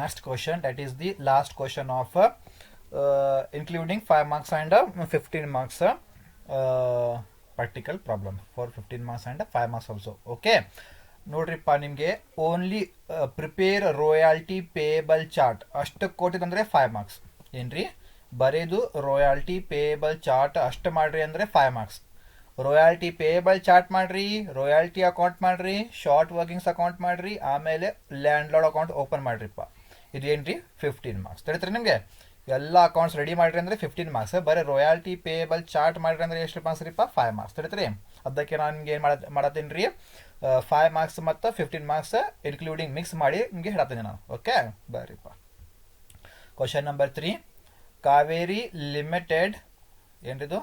Next question, that is the last question of including 5 marks and 15 marks practical problem for 15 marks and 5 marks also. Okay, ನೋಡ್ರಿಪ್ಪ ನಿಮಗೆ only prepare royalty payable chart ಅಷ್ಟು ಕೊಟ್ಟಿದಂದ್ರೆ 5 marks. ಏನ್ರಿ ಬರೆದು royalty payable chart ಅಷ್ಟು ಮಾಡ್ರಿ ಅಂದರೆ 5 marks. Royalty payable chart ಮಾಡ್ರಿ, royalty account ಮಾಡ್ರಿ, short workings account ಮಾಡ್ರಿ, ಆಮೇಲೆ ಲ್ಯಾಂಡ್ ಲಾರ್ಡ್ ಅಕೌಂಟ್ ಓಪನ್ ಮಾಡ್ರಿಪ್ಪ. ಇದೇನ್ರಿ 15 ಮಾರ್ಕ್ಸ್. ತಿಳಿತ್ರಿ ನಿಮಗೆ ಎಲ್ಲ ಅಕೌಂಟ್ಸ್ ರೆಡಿ ಮಾಡ್ರಿ ಅಂದರೆ 15 ಮಾರ್ಕ್ಸ್. ಬರೀ ರಾಯಲ್ಟಿ ಪೇಯಬಲ್ ಚಾರ್ಟ್ ಮಾಡ್ರಿ ಅಂದರೆ ಎಷ್ಟು ಮಾರ್ಕ್ಸ್ ರೀಪ್ಪ? 5 ಮಾರ್ಕ್ಸ್. ತಿಳಿತ್ರಿ ಅದಕ್ಕೆ ನಾನು ನಿಮ್ಗೆ ಏನು ಮಾಡತ್ತೀನಿ ರೀ, 5 ಮಾರ್ಕ್ಸ್ ಮತ್ತು 15 ಮಾರ್ಕ್ಸ್ ಇನ್ಕ್ಲೂಡಿಂಗ್ ಮಿಕ್ಸ್ ಮಾಡಿ ನಿಮಗೆ ಹೇಳ್ತೀನಿ ನಾನು. ಓಕೆ ಬರ್ರಿಪ್ಪ. ಕ್ವಶನ್ ನಂಬರ್ 3, ಕಾವೇರಿ ಲಿಮಿಟೆಡ್ ಏನ್ರಿದು?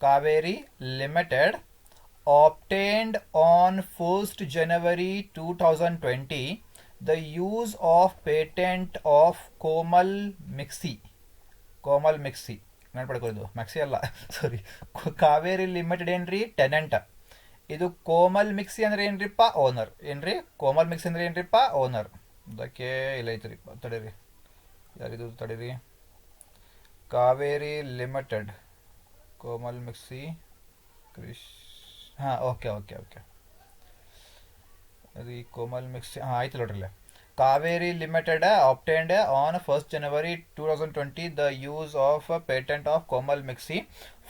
Kaveri limited obtained on 1st January 2020 the use of patent of Komal Mixi. Komal mixie ನೆನಪಡ್ಕೊಳ್ಳೋದು, ಮಿಕ್ಸಿ ಅಲ್ಲ ಸಾರಿ. ಕಾವೇರಿ ಲಿಮಿಟೆಡ್ ಏನ್ರಿ? ಟೆನೆಂಟ್. ಇದು ಕೋಮಲ್ ಮಿಕ್ಸಿ ಅಂದ್ರೆ ಏನ್ರಿಪ್ಪ? ಓನರ್. ಏನ್ರಿ ಕೋಮಲ್ ಮಿಕ್ಸಿ ಅಂದ್ರೆ ಏನ್ರಿಪ್ಪ? ಓನರ್. ಅದಕ್ಕೆ ಇಲ್ಲ ಐತ್ರಿಪ್ಪ, ತಡೀರಿ ಯಾರಿದು ತಡೀರಿ. ಕಾವೇರಿ ಲಿಮಿಟೆಡ್ ಕೋಮಲ್ ಮಿಕ್ಸಿ ಹಾಂ ಓಕೆ ಓಕೆ ಓಕೆ ಅದು ಕೋಮಲ್ ಮಿಕ್ಸಿ ಹಾಂ ಆಯ್ತು ನೋಡ್ರಲ್ಲ. Kaveri limited obtained on 1st January 2020 the use of a patent of Komal Mixi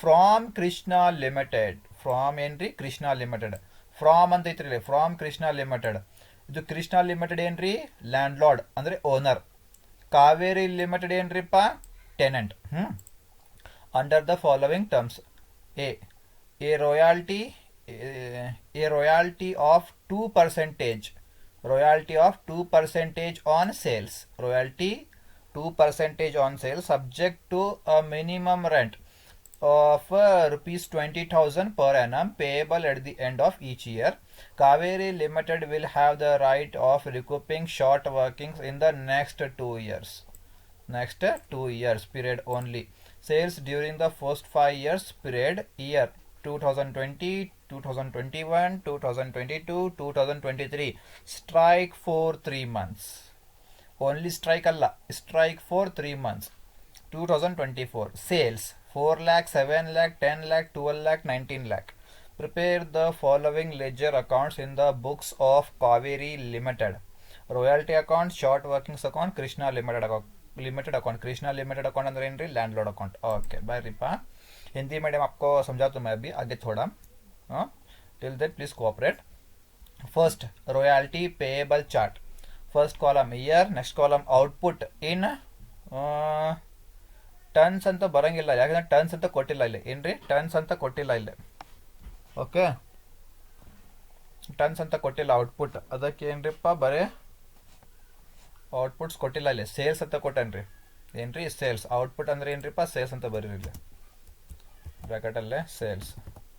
from Krishna Limited. From ಏನ್ರಿ? ಕೃಷ್ಣ ಲಿಮಿಟೆಡ್. ಫ್ರಾಮ್ ಅಂತ ಐತ್ರಿ, ಫ್ರಾಮ್ ಕೃಷ್ಣ ಲಿಮಿಟೆಡ್. ಇದು ಕೃಷ್ಣ ಲಿಮಿಟೆಡ್ ಏನ್ರಿ? ಲ್ಯಾಂಡ್ ಲಾರ್ಡ್ ಅಂದ್ರೆ ಓನರ್. ಕಾವೇರಿ ಲಿಮಿಟೆಡ್ ಏನ್ರಿಪ್ಪ? Tenant. Under the following terms: a royalty of 2%. Royalty of 2% on sales. Royalty 2% on sales subject to a minimum rent of rupees 20,000 per annum payable at the end of each year. Kaveri Limited will have the right of recouping short workings in the next 2 years. Next 2 years period only. Sales during the first 5 years period year 2020, 2021, 2022, 2023. Strike for 3 months. Only strike alla, strike for 3 months. 2024. Sales 4 lakh, 7 lakh, 10 lakh, 12 lakh, 19 lakh. Prepare the following ledger accounts in the books of Kaveri Limited. Royalty account, short workings account, Krishna Limited account. Krishna Limited account ಅಂದ್ರೆ ಏನ್ರಿ? Landlord account. Okay ಬರ್ರಿಪ್ಪ. Hindi medium आपको समझा तो मैं अभी आगे थोड़ा. Till then please cooperate. First royalty payable chart. First column year, next column output in tons ಅಂತ ಬರಂಗಿಲ್ಲ, ಯಾಕಂದ್ರೆ ಟನ್ಸ್ ಅಂತ ಕೊಟ್ಟಿಲ್ಲ ಇಲ್ಲಿ. ಏನ್ರಿ? ಟನ್ಸ್ ಅಂತ ಕೊಟ್ಟಿಲ್ಲ ಇಲ್ಲಿ. ಓಕೆ ಟನ್ಸ್ ಅಂತ ಕೊಟ್ಟಿಲ್ಲ ಔಟ್ಪುಟ್. ಅದಕ್ಕೆ ಏನ್ರಿಪ್ಪ ಬರೇ ಔಟ್ಪುಟ್ಸ್ ಕೊಟ್ಟಿಲ್ಲ ಇಲ್ಲಿ. ಸೇಲ್ಸ್ ಅಂತ ಕೊಟ್ಟನ್ರಿ. ಏನ್ರಿ? ಸೇಲ್ಸ್. ಔಟ್ಪುಟ್ ಅಂದ್ರೆ ಏನ್ರಿಪ್ಪ? ಸೇಲ್ಸ್ ಅಂತ ಬರೀರಿ ಇಲ್ಲಿ ಬ್ರಾಕೆಟಲ್ಲೇ ಸೇಲ್ಸ್.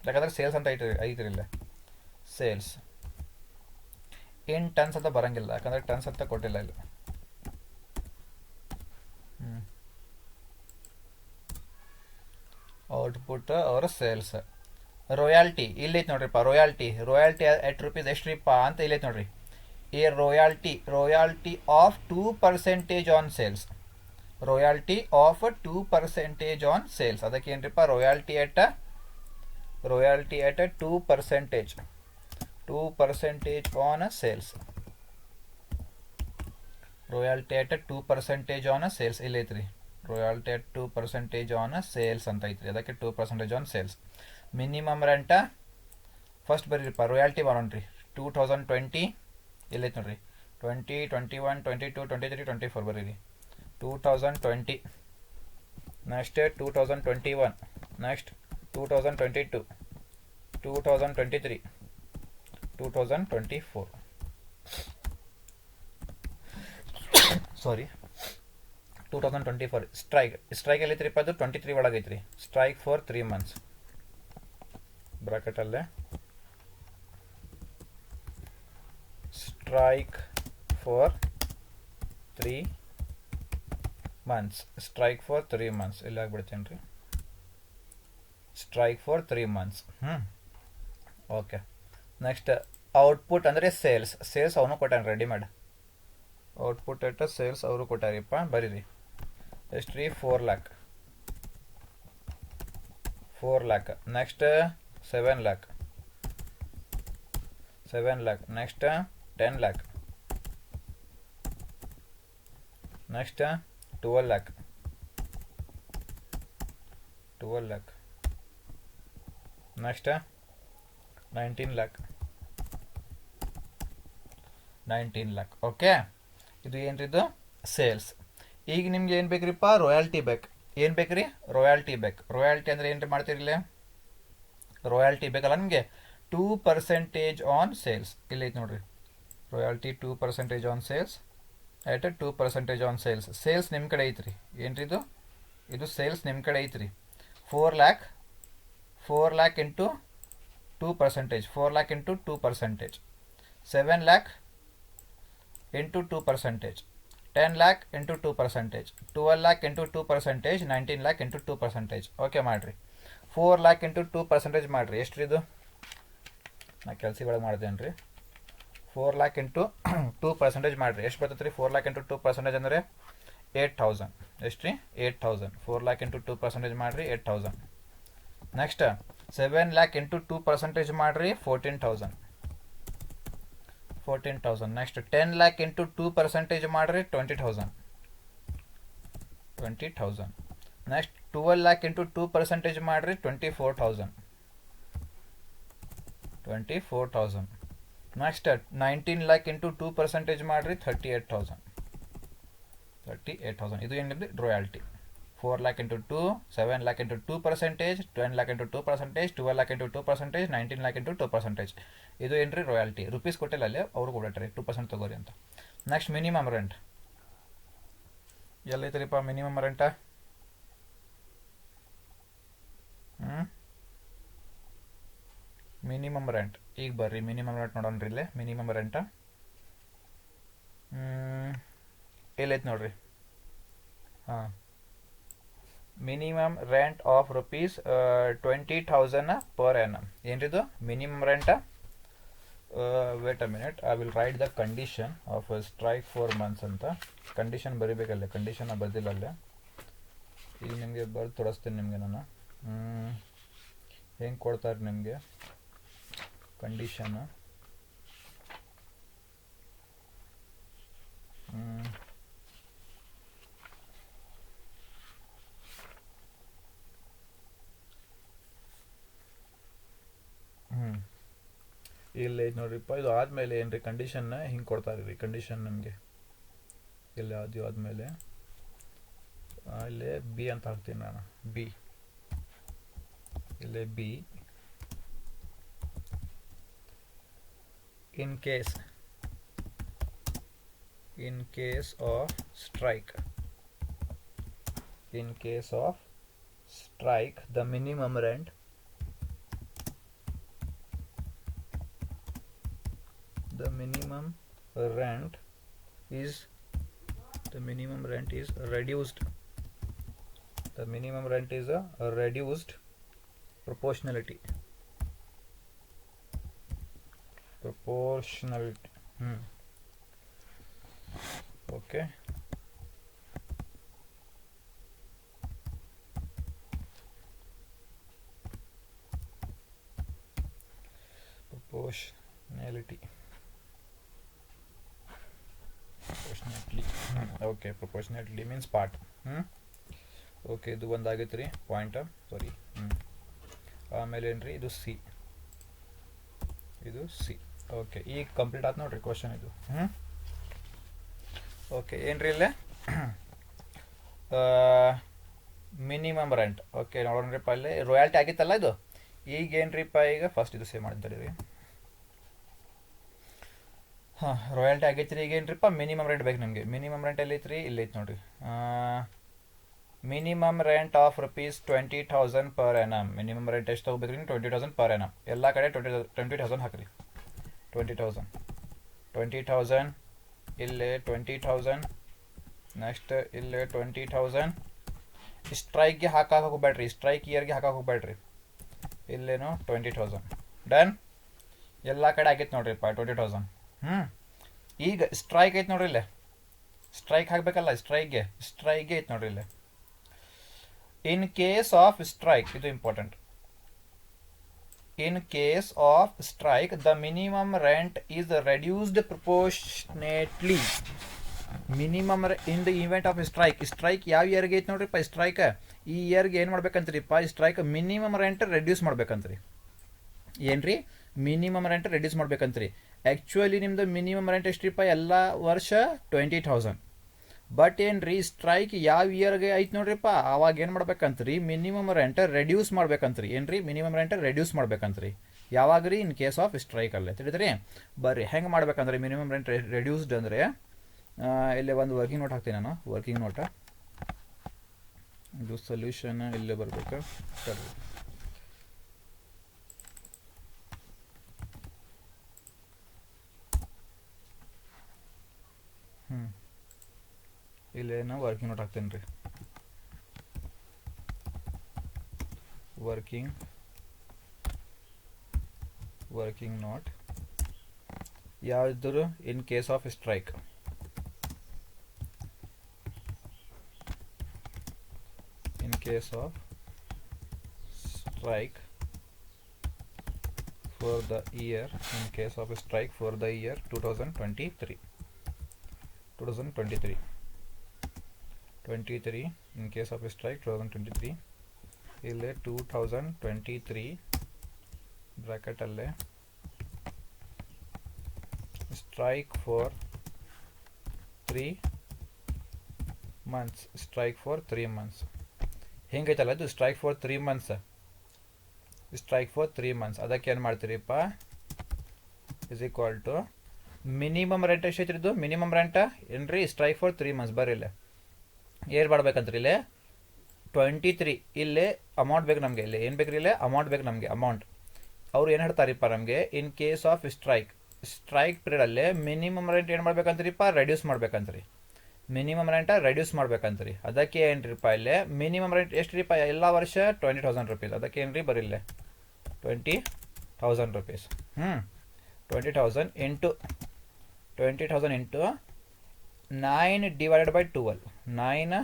ಯಾಕಂದ್ರೆ ಸೇಲ್ಸ್ ಅಂತ ಐತ್ರಿ ಇಲ್ಲೇ ಸೇಲ್ಸ್. ಇನ್ ಟನ್ಸ್ ಅಂತ ಬರಂಗಿಲ್ಲ, ಯಾಕಂದ್ರೆ ಟನ್ಸ್ ಅಂತ ಕೊಟ್ಟಿಲ್ಲ ಇಲ್ಲಿ. ಔಟ್ಪುಟ್ ಅವರ ಸೇಲ್ಸ್. ರಾಯಲ್ಟಿ ಇಲ್ಲೈತೆ ನೋಡ್ರಿಪ್ಪ. ರಾಯಲ್ಟಿ ಎಟ್ ರುಪೀಸ್ ಎಷ್ಟ್ರಿಪ್ಪ ಅಂತ ಇಲ್ಲೈತೆ ನೋಡ್ರಿ. A royalty of 2% on sales. Royalty of 2% on sales. ಅದಕ್ಕೆ ಏನ್ರಿಪ್ಪ? Royalty at 2% on sales. Royalty at 2% on sales ಇಲ್ಲೈತ್ರಿ. ರಾಯಲ್ಟಿ ಎಟ್ 2% ಆನ್ ಸೇಲ್ಸ್ ಅಂತ ಐತ್ರಿ. ಅದಕ್ಕೆ 2% ಆನ್ ಸೇಲ್ಸ್. ಮಿನಿಮಮ್ ರೆಂಟ ಫಸ್ಟ್ ಬರೀರಿಪ್ಪ. ರಾಯಲ್ಟಿ ಮಾಡೋಣ್ರಿ. 2020 ಇಲ್ಲೈತೆ ನೋಡ್ರಿ. 20, 21, 22, 23, 24 ಬರೀರಿ. 2020. ನೆಕ್ಸ್ಟ್ 2021. ನೆಕ್ಸ್ಟ್ 2022, 2023, 2024. ಸಾರಿ 2024. ಸ್ಟ್ರೈಕ್ ಎಲ್ಲೈತ್ರಿಪ್ಪ? ಅದು 23 ಒಳಗೈತ್ರಿ. ಸ್ಟ್ರೈಕ್ ಫಾರ್ 3 months ಬ್ರಾಕೆಟಲ್ಲೇ strike for 3 months. Strike for 3 months ಇಲ್ಲಿ ಆಗ್ಬಿಡ್ತೇನೆ ರೀ. Strike for 3 months. Okay next output ಅಂದರೆ ಸೇಲ್ಸ್. ಸೇಲ್ಸ್ ಅವನು ಕೊಟ್ಟಾನ ರೆಡಿಮೇಡ್. ಔಟ್ಪುಟ್ ಅಟ್ ಸೇಲ್ಸ್ ಅವರು ಕೊಟ್ಟಾರಿಪ್ಪ, ಬರೀರಿ. ಎಷ್ಟು ರೀ? 4 lac. 4 lac. Next 7 lac. 7 lac. Next 10 lac. Next 12 lac. 12 lac. Next 19 lac. 19 lac. Okay, ಇದು ಏನ್ರಿದು? ಸೇಲ್ಸ್. ಈಗ ನಿಮ್ಗೆ ಏನು ಬೇಕ್ರಿಪ್ಪ? ರಾಯಲ್ಟಿ ಬೇಕು. ಏನು ಬೇಕ್ರಿ? ರಾಯಲ್ಟಿ ಬೇಕು. ರಾಯಲ್ಟಿ ಅಂದರೆ ಏನು ಮಾಡ್ತೀರಿಲ್ಲ? ರಾಯಲ್ಟಿ ಬೇಕಲ್ಲ ನಿಮಗೆ? 2% ಆನ್ ಸೇಲ್ಸ್. ಇಲ್ಲೈತೆ ನೋಡ್ರಿ, ರಾಯಲ್ಟಿ 2% ಆನ್ ಸೇಲ್ಸ್ ಆಯ್ತು. 2% ಆನ್ ಸೇಲ್ಸ್. ಸೇಲ್ಸ್ ನಿಮ್ಮ ಕಡೆ ಐತ್ರಿ. ಏನ್ರಿ ಇದು? ಇದು ಸೇಲ್ಸ್ ನಿಮ್ಮ ಕಡೆ ಐತ್ರಿ. 4 lac. 4 lac into 2%. 4 lac into 2%. 7 lac into 2%. 10 lac into 2%. 12 lac into 2%. 19 lac into 2%. Okay ಮಾಡಿರಿ. 4 ಲ್ಯಾಕ್ ಇಂಟು 2% ಮಾಡಿರಿ. ಎಷ್ಟು ಇದು? ನಾ ಕೆಲ್ಸಗಳಿಗೆ ಮಾಡ್ತೇನೆ ರೀ. 4 ಲ್ಯಾಕ್ ಇಂಟು 2% ಮಾಡಿರಿ. ಎಷ್ಟು ಬರ್ತೈತೆ ರೀ? 4 ಲ್ಯಾಕ್ ಇಂಟು 2% ಅಂದರೆ 8000. ಎಷ್ಟು ರೀ? 8000. 4 ಲ್ಯಾಕ್ ಇಂಟು 2% ಮಾಡಿರಿ, 8000. ನೆಕ್ಸ್ಟ್ 7 ಲ್ಯಾಕ್ ಇಂಟು 2% ಮಾಡಿರಿ, 14,000. 14,000. ನೆಕ್ಸ್ಟ್ 10 ಲ್ಯಾಕ್ ಇಂಟು 2% ಮಾಡಿರಿ, 20,000. 20,000. ನೆಕ್ಸ್ಟ್ 12 ಲ್ಯಾಕ್ ಇಂಟು 2% ಮಾಡಿರಿ, 24,000. 24,000. ನೆಕ್ಸ್ಟ್ 19 ಲ್ಯಾಕ್ ಇಂಟು 2% ಮಾಡಿರಿ, 38,000. 38,000. ಇದು ಏನಿದೆ? Royalty. 4 lac into 2, 7 lac into 2%, 10 lac into 2%, 12 lac into 2%, 19 lac into 2%. ಇದು ಏನ್ರಿ? ರಾಯಲ್ಟಿ. ರುಪೀಸ್ ಕೊಟ್ಟಿಲ್ಲ ಅಲ್ಲಿ, ಅವರು ಕೊಡಟ್ರಿ 2% ತಗೋರಿ ಅಂತ. Next minimum rent. ಎಲ್ಲೈತ್ರಿಪ್ಪ ಮಿನಿಮಮ್ ರೆಂಟ? Minimum rent. ಈಗ ಬರ್ರಿ ಮಿನಿಮಮ್ ರೆಂಟ್ ನೋಡೋಣ್ರಿ. ಇಲ್ಲೇ ಮಿನಿಮಮ್ ರೆಂಟ ಎಲ್ಲೈತೆ ನೋಡ್ರಿ. ಹಾಂ, minimum rent of rupees 20,000 per annum. ಏನ್ರಿದು ಮಿನಿಮಮ್ ರೆಂಟ? Wait a minute, I will write the condition of strike 4 months ಅಂತ. ಕಂಡೀಷನ್ ಬರೀಬೇಕಲ್ಲೇ, ಕಂಡೀಷನ್ ಬರ್ದಿಲ್ಲ ಅಲ್ಲೇ. ಈಗ ನಿಮಗೆ ಬರ್ದು ತೋರಿಸ್ತೀನಿ ನಿಮಗೆ ನಾನು. ಹೆಂಗೆ ಕೊಡ್ತಾರೆ ನಿಮಗೆ ಕಂಡೀಷನ್? ಇಲ್ಲ ಇದು ನೋಡ್ರಿಪ್ಪ, ಇದು ಆದಮೇಲೆ ಏನು ರೀ ಕಂಡೀಷನ್ನ ಹಿಂಗೆ ಕೊಡ್ತಾರೆ ರೀ. ಕಂಡೀಷನ್ ನಮಗೆ ಇಲ್ಲಿ ಅದು ಆದಮೇಲೆ ಇಲ್ಲೇ ಬಿ ಅಂತ ಹಾಕ್ತೀನಿ ನಾನು. ಬಿ, ಇಲ್ಲೇ B. in case of strike, the minimum rent is reduced. The minimum rent is a reduced proportionality. Okay. Proportionality. Okay, proportionality means part. Okay, ಇದು ಒಂದಾಗೈತೆ ರೀ ಪಾಯಿಂಟ್. ಸಾರಿ. ಆಮೇಲೆ ಏನ್ರಿ ಇದು ಸಿ. ಇದು ಸಿ. ಓಕೆ, ಈಗ ಕಂಪ್ಲೀಟ್ ಆಯ್ತು ನೋಡ್ರಿ ಕ್ವಶನ್ ಇದು. ಓಕೆ, ಏನ್ರಿ ಇಲ್ಲೇ ಮಿನಿಮಮ್ ರೆಂಟ್. ಓಕೆ ನೋಡೋಣ್ರಿಪ್ಪ, ಅಲ್ಲಿ ರಾಯಲ್ಟಿ ಆಗಿತ್ತಲ್ಲ ಇದು. ಈಗ ಏನ್ರಿಪ್ಪ, ಈಗ ಫಸ್ಟ್ ಇದು ಸೇವ್ ಮಾಡಿದ್ದಾರೆ ರೀ. ಹಾಂ, ರಾಯಲ್ಟಿ ಆಗೈತೆ ರೀ. ಈಗ ಏನ್ರಿಪ್ಪ ಮಿನಿಮಮ್ ರೆಂಟ್ ಬೇಕು ನಿಮಗೆ. ಮಿನಿಮಮ್ ರೆಂಟ್ ಎಲ್ಲಿ ಐತ್ರಿ? ಇಲ್ಲಿ ಐತೆ ನೋಡ್ರಿ. Minimum rent of rupees 20,000 per annum. Minimum rent ಎಷ್ಟು ತೊಗೋಬೇಕ್ರಿ? 20,000 ಪರ್ annum. ಎಲ್ಲ ಕಡೆ 20,000 ಹಾಕ್ರಿ. 20,000 ಇಲ್ಲೇ 20,000. ನೆಕ್ಸ್ಟ್ ಇಲ್ಲೇ 20,000. ಸ್ಟ್ರೈಕ್ಗೆ ಹಾಕಕ್ಕೆ ಹೋಗ್ಬೇಡ್ರಿ, ಸ್ಟ್ರೈಕ್ ಇಯರ್ಗೆ ಹಾಕಕ್ಕೆ ಹೋಗ್ಬೇಡ್ರಿ. ಇಲ್ಲೇನು 20,000. ಡನ್. ಎಲ್ಲ ಕಡೆ ಆಗೈತೆ ನೋಡ್ರಿಪ್ಪ 20,000. ಈಗ ಸ್ಟ್ರೈಕ್ ಐತೆ ನೋಡ್ರಿ ಇಲ್ಲೇ. ಸ್ಟ್ರೈಕ್ ಹಾಕಬೇಕಲ್ಲ, ಸ್ಟ್ರೈಕ್ಗೆ ಐತೆ ನೋಡ್ರಿ ಇಲ್ಲಿ. ಇನ್ ಕೇಸ್ ಆಫ್ ಸ್ಟ್ರೈಕ್, ಇದು important. In case of strike the minimum rent is reduced proportionately. Minimum in the event of strike ಯಾವ ಇಯರ್ಗೆ ಐತೆ ನೋಡ್ರಿಪ್ಪ ಸ್ಟ್ರೈಕ್, ಈ ಇಯರ್ಗೆ ಏನು ಮಾಡ್ಬೇಕಂತ್ರಿಪ್ಪ ಸ್ಟ್ರೈಕ್ ಮಿನಿಮಮ್ ರೆಂಟ್ ರೆಡ್ಯೂಸ್ ಮಾಡ್ಬೇಕಂತ್ರಿ. ಏನ್ರಿ ಮಿನಿಮಮ್ ರೆಂಟ್ ರೆಡ್ಯೂಸ್ ಮಾಡ್ಬೇಕಂತ್ರಿ. ಆ್ಯಕ್ಚುಲಿ ನಿಮ್ದು ಮಿನಿಮಮ್ ರೆಂಟ್ ಎಷ್ಟ್ರಿಪ್ಪ ಎಲ್ಲ ವರ್ಷ 20,000. ಬಟ್ ಏನ್ರಿ ಸ್ಟ್ರೈಕ್ ಯಾವ ಇಯರ್ಗೆ ಐತೆ ನೋಡ್ರಿಪ್ಪ, ಅವಾಗ ಏನು ಮಾಡ್ಬೇಕಂತ್ರಿ ಮಿನಿಮಮ್ ರೆಂಟ್ ರೆಡ್ಯೂಸ್ ಮಾಡ್ಬೇಕಂತ್ರಿ. ಏನ್ರಿ ಮಿನಿಮಮ್ ರೆಂಟ್ ರೆಡ್ಯೂಸ್ ಮಾಡ್ಬೇಕಂತ್ರಿ. ಯಾವಾಗ ರೀ ಇನ್ ಕೇಸ್ ಆಫ್ ಸ್ಟ್ರೈಕ್ ಅಲ್ಲೇ ತಿಳಿದ್ರಿ. ಬರ್ರಿ ಹೆಂಗೆ ಮಾಡ್ಬೇಕಂದ್ರೆ ಮಿನಿಮಮ್ ರೆಂಟ್ ರೆಡ್ಯೂಸ್ಡ್ ಅಂದರೆ ಇಲ್ಲೇ ಒಂದು ವರ್ಕಿಂಗ್ ನೋಟ್ ಹಾಕ್ತೀನಿ ನಾನು. ವರ್ಕಿಂಗ್ ನೋಟ ಇದು ಸೊಲ್ಯೂಷನ್ ಇಲ್ಲೇ ಬರಬೇಕು. ಇಲ್ಲೇನು ವರ್ಕಿಂಗ್ ನೋಟ್ ಹಾಕ್ತೀನಿ ರೀ. ವರ್ಕಿಂಗ್ ನೋಟ್ ಯಾವ್ದು ಇನ್ case of strike. In case of strike for the year, in case of strike for the year 2023, in case of strike 2023, ಇಲ್ಲಿ 2023 ಬ್ರಾಕೆಟ್ ಅಲ್ಲೇ strike for 3 months, strike for 3 months. ಹಿಂಗೈತಲ್ಲ ಇದು strike for 3 months, strike for 3 months. ಅದಕ್ಕೆ ಏನು ಮಾಡ್ತೀರಿಪ್ಪ is equal to minimum rent ಎಷ್ಟು ಐತ್ರಿದು minimum ರೆಂಟ ಏನ್ರಿ ಸ್ಟ್ರೈಕ್ ಫಾರ್ 3 ಮಂತ್ಸ್. ಬರ್ರಿ ಇಲ್ಲೇ ಏನು ಮಾಡ್ಬೇಕಂತ್ರಿ ಇಲ್ಲೇ 23 ಇಲ್ಲೇ ಅಮೌಂಟ್ ಬೇಕು ನಮಗೆ. ಇಲ್ಲಿ ಏನು ಬೇಕ್ರಿ ಇಲ್ಲೇ ಅಮೌಂಟ್ ಬೇಕು ನಮಗೆ. ಅಮೌಂಟ್ ಅವ್ರು ಏನು ಹೇಳ್ತಾರಿಪ್ಪ ನಮಗೆ ಇನ್ ಕೇಸ್ ಆಫ್ ಸ್ಟ್ರೈಕ್ ಪೀರಿಯಡಲ್ಲೇ ಮಿನಿಮಮ್ ರೆಂಟ್ ಏನು ಮಾಡ್ಬೇಕಂತ್ರಿಪ್ಪ ರೆಡ್ಯೂಸ್ ಮಾಡ್ಬೇಕಂತ್ರಿ. ಮಿನಿಮಮ್ ರೆಂಟ ರೆಡ್ಯೂಸ್ ಮಾಡ್ಬೇಕಂತ್ರಿ. ಅದಕ್ಕೆ ಏನ್ರಿಪ್ಪ ಇಲ್ಲೇ ಮಿನಿಮಮ್ ರೆಂಟ್ ಎಷ್ಟು ರೀಪ ಎಲ್ಲ ವರ್ಷ 20,000 rupees. ಅದಕ್ಕೆ ಏನ್ರಿ ಬರಿಲ್ಲೇ 20,000 rupees. 20,000 into 9 divided by 12. 9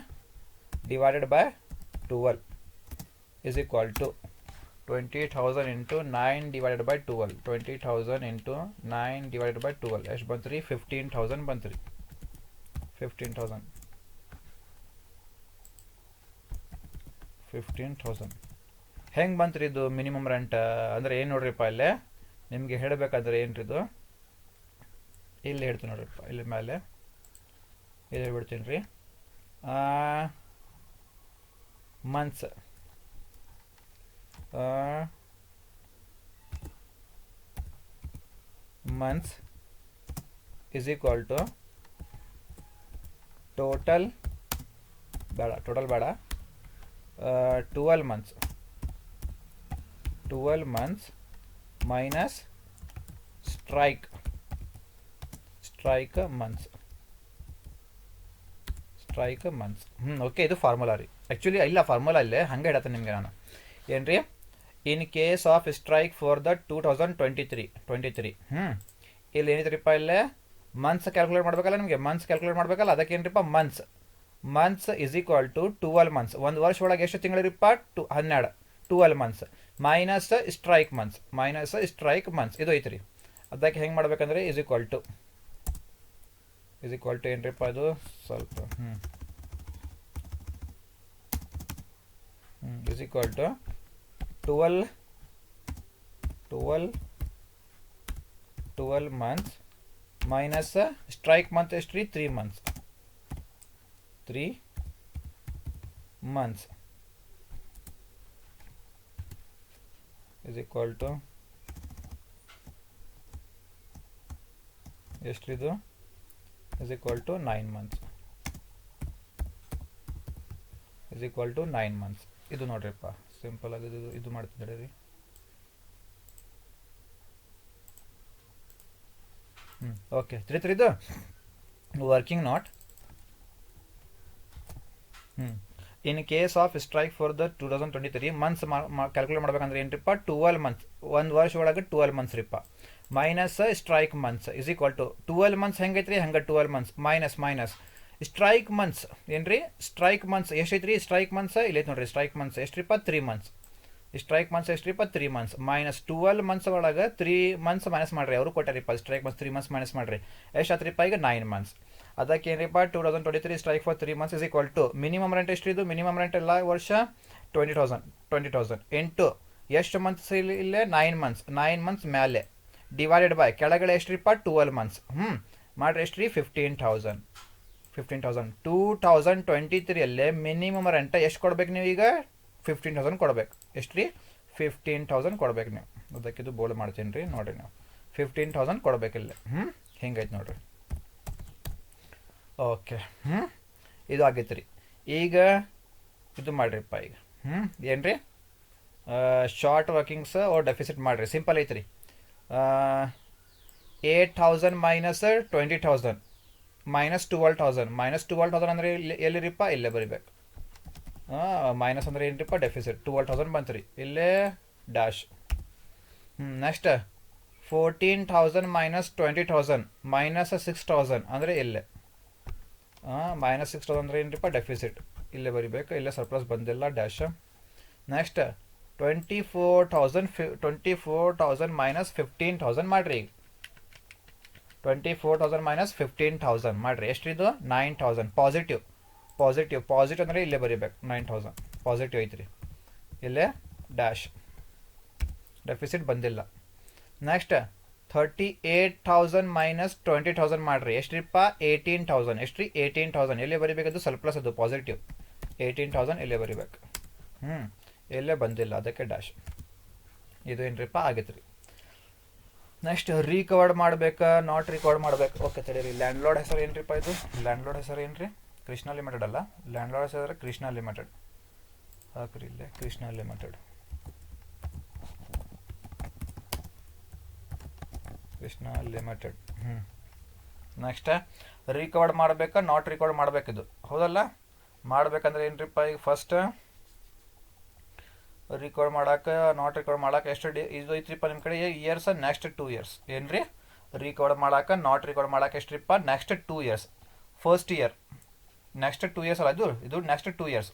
divided by 12 is equal to 20,000 into 9 divided by 12. 20,000 into 9 divided by 12 ಎಷ್ಟು ಬಂತ್ರಿ 15,000 ಬಂತ್ರಿ. 15,000 ಹೆಂಗೆ ಬಂತ್ರಿ ಇದು ಮಿನಿಮಮ್ ರೆಂಟ್ ಅಂದರೆ ಏನು ನೋಡ್ರಿಪ್ಪ ಇಲ್ಲೇ ನಿಮಗೆ ಹೇಳಬೇಕಾದ್ರೆ ಏನ್ರಿದು ಇಲ್ಲಿ ಹೇಳ್ತೀನಿ ನೋಡ್ರಿಪ್ಪ. ಇಲ್ಲಿ ಮೇಲೆ ಇಲ್ಲಿ ಹೇಳ್ಬಿಡ್ತೀನಿ ರೀ. Months is equal to total ಬೇಡ 12 months minus strike months. Okay ಇದು ಫಾರ್ಮುಲಾ ರೀ. ಆ್ಯಕ್ಚುಲಿ ಇಲ್ಲ ಫಾರ್ಮುಲಾ ಇಲ್ಲೇ ಹಂಗೆ ಹೇಳ್ತೀನಿ ನಿಮಗೆ ನಾನು. ಏನ್ರಿ ಇನ್ case of strike for the 2023 ಇಲ್ಲಿ ಏನಿದ್ರಿಪ್ಪ ಇಲ್ಲೇ ಮಂತ್ಸ್ ಕ್ಯಾಲ್ಕುಲೇಟ್ ಮಾಡಬೇಕಲ್ಲ ನಿಮಗೆ. ಮಂತ್ಸ್ ಕ್ಯಾಲ್ಕುಲೇಟ್ ಮಾಡಬೇಕಲ್ಲ. ಅದಕ್ಕೆ ಏನ್ರಿಪ್ಪ months is equal to 12 months. ಒಂದು ವರ್ಷ ಒಳಗೆ ಎಷ್ಟು ತಿಂಗಳಿರಿಪ್ಪ 12 12 months ಮೈನಸ್ ಸ್ಟ್ರೈಕ್ ಮಂತ್ಸ್ ಇದು ಐತ್ರಿ. ಅದಕ್ಕೆ ಹೆಂಗೆ ಮಾಡ್ಬೇಕಂದ್ರೆ ಇಸ್ ಈಕ್ವಲ್ ಟು ಏನ್ರಿಪ್ಪ ಅದು ಸ್ವಲ್ಪ is equal to 12 months minus strike month ಎಷ್ಟು ರೀ 3 months is equal to ಎಷ್ಟ್ರಿದು is equal to 9 months. ಇದು ನೋಡ್ರಿಪ್ಪ ಸಿಂಪಲ್ ಆಗಿ ಇದು ಮಾಡ್ತಿದ್ದಾರೆ ರೀ. ಓಕೆ ತಿಳಿತ್ರಿದು working note. In case of strike for the 2023 months calculate ಮಾಡ್ಬೇಕಂದ್ರೆ ಏನ್ರಿಪ್ಪ 12 months. ಒಂದು ವರ್ಷ ಒಳಗೆ 12 months ರೀಪ್ಪ minus strike months is equal to 12 months ಹೆಂಗೈತ್ರಿ ಹಂಗೆ 12 months ಮೈನಸ್ ಸ್ಟ್ರೈಕ್ ಮಂತ್ಸ್ ಏನ್ರಿ ಸ್ಟ್ರೈಕ್ ಮಂತ್ಸ್ ಎಷ್ಟೈತ್ರಿ ಸ್ಟ್ರೈಕ್ ಮಂತ್ಸ್ ಇಲ್ಲೈತೆ ನೋಡ್ರಿ ಸ್ಟ್ರೈಕ್ ಮಂತ್ಸ್ ಎಷ್ಟ್ರಿಪ್ಪ 3 ಮಂತ್ಸ್ ಸ್ಟ್ರೈಕ್ ಮಂತ್ಸ್ ಎಷ್ಟ್ರಿಪ್ಪ 3 ಮಂತ್ಸ್ ಮೈನಸ್ 12 ಮಂತ್ಸ್ ಒಳಗೆ 3 ಮಂತ್ಸ್ ಮೈನಸ್ ಮಾಡ್ರಿ ಅವರು ಕೊಟ್ಟಾರಿಪ್ಪ ಸ್ಟ್ರೈಕ್ ಮಂತ್ಸ್ 3 ಮಂತ್ಸ್ ಮೈನಸ್ ಮಾಡ್ರಿ ಎಷ್ಟು ಆತ್ರಿಪ್ಪ ಈಗ 9 ಮಂತ್ಸ್ ಅದಕ್ಕೆ ಏನ್ರಿಪ್ಪ 2023 strike for 3 months is equal to minimum rent ಎಷ್ಟು ಇದು ಮಿನಿಮಮ್ ರೆಂಟ್ ಎಲ್ಲ ವರ್ಷ 20,000 ಇಂಟು ಎಷ್ಟು ಮಂತ್ಸ್ ಇಲ್ಲೇ 9 ಮಂತ್ಸ್ ಮೇಲೆ ಡಿವೈಡೆಡ್ ಬೈ ಕೆಳಗಡೆ ಎಷ್ಟ್ರಿಪ್ಪ 12 ಮಂತ್ಸ್ ಮಾಡ್ರಿ ಎಷ್ಟ್ರಿ 15,000 2023 ಮಿನಿಮಮ್ ರೆಂಟ್ ಎಷ್ಟು ಕೊಡ್ಬೇಕು ನೀವು ಈಗ 15,000 ಕೊಡ್ಬೇಕು ಎಷ್ಟು ರೀ 15,000 ಕೊಡ್ಬೇಕು ನೀವು ಅದಕ್ಕೆ ಇದು ಬೋಲ್ಡ್ ಮಾಡ್ತೀನಿ ರೀ ನೋಡಿರಿ ನೀವು 15,000 ಕೊಡ್ಬೇಕಿಲ್ಲ ಹಿಂಗೈತೆ ನೋಡ್ರಿ ಓಕೆ ಇದು ಆಗೈತೆ ರೀ ಈಗ ಇದು ಮಾಡಿರಿಪ್ಪ ಈಗ ಏನು ರೀ ಶಾರ್ಟ್ ವರ್ಕಿಂಗ್ಸ್ ಓ ಡೆಫಿಸಿಟ್ ಮಾಡಿರಿ ಸಿಂಪಲ್ ಐತೆ ರೀ 8,000 ಮೈನಸ್ 20,000 ಮೈನಸ್ 12,000 ಅಂದರೆ ಎಲ್ಲಿರಿಪ್ಪ ಇಲ್ಲೇ ಬರಿಬೇಕು ಮೈನಸ್ ಅಂದರೆ ಏನ್ರಿಪ್ಪ ಡೆಫಿಸಿಟ್ 12,000 ಬಂತು ರೀ ಇಲ್ಲೇ ಡ್ಯಾಶ್ ನೆಕ್ಸ್ಟ್ 14,000 ಮೈನಸ್ 20,000 ಮೈನಸ್ 6,000 ಅಂದರೆ ಇಲ್ಲೇ ಮೈನಸ್ 6,000 ಅಂದರೆ ಏನ್ರಿಪ್ಪ ಡೆಫಿಸಿಟ್ ಇಲ್ಲೇ ಬರಿಬೇಕು ಇಲ್ಲೇ ಸರ್ಪ್ಲಸ್ ಬಂದಿಲ್ಲ ಡ್ಯಾಶ್ ನೆಕ್ಸ್ಟ್ 24,000 ಮೈನಸ್ 15,000 ಮಾಡಿರಿ ಈಗ 24,000 ಮೈನಸ್ 15,000 ಮಾಡಿರಿ ಎಷ್ಟ್ರಿದು 9,000 ಪಾಸಿಟಿವ್ ಅಂದರೆ ಇಲ್ಲೇ ಬರಿಬೇಕು 9,000 ಪಾಸಿಟಿವ್ ಐತ್ರಿ ಇಲ್ಲೇ ಡ್ಯಾಶ್ ಡೆಫಿಸಿಟ್ ಬಂದಿಲ್ಲ ನೆಕ್ಸ್ಟ್ 38,000 ಮೈನಸ್ 20,000 ಮಾಡಿರಿ ಎಷ್ಟ್ರಿಪ್ಪ 18,000 ಎಷ್ಟ್ರಿ 18,000 ಎಲ್ಲೇ ಬರಿಬೇಕದು ಸರ್ಪ್ಲಸ್ ಅದು ಪಾಸಿಟಿವ್ 18,000 ಎಲ್ಲೇ ಬರಿಬೇಕು ಎಲ್ಲೇ ಬಂದಿಲ್ಲ ಅದಕ್ಕೆ ಡ್ಯಾಶ್ ಇದು ಏನ್ರಿಪ್ಪ ಆಗೈತೆ ರೀ ನೆಕ್ಸ್ಟ್ ರಿಕವರ್ಡ್ ಮಾಡ್ಬೇಕಾ ನಾಟ್ ರಿಕವರ್ಡ್ ಮಾಡ್ಬೇಕು ಓಕೆ ತಡೀರಿ ಲ್ಯಾಂಡ್ಲಾರ್ಡ್ ಹೆಸರು ಏನ್ರಿಪ್ಪ ಇದು ಲ್ಯಾಂಡ್ಲಾರ್ಡ್ ಹೆಸರು ಏನ್ರಿ ಕೃಷ್ಣ ಲಿಮಿಟೆಡ್ ಅಲ್ಲ ಲ್ಯಾಂಡ್ಲಾರ್ಡ್ ಹೆಸರು ಕೃಷ್ಣ ಲಿಮಿಟೆಡ್ ಹಾಕ್ರಿ ಇಲ್ಲೇ ಕೃಷ್ಣ ಲಿಮಿಟೆಡ್ ನೆಕ್ಸ್ಟ್ ರಿಕವರ್ಡ್ ಮಾಡ್ಬೇಕಾ ನಾಟ್ ರಿಕವರ್ಡ್ ಮಾಡ್ಬೇಕಿದು ಹೌದಲ್ಲ ಮಾಡ್ಬೇಕಂದ್ರೆ ಏನ್ರಿಪ್ಪ ಈಗ ಫಸ್ಟ್ ರಿಕವರ್ ಮಾಡಕ್ಕೆ ನಾಟ್ ರಿಕವರ್ ಮಾಡಕ್ಕೆ ಎಷ್ಟು ಇದು ಐತ್ರಿಪ್ಪ ನಿಮ್ಮ ಕಡೆ ಇಯರ್ಸ್ ನೆಕ್ಸ್ಟ್ 2 ಇಯರ್ಸ್ ಏನ್ರಿ ರಿಕವರ್ ಮಾಡಕ್ಕೆ ನಾಟ್ ರಿಕವರ್ ಮಾಡಕ್ಕೆ ಎಷ್ಟ್ರಿಪ್ಪ next 2 years first year next 2 years ಅಲ್ಲ ಇದು next 2 years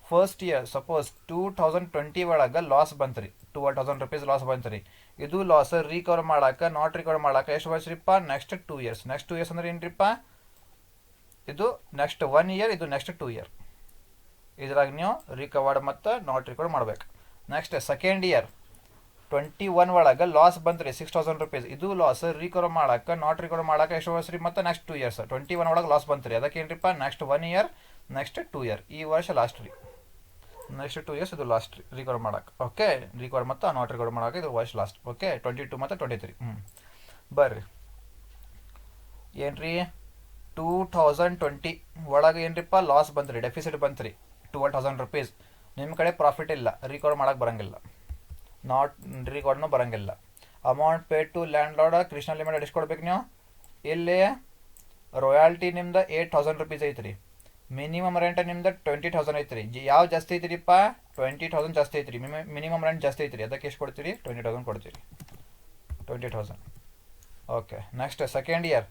first year suppose 2020 ಒಳಗೆ ಲಾಸ್ ಬಂತು ರೀ 12,000 rupees ಲಾಸ್ ಬಂತು ರೀ ಇದು ಲಾಸ್ ರಿಕವರ್ ಮಾಡಕ್ಕೆ ನಾಟ್ ರಿಕವರ್ ಮಾಡಕ್ಕೆ ಎಷ್ಟು ವರ್ಷ ರೀಪ್ಪ ನೆಕ್ಸ್ಟ್ 2 ಇಯರ್ಸ್ ನೆಕ್ಸ್ಟ್ 2 ಇಯರ್ಸ್ ಅಂದ್ರೆ ಏನ್ರಿಪ್ಪ ಇದು ನೆಕ್ಸ್ಟ್ 1 ಇಯರ್ ಇದು ನೆಕ್ಸ್ಟ್ 2 ಇಯರ್ ಇದ್ರಾಗ ನೀವು ರಿಕವರ್ಡ್ ಮತ್ತು ನಾಟ್ ರಿಕವರ್ಡ್ ಮಾಡ್ಬೇಕು ನೆಕ್ಸ್ಟ್ ಸೆಕೆಂಡ್ ಇಯರ್ 21 ಒಳಗೆ ಲಾಸ್ ಬಂತು ರೀ 6,000 rupees ಇದು ಲಾಸ್ ರಿಕವರ್ ಮಾಡಕ್ಕೆ ನಾಟ್ ರಿಕವರ್ ಮಾಡಕ್ಕೆ ಎಷ್ಟು ವರ್ಷ ರೀ ಮತ್ತು ನೆಕ್ಸ್ಟ್ 2 ಇಯರ್ಸ್ 21 ಒಳಗೆ ಲಾಸ್ ಬಂತು ರೀ ಅದಕ್ಕೆ ಏನ್ರಿಪ್ಪ ನೆಕ್ಸ್ಟ್ 1 ಇಯರ್ ನೆಕ್ಸ್ಟ್ 2 ಇಯರ್ ಈ ವರ್ಷ ಲಾಸ್ಟ್ ರೀ ನೆಕ್ಸ್ಟ್ 2 ಇಯರ್ಸ್ ಇದು ಲಾಸ್ಟ್ ರೀ ರಿಕವರ್ ಮಾಡಕ್ಕೆ ಓಕೆ ರಿಕವರ್ ಮತ್ತು ನಾಟ್ ರಿಕವರ್ ಮಾಡಕ್ಕೆ ಇದು ವರ್ಷ ಲಾಸ್ಟ್ ಓಕೆ 22 ಮತ್ತು 23 ಬರ್ರಿ ಏನ್ರಿ 2020 ಒಳಗೆ ಏನ್ರಿಪ್ಪ ಲಾಸ್ ಬಂತು ರೀ ಡೆಫಿಸಿಟ್ ಬಂತು ರೀ 12,000 rupees ನಿಮ್ಮ ಕಡೆ ಪ್ರಾಫಿಟ್ ಇಲ್ಲ ರಿಕವರ್ ಮಾಡಕ್ಕೆ ಬರಂಗಿಲ್ಲ ನಾಟ್ ರಿಕವರ್ಡ್ನೂ ಬರಂಗಿಲ್ಲ amount paid to landlord Krishna limited ಎಷ್ಟು ಕೊಡ್ಬೇಕು ನೀವು ಇಲ್ಲಿ ರಾಯಲ್ಟಿ ನಿಮ್ದು 8,000 rupees ಐತ್ರಿ ಮಿನಿಮಮ್ ರೆಂಟ್ ನಿಮ್ದು 20,000 ಐತ್ರಿ ಯಾವ ಜಾಸ್ತಿ ಐತ್ರಿಪ್ಪ 20,000 ಜಾಸ್ತಿ ಐತ್ರಿ ಮಿನಿಮಮ್ ರೆಂಟ್ ಜಾಸ್ತಿ ಐತ್ರಿ ಅದಕ್ಕೆ ಎಷ್ಟು ಕೊಡ್ತೀರಿ 20,000 ಕೊಡ್ತೀರಿ 20,000 ಓಕೆ ನೆಕ್ಸ್ಟ್ ಸೆಕೆಂಡ್ ಇಯರ್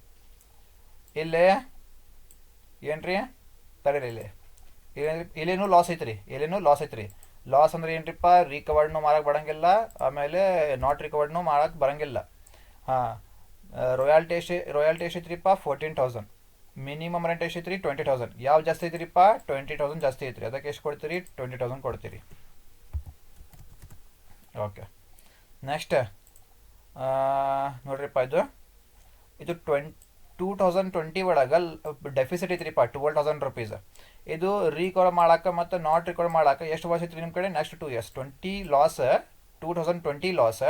ಇಲ್ಲೇ ಏನ್ರಿ ತಡೀರಿ ಇಲ್ಲೇನು ಲಾಸ್ ಐತ್ರಿ ಲಾಸ್ ಅಂದ್ರೆ ಏನ್ರಿಪ್ಪ ರಿಕವರ್ಡ್ನು ಮಾಡಕ್ಕೆ ಬರಂಗಿಲ್ಲ ಆಮೇಲೆ ನಾಟ್ ರಿಕವರ್ಡ್ನು ಮಾಡಕ್ಕೆ ಬರಂಗಿಲ್ಲ ರಾಯಲ್ಟಿ ಎಷ್ಟೈತ್ರಿಪ್ಪ 14,000 ಮಿನಿಮಮ್ ರೆಂಟ್ ಎಷ್ಟೈತ್ರಿ 20,000 ಯಾವ ಜಾಸ್ತಿ ಐತ್ರಿಪ್ಪ 20,000 ಜಾಸ್ತಿ ಐತ್ರಿ ಅದಕ್ಕೆ ಎಷ್ಟು ಕೊಡ್ತೀರಿ 20,000 ಕೊಡ್ತೀರಿ ಓಕೆ ನೆಕ್ಸ್ಟ್ ನೋಡ್ರಿಪ್ಪ ಇದು 2020 ಒಳಗೆ ಡೆಫಿಸಿಟ್ ಐತ್ರಿಪ್ಪ 12,000 rupees ಇದು ರಿಕವರ್ ಮಾಡಕ್ಕೆ ಮತ್ತು ನಾಟ್ ರಿಕವರ್ ಮಾಡಕ್ಕೆ ಎಷ್ಟು ವರ್ಷ ಐತ್ರಿ ನಿಮ್ಮ ಕಡೆ next 2 years 20 loss 2020 loss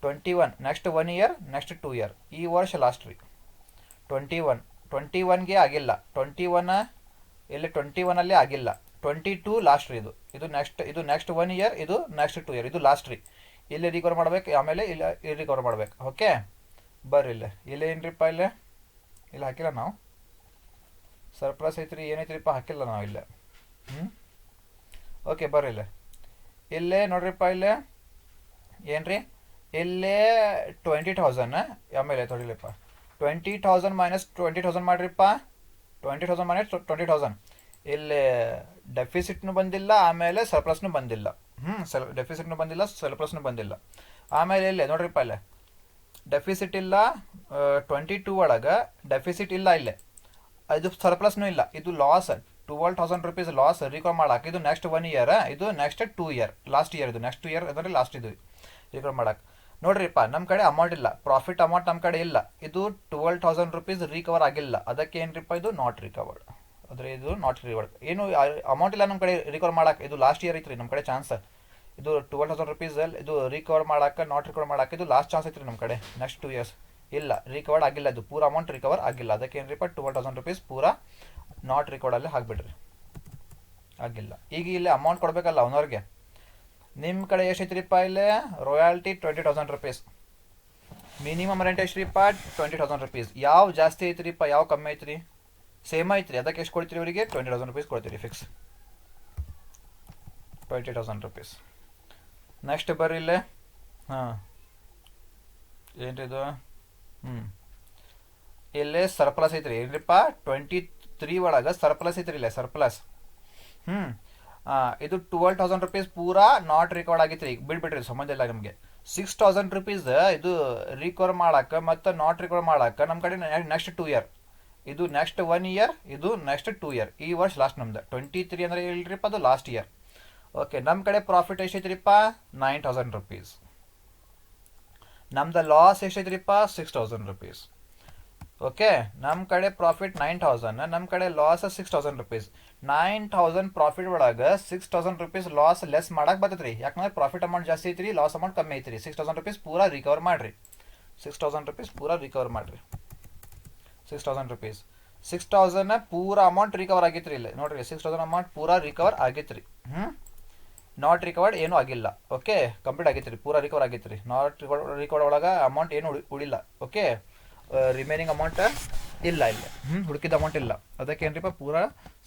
21 next 1 year next 2 year ಈ ವರ್ಷ ಲಾಸ್ಟ್ ರೀ 21ಗೆ ಆಗಿಲ್ಲ 21 ಇಲ್ಲಿ 21 ಆಗಿಲ್ಲ 22 ಲಾಸ್ಟ್ ರೀ ಇದು ನೆಕ್ಸ್ಟ್ 1 ಇಯರ್ ಇದು ನೆಕ್ಸ್ಟ್ 2 ಇಯರ್ ಇದು ಲಾಸ್ಟ್ ರೀ ಇಲ್ಲಿ ರಿಕವರ್ ಮಾಡ್ಬೇಕು ಆಮೇಲೆ ಇಲ್ಲಿ ರಿಕವರ್ ಮಾಡ್ಬೇಕು ಓಕೆ ಬರ್ರಿ ಇಲ್ಲೇ ಏನ್ರಿಪ್ಪ ಇಲ್ಲಿ ಹಾಕಿಲ್ಲ ನಾವು ಸರ್ಪ್ಲಸ್ ಐತ್ರಿ ಏನೈತ್ರಿಪ್ಪ ಹಾಕಿಲ್ಲ ನಾವು ಇಲ್ಲೇ ಓಕೆ ಬರ್ರಿ ಇಲ್ಲೇ ನೋಡ್ರಿಪ್ಪ ಇಲ್ಲೇ ಏನ್ರಿ ಇಲ್ಲೇ 20,000 ಆಮೇಲೆ ತೊಡಿಲಿಪ್ಪ 20,000 ಮೈನಸ್ 20,000 ಮಾಡ್ರಿಪ್ಪ 20,000 ಮನೆ 20,000. ಇಲ್ಲಿ ಡೆಫಿಸಿಟ್ನು ಬಂದಿಲ್ಲ, ಆಮೇಲೆ ಸರ್ಪ್ಲಸ್ನು ಬಂದಿಲ್ಲ. ಡೆಫಿಸಿಟ್ನು ಬಂದಿಲ್ಲ, ಸರ್ಪ್ಲಸ್ನು ಬಂದಿಲ್ಲ. ಆಮೇಲೆ ಇಲ್ಲೇ ನೋಡ್ರಿಪ್ಪ, ಇಲ್ಲೇ ಡೆಫಿಸಿಟ್ ಇಲ್ಲ. 22 ಒಳಗೆ ಡೆಫಿಸಿಟ್ ಇಲ್ಲ, ಇಲ್ಲೇ ಇದು ಸರ್ಪ್ಲಸ್ನು ಇಲ್ಲ. ಇದು ಲಾಸ್ 12,000 ರುಪೀಸ್ ಲಾಸ್ ರಿಕವರ್ ಮಾಡಕ್ಕೆ. ಇದು ನೆಕ್ಸ್ಟ್ 1 ಇಯರ್, ಇದು ನೆಕ್ಸ್ಟ್ 2 ಇಯರ್, ಲಾಸ್ಟ್ ಇಯರ್. ಇದು ನೆಕ್ಸ್ಟ್ 2 ಇಯರ್ ಅಂದರೆ ಲಾಸ್ಟ್ ಇದು ರಿಕವರ್ ಮಾಡಕ್ಕೆ. ನೋಡ್ರಿಪ್ಪ, ನಮ್ಮ ಕಡೆ ಅಮೌಂಟ್ ಇಲ್ಲ, ಪ್ರಾಫಿಟ್ ಅಮೌಂಟ್ ನಮ್ಮ ಕಡೆ ಇಲ್ಲ. ಇದು 12,000 ರುಪೀಸ್ ರಿಕವರ್ ಆಗಿಲ್ಲ. ಅದಕ್ಕೆ ಏನ್ರಿಪ್ಪ, ಇದು ನಾಟ್ ರಿಕವರ್ಡ್. ಆದರೆ ಇದು ನಾಟ್ ರಿಕವರ್ಡ್. ಏನು ಅಮೌಂಟ್ ಇಲ್ಲ ನಮ್ಮ ಕಡೆ ರಿಕವರ್ ಮಾಡಕ್ಕೆ. ಇದು ಲಾಸ್ಟ್ ಇಯರ್ ಐತ್ರಿ ನಮ್ಮ ಕಡೆ ಚಾನ್ಸ್. ಇದು 12,000 ರುಪೀಸ್ ಇದು ರಿಕವರ್ ಮಾಡಕ್ಕೆ, ನಾಟ್ ರಿಕವರ್ ಮಾಡಕ್ಕೆ ಇದು ಲಾಸ್ಟ್ ಚಾನ್ಸ್ ಐತ್ರಿ ನಮ್ಮ ಕಡೆ. ನೆಕ್ಸ್ಟ್ 2 ಇಯರ್ಸ್ ಇಲ್ಲ, ರಿಕವರ್ಡ್ ಆಗಿಲ್ಲ. ಇದು ಪೂರ ಅಮೌಂಟ್ ರಿಕವರ್ ಆಗಿಲ್ಲ. ಅದಕ್ಕೆ ಏನ್ರಿಪ್ಪ, 12,000 ರುಪೀಸ್ ಪೂರ ನಾಟ್ ರಿಕಾರ್ಡಲ್ಲಿ ಹಾಕ್ಬಿಡ್ರಿ, ಆಗಿಲ್ಲ. ಈಗ ಇಲ್ಲಿ ಅಮೌಂಟ್ ಕೊಡಬೇಕಲ್ಲ ಅವನವ್ರಿಗೆ. ನಿಮ್ಮ ಕಡೆ ಎಷ್ಟು ಐತ್ರಿಪ್ಪ, ಇಲ್ಲೇ ರಾಯಲ್ಟಿ 20,000 ರುಪೀಸ್. ಮಿನಿಮಮ್ ರೆಂಟ್ ಎಷ್ಟ್ರಿಪ್ಪ, 20,000 ರುಪೀಸ್. ಯಾವ ಜಾಸ್ತಿ ಐತ್ರಿಪ್ಪ, ಯಾವ ಕಮ್ಮಿ ಐತ್ರಿ? ಸೇಮ್ ಐತ್ರಿ. ಅದಕ್ಕೆ ಎಷ್ಟು ಕೊಡ್ತೀರಿ ಅವರಿಗೆ? 20,000 ರುಪೀಸ್ ಕೊಡ್ತೀರಿ ಫಿಕ್ಸ್, 20,000 ರುಪೀಸ್. ನೆಕ್ಸ್ಟ್ ಬರ್ರಿ ಇಲ್ಲೇ. ಹಾಂ, ಏನ್ರಿದು? ಇಲ್ಲೇ ಸರ್ಪ್ಲಸ್ ಐತ್ರಿ. ಏನ್ರಿಪ್ಪ, 23 ಒಳಗೆ ಸರ್ಪ್ಲಸ್ ಐತ್ರಿ. ಇಲ್ಲೇ ಸರ್ಪ್ಲಸ್. ಇದು 12,000 ರುಪೀಸ್ ಪೂರಾ ನಾಟ್ ರಿಕಾರ್ಡ್ ಆಗಿತ್ತು. ಈಗ ಬಿಡ್ಬಿಟ್ರಿ, ಸಂಬಂಧ ಇಲ್ಲ ನಮಗೆ. 6,000 ರುಪೀಸ್ ಇದು ರಿಕವರ್ ಮಾಡಕ್ಕೆ ಮತ್ತು ನಾಟ್ ರಿಕವರ್ ಮಾಡಕ್ಕೆ ನಮ್ಮ ಕಡೆ ನೆಕ್ಸ್ಟ್ 2 ಇಯರ್. ಇದು ನೆಕ್ಸ್ಟ್ 1 ಇಯರ್, ಇದು ನೆಕ್ಸ್ಟ್ 2 ಇಯರ್. ಈ ವರ್ಷ ಲಾಸ್ಟ್ ನಮ್ದು 23 ಅಂದರೆ ಇಲ್ರಿಪ್ಪ, ಅದು ಲಾಸ್ಟ್ ಇಯರ್. ಓಕೆ, ನಮ್ಮ ಕಡೆ ಪ್ರಾಫಿಟ್ ಎಷ್ಟೈತ್ರಿಪ್ಪ, 9,000 ರುಪೀಸ್. ನಮ್ದು ಲಾಸ್ ಎಷ್ಟೈತ್ರಿಪ್ಪ, 6,000 ರುಪೀಸ್. ಓಕೆ, ನಮ್ಮ ಕಡೆ ಪ್ರಾಫಿಟ್ 9,000, ನಮ್ಮ ಕಡೆ ಲಾಸ್ 6,000 ರುಪೀಸ್. 9,000 ಪ್ರಾಫಿಟ್ ಒಳಗೆ 6,000 ರುಪೀಸ್ ಲಾಸ್ ಲೆಸ್ ಮಾಡಕ್ಕೆ ಬರ್ತೈತ್ರಿ. ಯಾಕಂದ್ರೆ ಪ್ರಾಫಿಟ್ ಅಮೌಂಟ್ ಜಾಸ್ತಿ ಐತ್ರಿ, ಲಾಸ್ ಅಮೌಂಟ್ ಕಮ್ಮಿ ಐತ್ರಿ. 6,000 ರುಪೀಸ್ ಪೂರಾ ರಿಕವರ್ ಮಾಡ್ರಿ. 6,000 ರುಪೀಸ್ ಪೂರಾ ರಿಕವರ್ ಮಾಡ್ರಿ. 6,000 ರುಪೀಸ್ 6,000 ಪೂರಾ ಅಮೌಂಟ್ ರಿಕವರ್ ಆಗಿತ್ರಿ. ಇಲ್ಲಿ ನೋಡ್ರಿ, 6,000 ಅಮೌಂಟ್ ಪೂರಾ ರಿಕವರ್ ಆಗಿತ್ರಿ. ನಾಟ್ ರಿಕವರ್ಡ್ ಏನೂ ಆಗಿಲ್ಲ. ಓಕೆ, ಕಂಪ್ಲೀಟ್ ಆಗಿತ್ರಿ, ಪೂರಾ ರಿಕವರ್ ಆಗಿತ್ರಿ. ನಾಟ್ ರಿಕವರ್ಡ್ ಒಳಗೆ ಅಮೌಂಟ್ ಏನು ಉಳಿಲ್ಲ. ಓಕೆ, ರಿಮೈನಿಂಗ್ ಅಮೌಂಟ್ ಇಲ್ಲ, ಇಲ್ಲ. ಹುಡುಕಿದ ಅಮೌಂಟ್ ಇಲ್ಲ. ಅದಕ್ಕೆ ಏನ್ರಿಪ್ಪ, ಪೂರಾ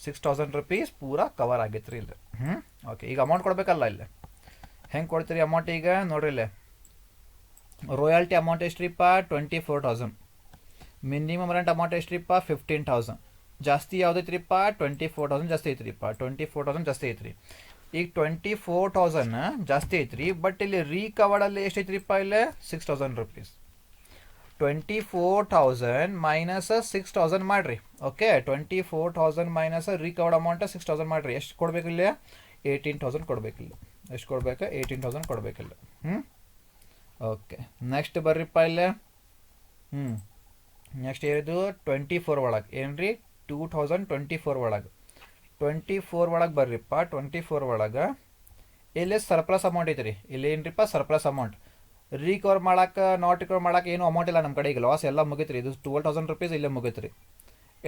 6,000 ರುಪೀಸ್ ಪೂರಾ ಕವರ್ ಆಗಿತ್ರಿ ಇಲ್ಲಿ. ಓಕೆ, ಈಗ ಅಮೌಂಟ್ ಕೊಡಬೇಕಲ್ಲ. ಇಲ್ಲಿ ಹೆಂಗೆ ಕೊಡ್ತೀರಿ ಅಮೌಂಟ್? ಈಗ ನೋಡ್ರಿ, ಇಲ್ಲಿ ರಾಯಲ್ಟಿ ಅಮೌಂಟ್ ಎಷ್ಟ್ರಿಪ್ಪ, 24,000. ಮಿನಿಮಮ್ ರೆಂಟ್ ಅಮೌಂಟ್ ಎಷ್ಟ್ರಿಪ್ಪ, 15,000. ಜಾಸ್ತಿ ಯಾವುದೈತ್ರಿಪ್ಪ, 24,000 ಜಾಸ್ತಿ ಐತ್ರಿಪ್ಪ. 24,000 ಜಾಸ್ತಿ ಐತ್ರಿ. ಈಗ 24,000 ಜಾಸ್ತಿ ಐತ್ರಿ. ಬಟ್ ಇಲ್ಲಿ ರಿಕವರ್ಡಲ್ಲಿ ಎಷ್ಟು ಐತ್ರಿಪ್ಪ, ಇಲ್ಲಿ 6,000 ರುಪೀಸ್. 24,000 ಮೈನಸ್ 6,000 ಮಾಡ್ರಿ. ಓಕೆ, 24,000 ಮೈನಸ್ ರಿಕವರ್ಡ್ ಅಮೌಂಟ್ 6,000 ಮಾಡ್ರಿ. ಎಷ್ಟು ಕೊಡ್ಬೇಕಿಲ್ಲ? 18,000 ಕೊಡ್ಬೇಕಿಲ್ಲ. ಎಷ್ಟು ಕೊಡ್ಬೇಕು? 18,000 ಕೊಡ್ಬೇಕಿಲ್ಲ. ಓಕೆ, ನೆಕ್ಸ್ಟ್ ಬರ್ರಿಪ್ಪ ಇಲ್ಲೇ. ನೆಕ್ಸ್ಟ್ ಏನಿದು 24 ಒಳಗೆ ಏನ್ರಿ, 2024 ಒಳಗೆ 24 ಒಳಗೆ ಬರ್ರಿಪ್ಪ. 24 ಒಳಗೆ ಇಲ್ಲಿ ಸರ್ಪ್ಲಸ್ ಅಮೌಂಟ್ ಐತ್ರಿ. ಇಲ್ಲಿ ಏನ್ರಿಪ್ಪ, ಸರ್ಪ್ಲಸ್ ಅಮೌಂಟ್. ರಿಕವರ್ ಮಾಡಕ್ಕೆ, ನಾಟ್ ರಿಕವರ್ ಮಾಡಕ್ಕೆ ಏನೂ ಅಮೌಂಟ್ ಇಲ್ಲ ನಮ್ಮ ಕಡೆ. ಈಗ ಲಾಸ್ ಎಲ್ಲ ಮುಗಿತ್ರಿ. ಇದು 12,000 ರುಪೀಸ್ ಇಲ್ಲೇ ಮುಗಿತ್ರಿ.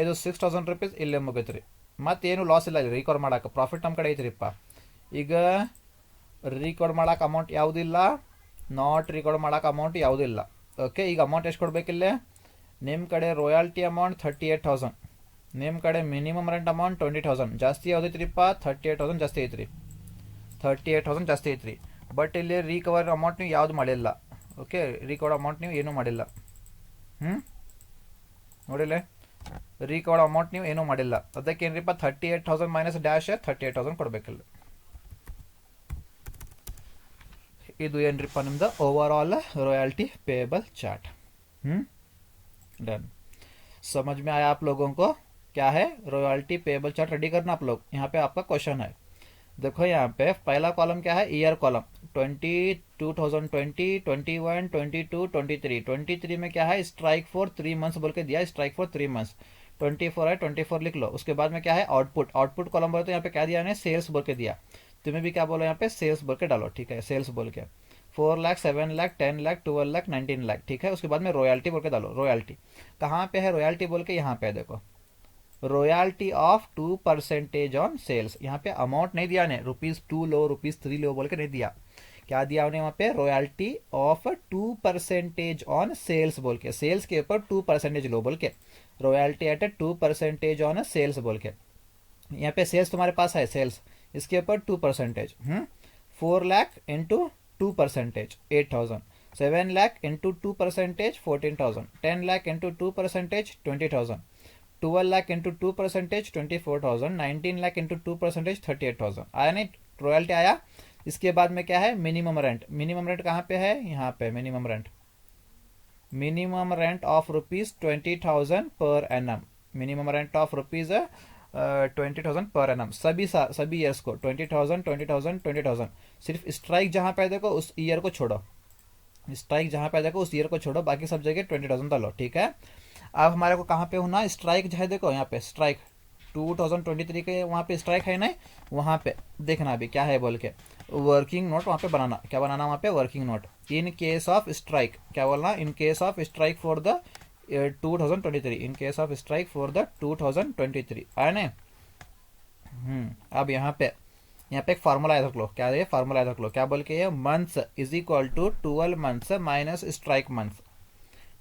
ಇದು 6,000 ರುಪೀಸ್ ಇಲ್ಲೇ ಮುಗಿತ್ರಿ. ಮತ್ತೇನು ಲಾಸ್ ಇಲ್ಲ ಇಲ್ಲಿ ರಿಕವರ್ ಮಾಡಕ್ಕೆ. ಪ್ರಾಫಿಟ್ ನಮ್ಮ ಕಡೆ ಐತ್ರಿಪ್ಪ. ಈಗ ರಿಕವರ್ ಮಾಡಕ್ಕೆ ಅಮೌಂಟ್ ಯಾವುದಿಲ್ಲ, ನಾಟ್ ರಿಕವರ್ ಮಾಡಕ್ಕೆ ಅಮೌಂಟ್ ಯಾವುದಿಲ್ಲ. ಓಕೆ, ಈಗ ಅಮೌಂಟ್ ಎಷ್ಟು ಕೊಡಬೇಕಿಲ್ಲ? ನಿಮ್ಮ ಕಡೆ ರಾಯಲ್ಟಿ ಅಮೌಂಟ್ 38,000. ನಿಮ್ಮ ಕಡೆ ಮಿನಿಮಮ್ ರೆಂಟ್ ಅಮೌಂಟ್ 20,000. ಜಾಸ್ತಿ ಯಾವುದೈತ್ರಿಪ್ಪ, 38,000 ಜಾಸ್ತಿ ಐತ್ರಿ. 38,000 ಜಾಸ್ತಿ ಐತ್ರಿ. ಬಟ್ ಇಲ್ಲಿ ರಿಕವರ್ ಅಮೌಂಟ್ ನೀವು ಯಾವುದು ಮಾಡಿಲ್ಲ. ಓಕೆ, ರಿಕವರ್ ಅಮೌಂಟ್ ನೀವು ಏನೂ ಮಾಡಿಲ್ಲ. ನೋಡಿಲ್ಲ, ರಿಕವರ್ ಅಮೌಂಟ್ ನೀವು ಏನೂ ಮಾಡಿಲ್ಲ. ಅದಕ್ಕೆ ಏನ್ರಿಪ್ಪ, 38,000 ಮೈನಸ್ ಡ್ಯಾಶ್ 38,000 ಕೊಡಬೇಕಿಲ್ಲ. ಇದು ಏನ್ರಿಪ್ಪ ನಿಮ್ದು over all royalty payable chart. Done. समझ में आया आप लोगों को? क्या है रॉयल्टी पेएबल चार्ट रेडी करना आप लोग। यहाँ पे आपका क्वेश्चन है, देखो यहाँ पे पहला कॉलम क्या है, ईयर कॉलम 2020, 21, 22, 23। 23 में क्या है, स्ट्राइक फॉर 3 मंथ्स बोल के दिया, स्ट्राइक फॉर 3 मंथ्स। 24 है, 24 लिख लो। उसके बाद में क्या है, आउटपुट। आउटपुट कॉलम बोले तो यहाँ पे क्या दिया है, सेल्स बोल के दिया। तुम्हें भी क्या बोलो यहाँ पे, सेल्स बोल के डालो, ठीक है, सेल्स बोल के। 4 लाख, 7 लाख, 10 लाख, 12 लाख, 19 लाख, ठीक है। उसके बाद में रॉयल्टी बोल के डालो। रॉयल्टी कहाँ पे है, रॉयल्टी बोल के यहाँ पे देखो, रॉयल्टी ऑफ 2% ऑन सेल्स। यहाँ पे अमाउंट नहीं दिया ने, ₹2 लो, ₹3 लो बोल के नहीं दिया। क्या दिया उन्हें वहाँ पे, रॉयल्टी ऑफ 2% ऑन सेल्स बोल के, सेल्स के ऊपर 2% लो बोल के, रॉयल्टी एट 2% ऑन सेल्स बोल के। यहाँ पे सेल्स तुम्हारे पास है, सेल्स, इसके ऊपर 2%। 4 lakh into 2%, 8,000। 7 lakh into 2%, 14,000। 10 lakh into 2%, 20,000। 12 lakh into 2% 24,000, 19 lakh into 2% 38,000 आया नहीं, रॉयल्टी आया। इसके बाद में क्या है, मिनिमम रेंट। मिनिमम रेंट कहाँ पे है, यहाँ पे minimum rent. Minimum rent of ₹20,000 per annum. Minimum rent of ₹20,000 per annum, सभी ईयर्स को 20,000 20,000 20,000। सिर्फ स्ट्राइक जहाँ पे देखो उस ईयर को छोड़ो, स्ट्राइक जहाँ पे देखो उस ईयर को छोड़ो, बाकी सब जगह 20,000 डालो, ठीक है। अब हमारे को कहाँ पे होना, स्ट्राइक जो है देखो यहाँ पे स्ट्राइक 2023 के वहाँ पे स्ट्राइक है ना, वहाँ पे देखना अभी क्या है बोल के, वर्किंग नोट वहाँ पे बनाना। क्या बनाना वहाँ पे, working note. In case of strike, क्या बोलना, in case of strike for the 2023, in case of strike for the 2023 है ना। अब यहाँ पे एक फार्मूला याद रख लो, क्या है फार्मूला याद रख लो, क्या बोल के ये, months is equal to 12 months minus strike months.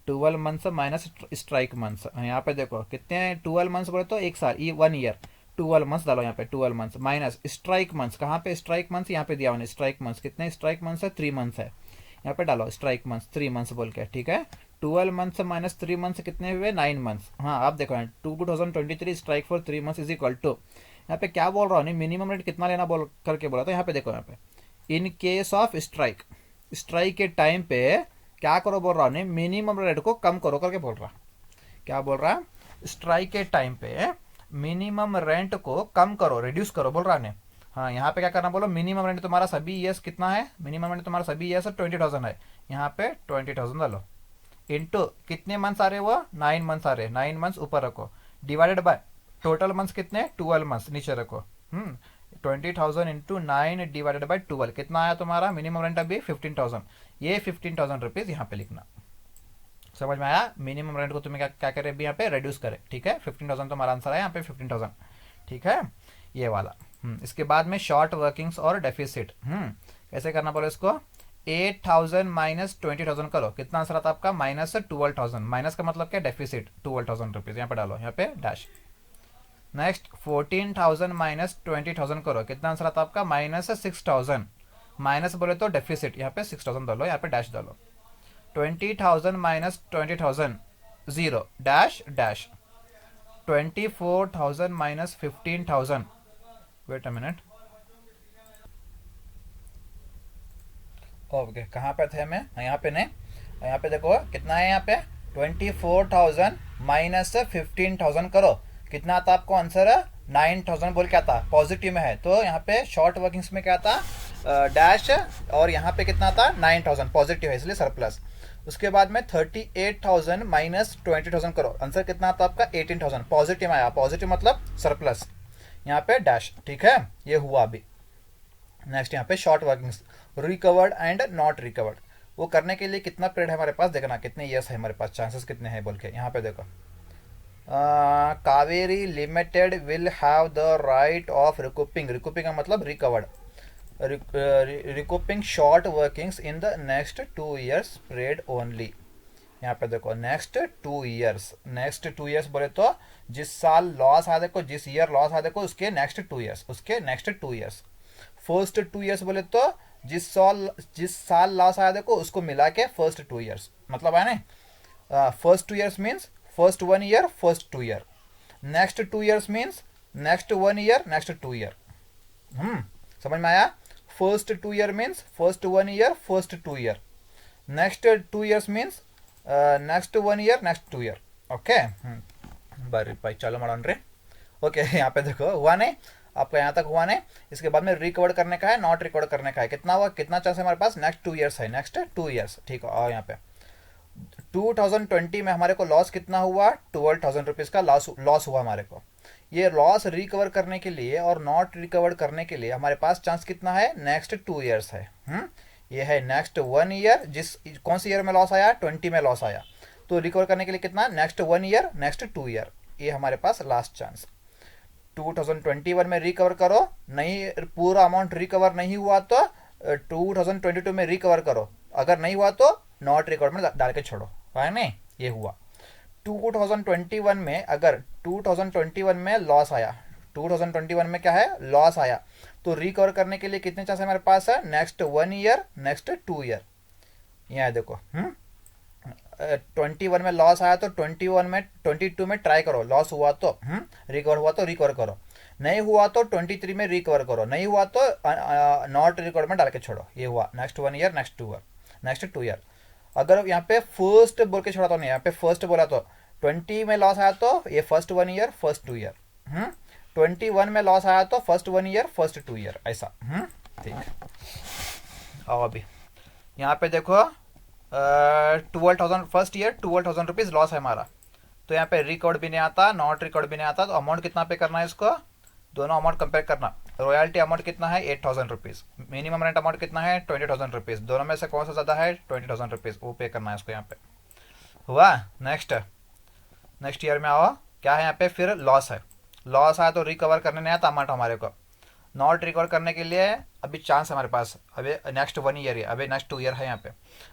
12 months minus strike months. यहाँ पे देखो कितने हैं, 12 मंथ्स बोले तो एक साल, ये 1 ईयर, 12 मंथ्स डालो यहाँ पे, 12 मंथ्स माइनस स्ट्राइक मंथ्स। कहाँ पे स्ट्राइक मंथ्स, यहाँ पे दिया मैंने स्ट्राइक मंथ्स, कितने स्ट्राइक मंथ्स है, 3 मंथ्स है, यहाँ पे डालो स्ट्राइक मंथ्स 3 मंथ्स बोल के, ठीक है। 12 मंथ्स माइनस 3 मंथ्स कितने हुए, 9 मंथ्स। हाँ आप देखो 2023 strike for 3 months is equal to, यहाँ पे क्या बोल रहा हूँ, मिनिमम रेट कितना लेना बोल करके बोला, तो यहाँ पे देखो, यहाँ पे in case of strike, strike के टाइम पे क्या करो बोल रहा हूँ, मिनिमम रेट को कम करो करके बोल रहा। क्या बोल रहा, स्ट्राइक के टाइम पे मिनिमम रेंट को कम करो, रिड्यूस करो बोल रहा है। हाँ यहाँ पे क्या करना बोलो, मिनिमम रेंट तुम्हारा सभी ईयर्स कितना है, मिनिमम रेंट तुम्हारा सभी ईयर्स 20,000 है, यहाँ पे 20,000 डालो, इंटू कितने मंथ्स आ रहे वो, 9 मंथ्स आ रहे, 9 मंथ्स ऊपर रखो, डिवाइडेड बाय टोटल मंथ्स कितने, 12 मंथ्स नीचे रखो। 20,000 इंटू 9 डिवाइडेड बाई 12 कितना आया तुम्हारा, मिनिमम रेंट अभी 15,000, ये 15,000 रुपीज यहाँ पे लिखना। समझ में आया, मिनिमम रेंट को तुम्हें क्या क्या करे अभी यहाँ पे, रिड्यूस करे, ठीक है। 15,000 तुम्हारा आंसर है यहाँ पे, 15,000, ठीक है, ये वाला। इसके बाद में शॉर्ट वर्किंग्स और डेफिसिट, कैसे करना बोलो इसको, 8,000 माइनस 20,000 करो, कितना आंसर आता आपका, माइनस 12,000। माइनस का मतलब क्या, डेफिसिट 12,000 रुपीज, यहाँ पे डालो, यहाँ पे डैश। नेक्स्ट 14,000 माइनस 20,000 करो, कितना आंसर आता आपका, माइनस 6,000। माइनस बोले तो डेफिसिट, यहाँ पे 6,000 डालो, यहाँ पे डैश डालो। 20,000 minus 20,000 zero dash dash. 24,000 minus 15,000, wait a minute, okay कहाँ पे थे मैं, यहाँ पे नहीं, यहाँ पे देखो कितना है, यहाँ पे 24,000 माइनस 15,000 करो, कितना आता आपको आंसर, 9,000 बोल के आता, पॉजिटिव में है, तो यहाँ पे शॉर्ट वर्किंग्स में क्या आता, डैश, और यहाँ पे कितना आता, 9,000 पॉजिटिव है इसलिए सरप्लस। उसके बाद में 38,000 माइनस 20,000 करो, आंसर कितना आता आपका, 18,000 पॉजिटिव आया, पॉजिटिव मतलब सरप्लस, यहाँ पे डैश, ठीक है, ये हुआ अभी। नेक्स्ट यहाँ पे short workings, recovered and not recovered, वो करने के लिए कितना पीरियड है हमारे पास, देखना कितने ईयर्स है हमारे पास, चांसेस कितने हैं बोल के, यहाँ पे देखो, Kaveri limited will have the right of recouping, recouping का मतलब recovered, recouping short workings in the next 2 years period only. यहाँ पे देखो नेक्स्ट 2 years, नेक्स्ट 2 years बोले तो जिस साल लॉस आ देखो, जिस ईयर लॉस आ देखो उसके नेक्स्ट 2 years, उसके नेक्स्ट 2 years। फर्स्ट 2 years बोले तो जिस साल लॉस आया देखो उसको मिला के फर्स्ट 2 years, मतलब है ना, first 2 years means first 1 year first 2 year, next 2 years means next 1 year next 2 year। समझ में आया, first 2 year means first 1 year first 2 year, next 2 years means next 1 year next 2 year, okay. बरी भाई चलो ಮಾಡೋಣ್ರಿ, okay यहाँ पे देखो हुआ नहीं आपका, यहाँ तक हुआ नहीं। इसके बाद में रिकवर करने का है, नॉट रिकवर करने का है, कितना हुआ, कितना चांस है हमारे पास, नेक्स्ट 2 years है, नेक्स्ट 2 years, ठीक है। और यहाँ पे 2020 में हमारे को लॉस कितना हुआ, 12,000 रुपीज का लॉस हुआ हमारे को। ये लॉस रिकवर करने के लिए और नॉट रिकवर करने के लिए हमारे पास चांस कितना है, नेक्स्ट 2 years है। ये है नेक्स्ट 1 year, जिस कौन सी ईयर में लॉस आया, 20 में लॉस आया, तो रिकवर करने के लिए कितना, नेक्स्ट 1 year नेक्स्ट 2 year, ये हमारे पास लास्ट चांस। 2021 में रिकवर करो, नहीं पूरा अमाउंट रिकवर नहीं हुआ तो 2022 में रिकवर करो, अगर नहीं हुआ तो नॉट रिकवर में डाल के छोड़ो, है नहीं, ये हुआ। 2021 में अगर 2021 में लॉस आया, 2021 में क्या है, लॉस आया, तो रिकवर करने के लिए कितने चांस हमारे पास है, नेक्स्ट 1 year नेक्स्ट 2 year। यहाँ देखो 21 में लॉस आया तो 21 में 22 में ट्राई करो, लॉस हुआ तो रिकवर हुआ तो रिकवर करो, नहीं हुआ तो 23 में रिकवर करो, नहीं हुआ तो नॉट रिकवर में डाल के छोड़ो। ये हुआ नेक्स्ट 1 ईयर, नेक्स्ट 2 ईयर। अगर यहाँ पे फर्स्ट बोल के छोड़ा तो नहीं, यहाँ पे फर्स्ट बोला तो 20 में लॉस आया तो ये फर्स्ट 1 ईयर फर्स्ट 2 ईयर, 21 में लॉस आया तो फर्स्ट 1 ईयर फर्स्ट 2 ईयर, ऐसा। ठीक है, आओ अभी यहाँ पे देखो 12,000 फर्स्ट ईयर 12,000 रुपीज़ लॉस है हमारा, तो यहाँ पे रिकॉर्ड भी नहीं आता, नॉट रिकॉर्ड भी नहीं आता, तो अमाउंट कितना पे करना है इसको, दोनों अमाउंट कंपेयर करना। रॉयल्टी अमाउंट कितना है 8,000 रुपीज़, मिनिमम रेंट अमाउंट कितना है 20,000 रुपीज़, दोनों में से कौन सा ज़्यादा है 20,000 रुपीज़, वो पे करना है इसको यहाँ पे। हुआ नेक्स्ट ईयर में आओ, क्या है यहाँ पे फिर लॉस है, लॉस आया तो रिकवर करने नहीं आता अमाउंट हमारे को, नॉट रिकवर करने के लिए अभी चांस है हमारे पास, अभी नेक्स्ट 1 ईयर है, अभी नेक्स्ट 2 ईयर है यहाँ पे।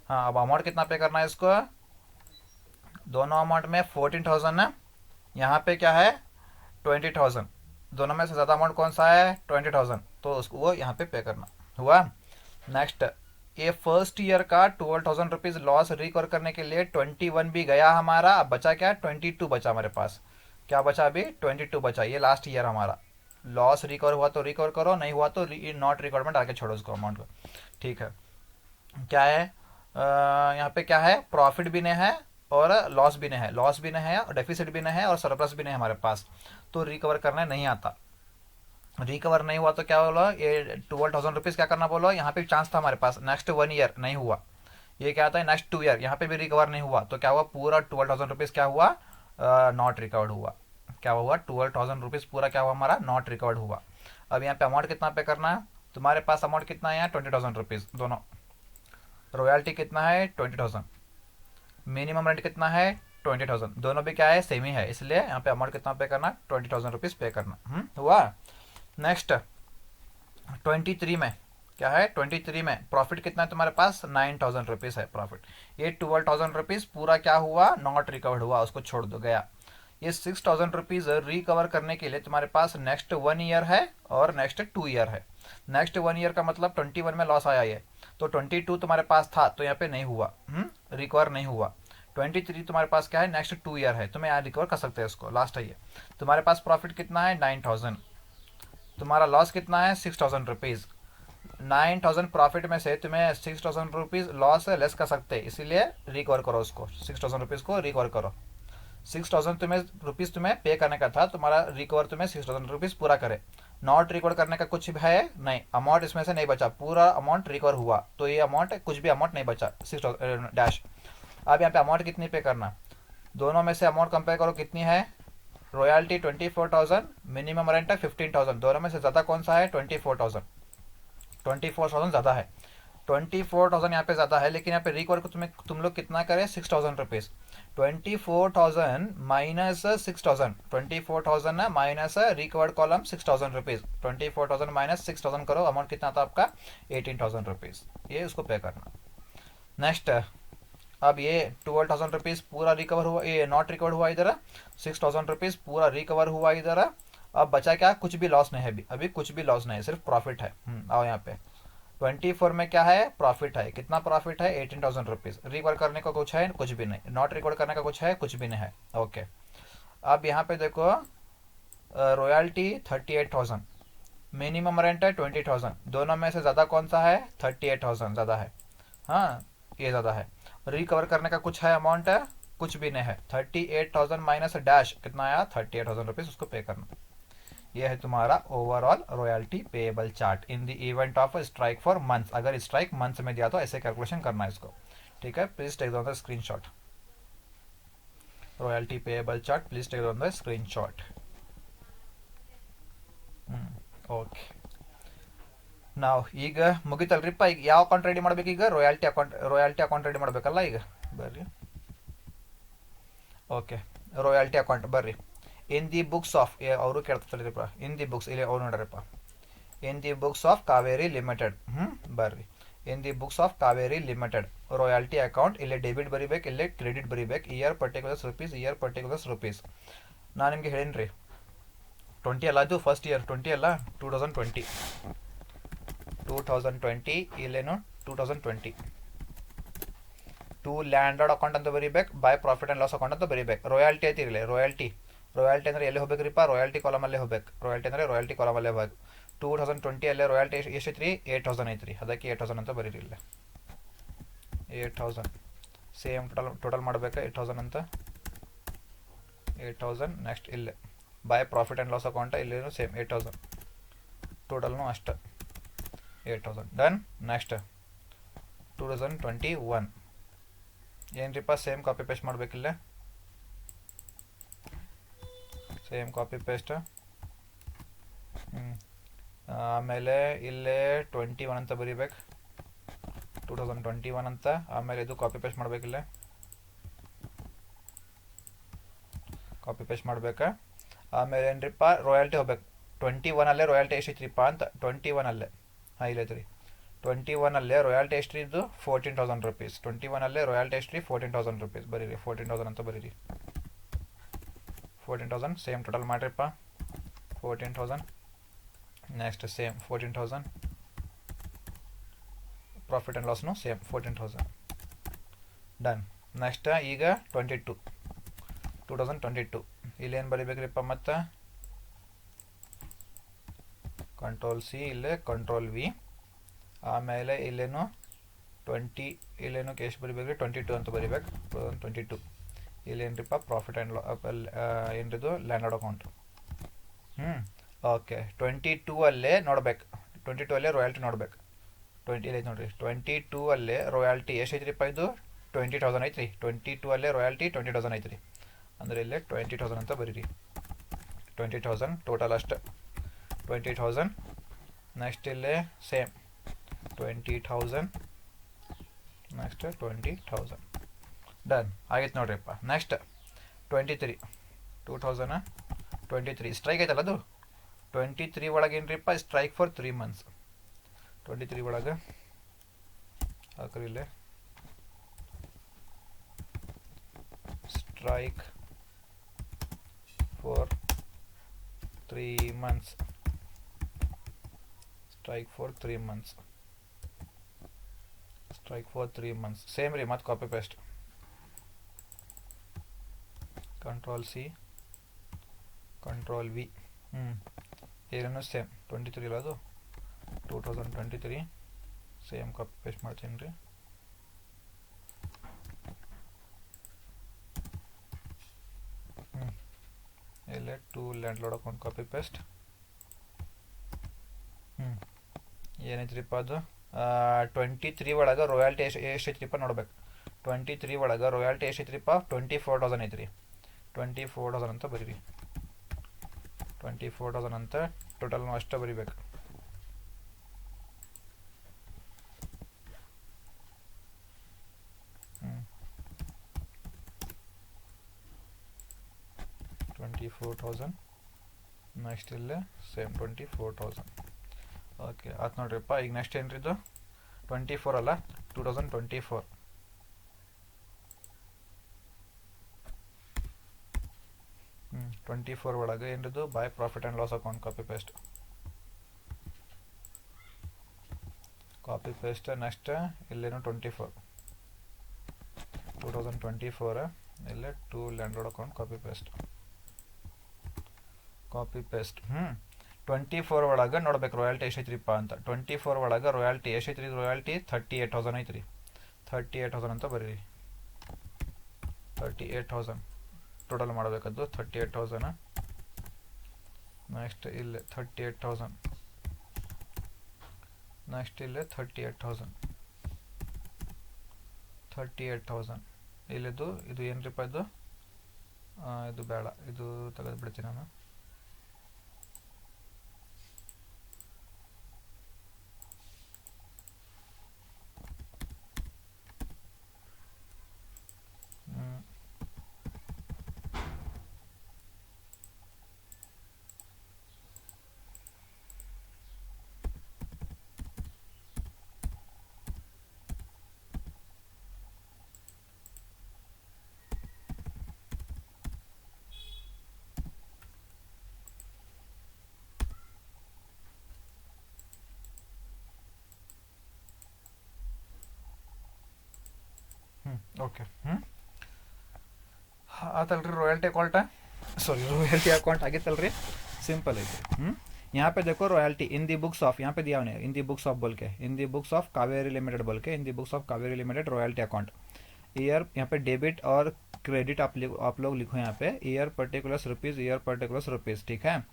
हाँ, अब अमाउंट कितना पे करना है इसको, दोनों अमाउंट में 14,000 है, यहाँ पे क्या है 20,000, दोनों में से ज़्यादा अमाउंट कौन सा है 20,000, तो उसको वो यहाँ पे करना। हुआ नेक्स्ट, ये फर्स्ट ईयर का 12,000 रुपीज़ लॉस रिकवर करने के लिए 21 भी गया हमारा, अब बचा क्या 22 बचा हमारे पास, क्या बचा अभी 22 बचा, ये लास्ट ईयर हमारा। लॉस रिकवर हुआ तो रिकवर करो, नहीं हुआ तो नॉट रिकवर में डाल के छोड़ो उसको अमाउंट को। ठीक है, क्या है यहाँ पे क्या है, प्रॉफिट भी नहीं है और लॉस भी नहीं है, लॉस भी नहीं है और डेफिसिट भी नहीं है और सरप्लस भी नहीं है हमारे पास, तो रिकवर करने नहीं आता। रिकवर नहीं हुआ तो क्या बोलो, ये 12,000 रुपीज़ क्या करना बोलो, यहाँ पे चांस था हमारे पास, नेक्स्ट 1 ईयर नहीं हुआ, ये क्या आता है नेक्स्ट 2 ईयर, यहाँ पे भी रिकवर नहीं हुआ तो क्या हुआ, पूरा 12,000 रुपीज़ क्या हुआ नॉट रिकवर्ड हुआ, क्या हुआ 12,000 रुपीज़ पूरा क्या हुआ हमारा नॉट रिकवर्ड हुआ। अब यहाँ पे अमाउंट कितना पे करना है, तुम्हारे पास अमाउंट कितना है यहाँ 20,000 रुपीज़ दोनों, रॉयल्टी कितना है 20,000, मिनिमम रेंट कितना है 20,000, दोनों भी क्या है सेम ही है, इसलिए यहाँ पे अमाउंट कितना पे करना 20,000 रुपीज़ पे करना। हुआ नेक्स्ट 23 में क्या है, 23 में प्रॉफिट कितना है तुम्हारे पास 9,000 रुपीज़ है प्रॉफिट, ये 12,000 रुपीज़ पूरा क्या हुआ नॉट रिकवर्ड हुआ, उसको छोड़ दो गया। ये 6,000 रुपीज़ रिकवर करने के लिए तुम्हारे पास नेक्स्ट 1 ईयर है और नेक्स्ट 2 ईयर है। नेक्स्ट 1 ईयर का मतलब 21 में लॉस आया ये, तो 22 तुम्हारे पास था तो यहाँ पे नहीं हुआ, रिकवर नहीं हुआ। 23 तुम्हारे पास क्या है नेक्स्ट 2 ईयर है, तुम्हें यहाँ रिकवर कर सकते हैं इसको, लास्ट है ये। तुम्हारे पास प्रॉफिट कितना है 9,000, तुम्हारा लॉस कितना है 6,000 रुपीज़, 9,000 प्रॉफिट में से तुम्हें 6,000 रुपीज़ लॉस लेस कर सकते हैं, इसीलिए रिकवर करो उसको, 6,000 रुपीज़ को रिकवर करो। 6,000 तुम्हें पे करने का था, तुम्हारा रिकवर तुम्हें 6,000 रुपीज़ पूरा करे, नॉट रिकवर करने का कुछ है नहीं, अमाउंट इसमें से नहीं बचा, पूरा अमाउंट रिकवर हुआ, तो ये अमाउंट कुछ भी अमाउंट नहीं बचा 6,000 डैश। अब यहाँ पे अमाउंट कितनी पे करना, दोनों में से अमाउंट कंपेयर करो कितनी है, रॉयल्टी 24,000, मिनिमम रेंट है 15,000, दोनों में से ज़्यादा कौन सा है 24,000, 24,000 ज़्यादा है, 24,000 यहाँ पे ज़्यादा है, लेकिन यहाँ पे रिकवर को तुम लोग कितना करें 6,000 rupees, 24,000 minus 6,000, 24,000 minus recovered column 6,000 rupees, 24,000 minus 6,000 करो, अमाउंट कितना था आपका 18,000 रुपीज़, ये उसको पे करना। नेक्स्ट, अब ये 12,000 रुपीज़ पूरा रिकवर हुआ, ये नॉट रिकवर हुआ इधर, 6,000 रुपीज़ पूरा रिकवर हुआ इधर, अब बचा क्या, कुछ भी लॉस नहीं है अभी कुछ भी लॉस नहीं है, सिर्फ प्रॉफिट है। आओ यहाँ पे 24 में क्या है प्रॉफिट है, कितना प्रॉफिट है 18,000 रुपीज़, रिकवर करने का कुछ है कुछ भी नहीं, नॉट रिकवर करने का कुछ है कुछ भी नहीं है। ओके, अब यहाँ पे देखो रॉयल्टी 38,000, मिनिमम रेंट है 20,000, दोनों में से ज़्यादा कौन सा है 38,000 ज़्यादा है, हाँ ये ज़्यादा है। रिकवर करने का कुछ है अमाउंट है कुछ भी नहीं है, 38,000 माइनस डैश कितना आया 38,000 रुपीज़, उसको पे करना। यह है तुम्हारा overall royalty payable chart in the event of strike for months, अगर स्ट्राइक मंथ्स में दिया तो ऐसे कैलकुलेशन करना है इसको। ठीक है, please take down the screenshot, royalty payable chart, please take down the screenshot. Okay, ನಾವು ಈಗ ಮುಗಿತಲ್ರಿಪ್ಪ, ಈಗ ಯಾವ ಅಕೌಂಟ್ ರೆಡಿ ಮಾಡ್ಬೇಕು, ಈಗ ರಾಯಲ್ಟಿ ಅಕೌಂಟ್ ರೆಡಿ ಮಾಡಬೇಕಲ್ಲ ಈಗ ಬರ್ರಿ। ಓಕೆ, ರಾಯಲ್ಟಿ ಅಕೌಂಟ್ ಬರ್ರಿ, ಇನ್ ದಿ ಬುಕ್ಸ್ ಆಫ್ ಅವರು ಕೇಳ್ತಾರಪ್ಪ, ಇನ್ ದಿ ಬುಕ್ಸ್ ಇಲ್ಲಿ ಅವ್ರು ನೋಡ್ರಪ್ಪ, in the books of Kaveri limited, ಬರ್ರಿ in the books of Kaveri limited royalty account, ಇಲ್ಲಿ ಡೆಬಿಟ್ ಬರಿಬೇಕು ಇಲ್ಲಿ ಕ್ರೆಡಿಟ್ ಬರಿಬೇಕು, year particulars rupees, year particulars rupees. ನಾನು ನಿಮ್ಗೆ ಹೇಳೀನಿ 20 ಅಲ್ಲ, ಅದು ಫಸ್ಟ್ ಇಯರ್ 20 ಅಲ್ಲ 2020 ಇಲ್ಲೇನು 2020 ಟು ಲ್ಯಾಂಡರ್ಡ್ ಅಕೌಂಟ್ ಅಂತ ಬರೀಬೇಕು, by profit and loss account ಅಂತ ಬರೀಬೇಕು. ರಾಯಲ್ಟಿ ಐತಿರಲಿ, ರಾಯಲ್ಟಿ ಅಂದರೆ ಎಲ್ಲಿ ಹೋಗ್ಬೇಕ್ರಿಪ್ಪ, ರಾಯಲ್ಟಿ ಕಾಲಮಲ್ಲೇ ಹೋಗ್ಬೇಕು. ರಾಯಲ್ಟಿ ಅಂದರೆ ರಾಯಲ್ಟಿ ಕಾಲಮಲ್ಲೇ ಹೋಗ್ಬೇಕು. 2020 ಅಲ್ಲೇ ರಾಯಲ್ಟಿ ಎಷ್ಟೈತ್ರಿ, 8000 ಐತ್ರಿ. ಅದಕ್ಕೆ 8000 ಅಂತ ಬರೀರಿ ಇಲ್ಲ. 8000 ಸೇಮ್ ಟೋಟಲ್ ಮಾಡಬೇಕು 8000 ಅಂತ. 8000 ನೆಕ್ಸ್ಟ್ ಇಲ್ಲೇ by profit and loss account ಇಲ್ಲೇನು ಸೇಮ್ 8000 ಟೋಟಲ್ನು ಅಷ್ಟು 8000 ಡನ್. ನೆಕ್ಸ್ಟ್ 2021 ಏನ್ರಿಪ್ಪ, ಸೇಮ್ ಕಾಪಿ ಪೇಸ್ಟ್ ಮಾಡಬೇಕಿಲ್ಲ, ಸೇಮ್ ಕಾಪಿ ಪೇಸ್ಟ್. ಆಮೇಲೆ ಇಲ್ಲೇ 21 ಅಂತ ಬರೀಬೇಕು, 2021 ಅಂತ. ಆಮೇಲೆ ಇದು ಕಾಪಿ ಪೇಸ್ಟ್ ಮಾಡಬೇಕಿಲ್ಲ, ಕಾಪಿ ಪೇಸ್ಟ್ ಮಾಡ್ಬೇಕಾ. ಆಮೇಲೆ ಏನ್ರಿಪ್ಪ, ರಾಯಲ್ಟಿ ಹೋಗ್ಬೇಕು. 21 ಅಲ್ಲೇ ರಾಯಲ್ಟಿ ಎಷ್ಟೈತ್ರಿಪ್ಪ ಅಂತ, 21 ಅಲ್ಲೇ ಹಾಂ ಇಲ್ಲೈತ್ರಿ. 21 ಅಲ್ಲೇ ರಾಯಲ್ಟಿ ಎಷ್ಟ್ರಿ ಇದು 14,000 ರುಪೀಸ್. 21 ಅಲ್ಲೇ ರಾಯಲ್ಟಿ ಎಷ್ಟ್ರಿ 14,000 ರುಪೀಸ್ ಬರೀರಿ, 14,000 ಅಂತ ಬರೀರಿ. 14,000 ಸೇಮ್ ಟೋಟಲ್ ಮಾಡಿರಿಪ್ಪ, 14,000 ನೆಕ್ಸ್ಟ್ ಸೇಮ್ 14,000 ಪ್ರಾಫಿಟ್ ಆ್ಯಂಡ್ ಲಾಸ್ನು ಸೇಮ್ 14,000 ಡನ್. ನೆಕ್ಸ್ಟ್ ಈಗ 2022 ಇಲ್ಲೇನು ಬರೀಬೇಕ್ರಿಪ್ಪ, ಮತ್ತು ಕಂಟ್ರೋಲ್ ಸಿ, ಇಲ್ಲೇ ಕಂಟ್ರೋಲ್ ವಿ. ಆಮೇಲೆ ಇಲ್ಲೇನು 20 ಇಲ್ಲೇನು ಎಷ್ಟು ಬರೀಬೇಕ್ರಿ, 22 ಅಂತ ಬರೀಬೇಕು. 2022 ಇಲ್ಲೇನ್ರಿಪ್ಪ ಪ್ರಾಫಿಟ್ ಆ್ಯಂಡ್ ಏನ್ರಿದು ಲ್ಯಾಂಡರ್ಡ್ ಅಕೌಂಟ್. ಓಕೆ 22 ಅಲ್ಲೇ ನೋಡ್ಬೇಕು, 22 ಅಲ್ಲೇ ರಾಯಲ್ಟಿ ನೋಡ್ಬೇಕು. 20 ಐತೆ ನೋಡಿರಿ, 22 ಅಲ್ಲೇ ರಾಯಲ್ಟಿ ಎಷ್ಟು ಐತ್ರಿಪ್ಪ, ಇದು 20,000 ಐತ್ರಿ. 22 ಅಲ್ಲೇ ರಾಯಲ್ಟಿ 20,000 ಐತ್ರಿ, ಅಂದರೆ ಇಲ್ಲೇ 20,000 ಅಂತ ಬರೀರಿ. 20,000 ಟೋಟಲ್ ಅಷ್ಟು 20,000. ನೆಕ್ಸ್ಟ್ ಇಲ್ಲೇ ಸೇಮ್ 20,000 ನೆಕ್ಸ್ಟ್ 20,000 ಡನ್ ಆಗೈತೆ ನೋಡ್ರಿಪ್ಪ. ನೆಕ್ಸ್ಟ್ 2023 ಸ್ಟ್ರೈಕ್ ಐತಲ್ಲ ಅದು. 23 ಒಳಗೆ ಏನ್ರಿಪ್ಪ, ಸ್ಟ್ರೈಕ್ ಫಾರ್ 3 ಮಂತ್ಸ್. 23 ಒಳಗೆ ಹಾಕ್ರಿ ಇಲ್ಲೇ strike for 3 months, strike for 3 months, strike for 3 months same ರೀ. ಮತ್ತು copy paste, control C, control V. ಏನೇನು ಸೇಮ್ 23 ಇಲ್ಲ ಅದು 2023 ಸೇಮ್ ಕಾಪಿ ಪೇಸ್ಟ್ ಮಾಡ್ತೀನಿ ರೀ. ಇಲ್ಲೇ to landlord account copy paste. ಏನೈತ್ರಿಪ್ಪ ಅದು 23 ಒಳಗೆ ರಾಯಲ್ಟಿ ಎಷ್ಟೈತ್ರಿಪ್ಪ ನೋಡ್ಬೇಕು. 23 ಒಳಗೆ ರಾಯಲ್ಟಿ ಎಷ್ಟೈತ್ರಿಪ್ಪ, 24,000 ಐತ್ರಿ. 24,000 ಅಂತ ಬರೀರಿ. 24,000 ಅಂತ ಟೋಟಲ್ನು ಅಷ್ಟೇ ಬರೀಬೇಕು. $24,000 ನೆಕ್ಸ್ಟ್ ಇಲ್ಲೇ ಸೇಮ್ 24,000 ಓಕೆ ಆಯ್ತು ನೋಡ್ರಿಪ್ಪ. ಈಗ ನೆಕ್ಸ್ಟ್ ಏನ್ರಿದು 24 ಅಲ್ಲ 2024. 24 ಒಳಗೆ ಏನಿದು by profit and loss account copy paste, copy paste. Next ಇಲ್ಲೇನು 2024 ಇಲ್ಲೇ to landlord account copy paste, copy paste. 24 ಒಳಗೆ ನೋಡ್ಬೇಕು ರಾಯಲ್ಟಿ ಎಷ್ಟೈತ್ರಿಪ್ಪ ಅಂತ. 24 ಒಳಗೆ ರಾಯಲ್ಟಿ ಎಷ್ಟೈತ್ರಿ, ರಾಯಲ್ಟಿ 38,000 ಐತ್ರಿ. 38,000 ಅಂತ ಬರೀರಿ. 38,000 ಟೋಟಲ್ ಮಾಡಬೇಕದ್ದು 38,000. ನೆಕ್ಸ್ಟ್ ಇಲ್ಲೇ 38,000 ನೆಕ್ಸ್ಟ್ ಇಲ್ಲೇ 38,000 ಇಲ್ಲಿದ್ದು ಇದು ಏನ್ರಿಪ್ಪ ಇದು ಇದು ಬೇಡ, ಇದು ತೆಗೆದು ಬಿಡ್ತೀನಿ ನಾನು. ಓಕೆ ಆತಲ್ರಿ royalty account sorry royalty account ಆಗಿತ್ತಲ್ರಿ सिंपल ಐತಿ यहाँ पे देखो royalty in the books of यहाँ पे दिया उन्हें इन दी बुक्स ऑफ बोल के in the books of Kaveri Limited बोल के in the books of Kaveri Limited royalty account year यहाँ पे डेबिट और क्रेडिट आप लोग लिखो यहाँ पे year particulars rupees year particulars rupees ठीक है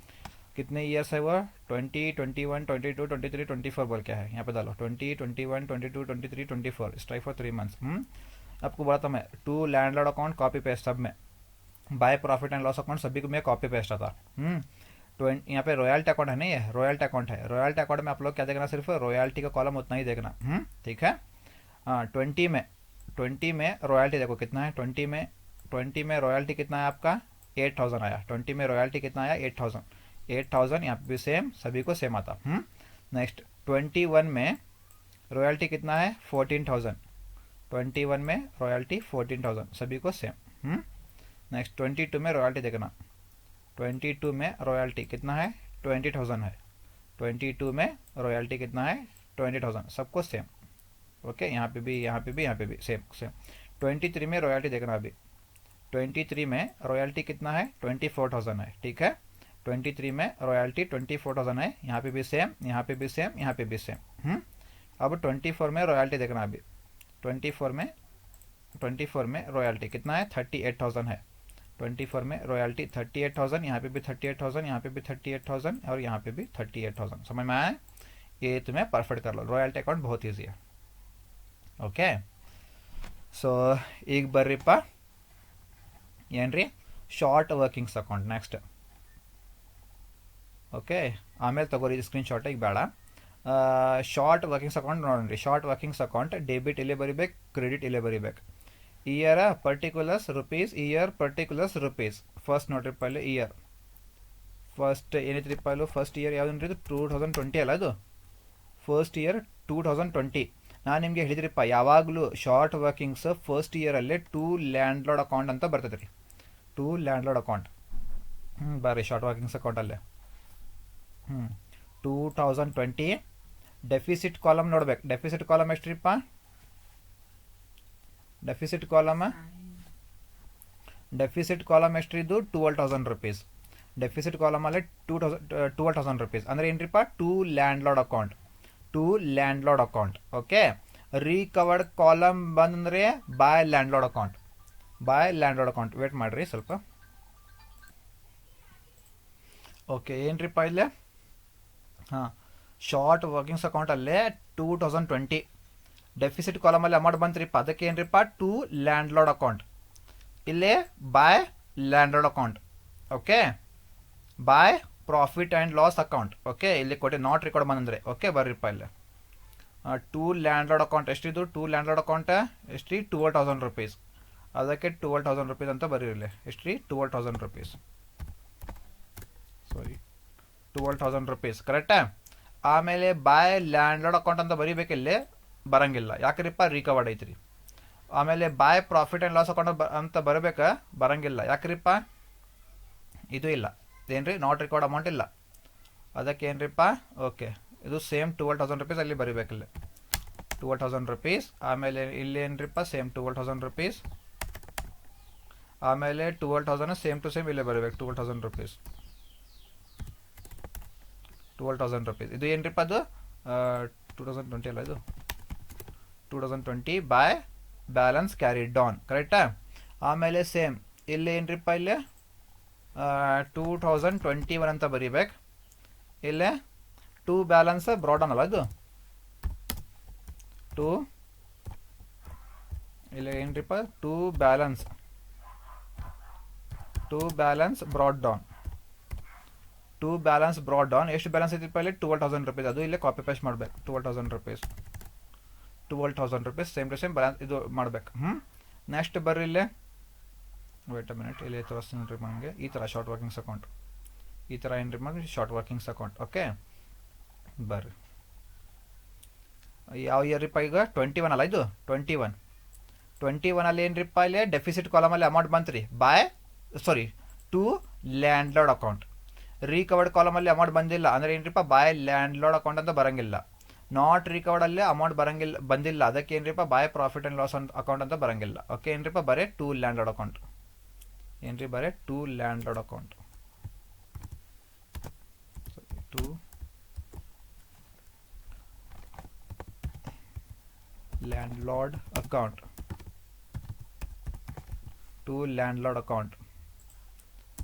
कितने ईयर्स है वो 20 21 22 23 24 बोल के है यहाँ पे डालो 20 21 22 23 24 स्ट्राइक फॉर 3 मंथ्स आपको बोला था मैं to landlord account copy paste सब में by profit and loss account सभी को मैं कॉपी पेस्ट था यहाँ पे रॉयल्टी अकाउंट है नहीं है रॉयल्टी अकाउंट है रॉयल्टी अकाउंट में आप लोग क्या देखना सिर्फ रॉयल्टी का कॉलम उतना ही देखना ठीक है 20 में रॉयल्टी देखो कितना है 20 में रॉयल्टी कितना है आपका 8000 आया 20 में रॉयल्टी कितना आया 8000 यहाँ पे भी सेम सभी को सेम आता नेक्स्ट 21 में रॉयल्टी कितना है 14000 21 में रॉयल्टी 14000 सभी को सेम नेक्स्ट 22 में रॉयल्टी देखना 22 में रॉयल्टी कितना है 20000 है 22 में रॉयल्टी कितना है 20000 सबको सेम ओके यहाँ पे भी सेम 23 में रॉयल्टी देखना अभी 23 में रॉयल्टी कितना है 24000 है ठीक है 23 में रॉयल्टी 24000 है यहाँ पे भी सेम यहाँ पे भी सेम यहाँ पे भी सेम अब 24 में रॉयल्टी देखना अभी 24 में रॉयल्टी कितना है 38000 है 24 में रॉयल्टी 38000 यहाँ पे भी 38000 यहाँ पे भी 38000 और यहाँ पे भी 38000 समझ में आया ये तुम्हें परफेक्ट कर लो रॉयल्टी अकाउंट बहुत ईजी है ओके सो ಈಗ ಬರ್ರಿಪ್ಪ ಏನ್ರಿ short workings account next okay ಆಮೇಲೆ ತಗೋರಿ ಸ್ಕ್ರೀನ್ಶಾಟ್ ಈಗ ಬೇಡ ಶಾರ್ಟ್ ವರ್ಕಿಂಗ್ಸ್ ಅಕೌಂಟ್ ನೋಡ್ರಿ ಶಾರ್ಟ್ ವರ್ಕಿಂಗ್ಸ್ ಅಕೌಂಟ್ ಡೆಬಿಟ್ ಇಲ್ಲೇ ಬರಿಬೇಕು ಕ್ರೆಡಿಟ್ ಇಲ್ಲೇ ಬರಿಬೇಕು year particulars rupees year particulars rupees first ನೋಡ್ರಿ ಪೈಲೆ ಇಯರ್ ಫಸ್ಟ್ ಏನೈತ್ರಿ ಪೈಲು ಫಸ್ಟ್ ಇಯರ್ ಯಾವ್ದು 2020 ಅಲ್ಲ ಅದು ಫಸ್ಟ್ ಇಯರ್ 2020 ನಾನು ನಿಮಗೆ ಹೇಳಿದ್ರಿಪ್ಪ ಯಾವಾಗಲೂ ಶಾರ್ಟ್ ವರ್ಕಿಂಗ್ಸ್ ಫಸ್ಟ್ ಇಯರಲ್ಲೇ ಟೂ ಲ್ಯಾಂಡ್ಲಾರ್ಡ್ ಅಕೌಂಟ್ ಅಂತ ಬರ್ತದೆ ರೀ ಟೂ ಲ್ಯಾಂಡ್ಲಾರ್ಡ್ ಅಕೌಂಟ್ ಬರ್ರಿ ಶಾರ್ಟ್ ವರ್ಕಿಂಗ್ಸ್ ಅಕೌಂಟಲ್ಲೇ 2020 ಡೆಫಿಸಿಟ್ ಕಾಲಮ್ ನೋಡ್ಬೇಕು ಡೆಫಿಸಿಟ್ ಕಾಲಮ್ ಎಷ್ಟ್ರಿಪ್ಪ ಡೆಫಿಸಿಟ್ ಕಾಲಮ್ ಎಷ್ಟ್ರಿದ್ದು 12000 ರುಪೀಸ್ ಡೆಫಿಸಿಟ್ ಕಾಲಮಲ್ಲೇ 12000 ರುಪೀಸ್ ಅಂದರೆ ಏನ್ರಿಪ್ಪ to landlord account okay recovered column ಬಂದ್ರೆ ಬಾಯ್ ಲ್ಯಾಂಡ್ಲಾರ್ಡ್ ಅಕೌಂಟ್ ವೇಟ್ ಮಾಡ್ರಿ ಸ್ವಲ್ಪ ಓಕೆ ಏನ್ರಿಪ್ಪ ಇಲ್ಲೇ ಹಾಂ ಶಾರ್ಟ್ ವರ್ಕಿಂಗ್ಸ್ ಅಕೌಂಟಲ್ಲೇ 2020 ಡೆಫಿಸಿಟ್ ಕಾಲಮಲ್ಲಿ ಅಮೌಂಟ್ ಬಂತ್ರಿಪ್ಪ ಅದಕ್ಕೆ ಏನ್ರಿಪ್ಪ ಟೂ ಲ್ಯಾಂಡ್ಲಾರ್ಡ್ ಅಕೌಂಟ್ ಇಲ್ಲೇ by landlord account okay by profit and loss account okay ಇಲ್ಲಿ ಕೊಟ್ಟೆ ನಾಟ್ ರೆಕಾರ್ಡ್ ಬಂದರೆ ಓಕೆ ಬರ್ರಿಪ್ಪ ಇಲ್ಲೇ ಟೂ ಲ್ಯಾಂಡ್ಲಾರ್ಡ್ ಅಕೌಂಟ್ ಎಷ್ಟಿದ್ದು ಟೂ ಲ್ಯಾಂಡ್ಲಾರ್ಡ್ ಅಕೌಂಟ್ ಎಷ್ಟ್ರಿ 12000 ರುಪೀಸ್ ಅದಕ್ಕೆ 12000 ರುಪೀಸ್ ಅಂತ ಬರೀರಲಿ ಎಷ್ಟ್ರಿ 12000 ರುಪೀಸ್ ಸಾರಿ 12000 ರುಪೀಸ್ ಕರೆಕ್ಟಾ ಆಮೇಲೆ ಬಾಯ್ ಲ್ಯಾಂಡ್ಲಾರ್ಡ್ ಅಕೌಂಟ್ ಅಂತ ಬರೀಬೇಕಿಲ್ಲಿ ಬರಂಗಿಲ್ಲ ಯಾಕ್ರಿಪ್ಪ ರಿಕವರ್ಡ್ ಐತ್ರಿ ಆಮೇಲೆ by profit and loss account ಅಂತ ಬರಬೇಕಾ ಬರಂಗಿಲ್ಲ ಯಾಕ್ರಿಪ್ಪ ಇದು ಇಲ್ಲ ಏನ್ರಿ ನಾಟ್ ರೆಕಾರ್ಡ್ ಅಮೌಂಟ್ ಇಲ್ಲ ಅದಕ್ಕೆ ಏನ್ರಿಪ್ಪ ಓಕೆ ಇದು ಸೇಮ್ 12000 ರುಪೀಸ್ ಅಲ್ಲಿ ಬರೀಬೇಕಿಲ್ಲ 12000 ರುಪೀಸ್ ಆಮೇಲೆ ಇಲ್ಲಿ ಏನ್ರಿಪ್ಪ ಸೇಮ್ 12000 ರುಪೀಸ್ ಆಮೇಲೆ 12000 ಸೇಮ್ ಟು ಸೇಮ್ ಇಲ್ಲೇ ಬರೀಬೇಕು 12000 ರುಪೀಸ್ 12000 ರುಪೀಸ್ ಇದು ಏನ್ರಿಪ್ಪ ಅದು 2020 ಅಲ್ಲ ಇದು 2020 ಬಾಯ್ ಬ್ಯಾಲೆನ್ಸ್ ಕ್ಯಾರಿಡ್ ಡೌನ್ ಕರೆಕ್ಟಾ ಆಮೇಲೆ ಸೇಮ್ ಇಲ್ಲಿ ಏನ್ರಿಪ್ಪ ಇಲ್ಲೇ 2021 ಅಂತ ಬರೀಬೇಕು ಇಲ್ಲೇ ಟೂ ಬ್ಯಾಲೆನ್ಸ್ ಬ್ರಾಡ್ ಡೌನ್ ಅಲ್ಲ ಇದು ಇಲ್ಲ ಏನ್ರಿಪ್ಪ ಟೂ ಬ್ಯಾಲೆನ್ಸ್ ಬ್ರಾಡ್ ಡೌನ್ ಎಷ್ಟು ಬ್ಯಾಲೆನ್ಸ್ ಐತಿಪ್ಪ ಇಲ್ಲಿ 12000 ರುಪೀಸ್ ಅದು ಇಲ್ಲೇ ಕಾಪಿ ಪೇಸ್ಟ್ ಮಾಡ್ಬೇಕು 12000 rupees same to same balance ಇದು ಮಾಡ್ಬೇಕು ನೆಕ್ಸ್ಟ್ ಬರ್ರಿ ಇಲ್ಲೇ ವೇಟ್ ಅ ಮಿನಿಟ್ ಇಲ್ಲಿ ತೋರಿಸ್ತೀನಿ ನೋಡ್ರಿ ನನಗೆ ಈ ಥರ ಶಾರ್ಟ್ ವರ್ಕಿಂಗ್ಸ್ ಅಕೌಂಟ್ ಈ ಥರ ಏನ್ರಿ ಮಾಡಿ ಶಾರ್ಟ್ ವರ್ಕಿಂಗ್ಸ್ ಅಕೌಂಟ್ ಓಕೆ ಬರ್ರಿ ಯಾವ ಇಯರ್ ರೀಪ್ಪ ಈಗ 21 ಅಲ್ಲ ಇದು 21 ಅಲ್ಲಿ ಏನ್ರಿಪ್ಪ ಇಲ್ಲಿ ಡೆಫಿಸಿಟ್ ಕಾಲಮಲ್ಲಿ ಅಮೌಂಟ್ ಬಂತ್ರಿ ಟು ಲ್ಯಾಂಡ್ಲಾರ್ಡ್ ಅಕೌಂಟ್ ರಿಕವರ್ಡ್ ಕಾಲಮಲ್ಲಿ ಅಮೌಂಟ್ ಬಂದಿಲ್ಲ ಅಂದರೆ ಏನ್ರಿಪ್ಪ ಬಾಯ್ ಲ್ಯಾಂಡ್ಲಾರ್ಡ್ ಅಕೌಂಟ್ ಅಂತ ಬರಂಗಿಲ್ಲ ನಾಟ್ ರಿಕವರ್ಡ್ ಅಲ್ಲೇ ಅಮೌಂಟ್ ಬಂದಿಲ್ಲ, ಅದಕ್ಕೆ ಏನ್ರಿಪ್ಪ ಬಾಯ್ ಪ್ರಾಫಿಟ್ ಆ್ಯಂಡ್ ಲಾಸ್ ಅಕೌಂಟ್ ಅಂತ ಬರಂಗಿಲ್ಲ. ಓಕೆ ಏನ್ರಿಪ್ಪ ಬರೀ ಟು ಲ್ಯಾಂಡ್ ಲಾರ್ಡ್ ಅಕೌಂಟ್, ಏನ್ರಿ ಬರೀ to landlord account, to landlord account, to landlord account.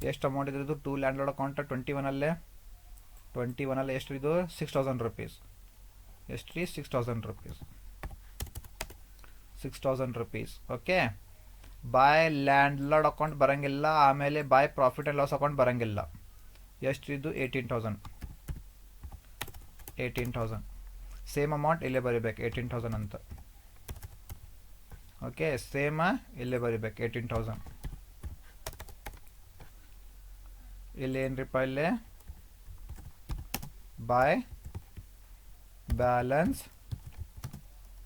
ಎಷ್ಟು ಅಮೌಂಟ್ ಇದ್ರದ್ದು ಟು ಲ್ಯಾಂಡ್ ಲಾರ್ಡ್ ಅಕೌಂಟ್ 21 21 ಎಷ್ಟು ಇದು 6000 rupees. ಎಷ್ಟು ರೀ 6000 rupees, 6000 rupees. Okay by landlord account ಬರಂಗಿಲ್ಲ, ಆಮೇಲೆ by profit and loss account ಬರಂಗಿಲ್ಲ. ಎಷ್ಟು ಇದು 18,000, 18,000 ಸೇಮ್ ಅಮೌಂಟ್ ಇಲ್ಲೇ ಬರೀಬೇಕು 18,000 ಅಂತ. ಓಕೆ ಸೇಮ್ ಇಲ್ಲೇ ಬರೀಬೇಕು 18,000. ಇಲ್ಲಿ ಏನ್ರಿಪ್ಪ ಇಲ್ಲೇ by balance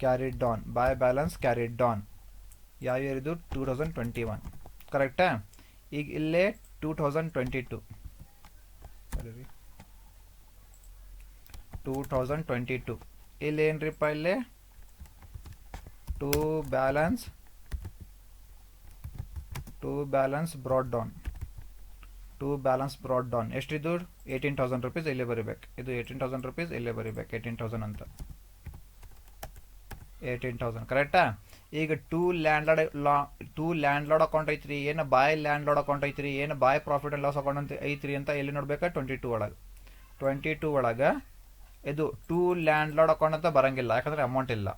carried Don, bye balance carried Don ಯಾವ ಇಯರ್ ಇದು 2021 ಕರೆಕ್ಟಾ. ಈಗ ಇಲ್ಲೇ 2022 2022 ಇಲ್ಲಿ ಏನ್ರಿಪ್ಪ ಇಲ್ಲೇ to balance brought down, to balance brought down ಎಷ್ಟಿದು 18,000 rupees ಇಲ್ಲೇ ಬರೀಬೇಕು. ಇದು 18,000 rupees ಇಲ್ಲೇ ಬರೀಬೇಕು 18,000 ಅಂತ, 18,000 ಕರೆಕ್ಟಾ. ಈಗ ಟು ಲ್ಯಾಂಡ್ ಲಾರ್ಡ್ ಅಕೌಂಟ್ ಐತ್ರಿ, ಏನು ಬಾಯ್ ಲ್ಯಾಂಡ್ ಲಾರ್ಡ್ ಅಕೌಂಟ್ ಐತ್ರಿ, ಏನು ಬಾಯ್ ಪ್ರಾಫಿಟ್ ಆ್ಯಂಡ್ ಲಾಸ್ ಅಕೌಂಟ್ ಅಂತ ಐತ್ರಿ ಅಂತ ಎಲ್ಲಿ ನೋಡ್ಬೇಕಾ 22 ಒಳಗೆ ಇದು ಟು ಲ್ಯಾಂಡ್ ಲಾರ್ಡ್ ಅಕೌಂಟ್ ಅಂತ ಬರಂಗಿಲ್ಲ, ಯಾಕಂದರೆ ಅಮೌಂಟ್ ಇಲ್ಲ.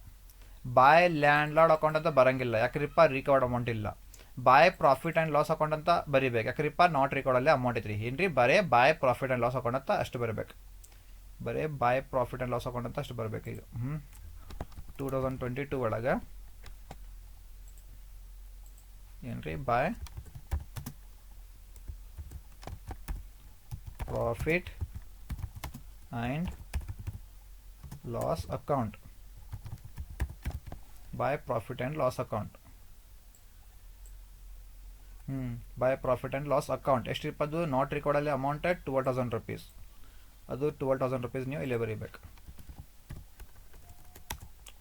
ಬಾಯ್ ಲ್ಯಾಂಡ್ ಲಾರ್ಡ್ ಅಕೌಂಟ್ ಅಂತ ಬರಂಗಿಲ್ಲ, ಯಾಕ್ರಿಪ್ಪ ರಿಕವರ್ಡ್ ಅಮೌಂಟ್ ಇಲ್ಲ. By profit and loss account ಅಂತ ಬರೀಬೇಕು, ಯಾಕ್ರಿಪ್ಪ ನಾಟ್ ರಿಕವರ್ಡಲ್ಲೇ ಅಮೌಂಟ್ ಐತ್ರಿ. ಏನ್ರಿ ಬರೇ by profit and loss account ಅಂತ ಅಷ್ಟು ಬರಬೇಕು, ಬರೇ by profit and loss account ಅಂತ ಅಷ್ಟು ಬರಬೇಕು. ಈಗ 2022 ಒಳಗೆ ಏನ್ರಿ by profit and loss account, by profit and loss account, by profit and loss account ಎಷ್ಟಿಪ್ಪ ಅದು ನಾಟ್ ರಿಕಾರ್ಡಲ್ಲಿ ಅಮೌಂಟ್ 12,000 rupees, ಅದು 12,000 rupees ನೀವು ಇಲ್ಲೇ ಬರೀಬೇಕು,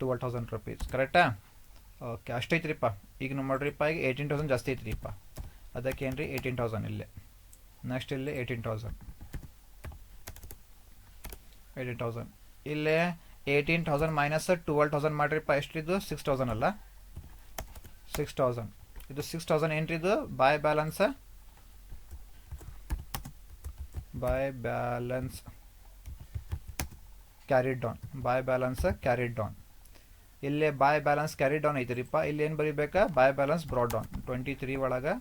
12,000 rupees ಕರೆಕ್ಟಾ. ಓಕೆ ಅಷ್ಟೈತ್ರಿಪ್ಪ. ಈಗ ನೋಡ್ರಿಪ್ಪ ಈಗ 18,000 ಜಾಸ್ತಿ ಐತ್ರಿಪ್ಪ, ಅದಕ್ಕೆ ಏನ್ರಿ 18,000 ಇಲ್ಲೇ. ನೆಕ್ಸ್ಟ್ ಇಲ್ಲಿ 18,000 ಇಲ್ಲೇ 18,000 ಮೈನಸ್ 12,000 ಮಾಡ್ರಿಪ್ಪ, ಎಷ್ಟಿದು 6,000 ಅಲ್ಲ, 6,000 ಇದು 6,000 ಏನ್ರಿ ಇದು by balance carried down, by balance carried down. ಇಲ್ಲೇ ಬಾಯ್ ಬ್ಯಾಲೆನ್ಸ್ ಕ್ಯಾರಿಡ್ ಡೌನ್ ಐತಿರಿಪ್ಪ, ಇಲ್ಲಿ ಏನು ಬರೀಬೇಕಾ ಬಾಯ್ ಬ್ಯಾಲೆನ್ಸ್ ಬ್ರಾಡ್ ಡೌನ್ 23 ಒಳಗೆ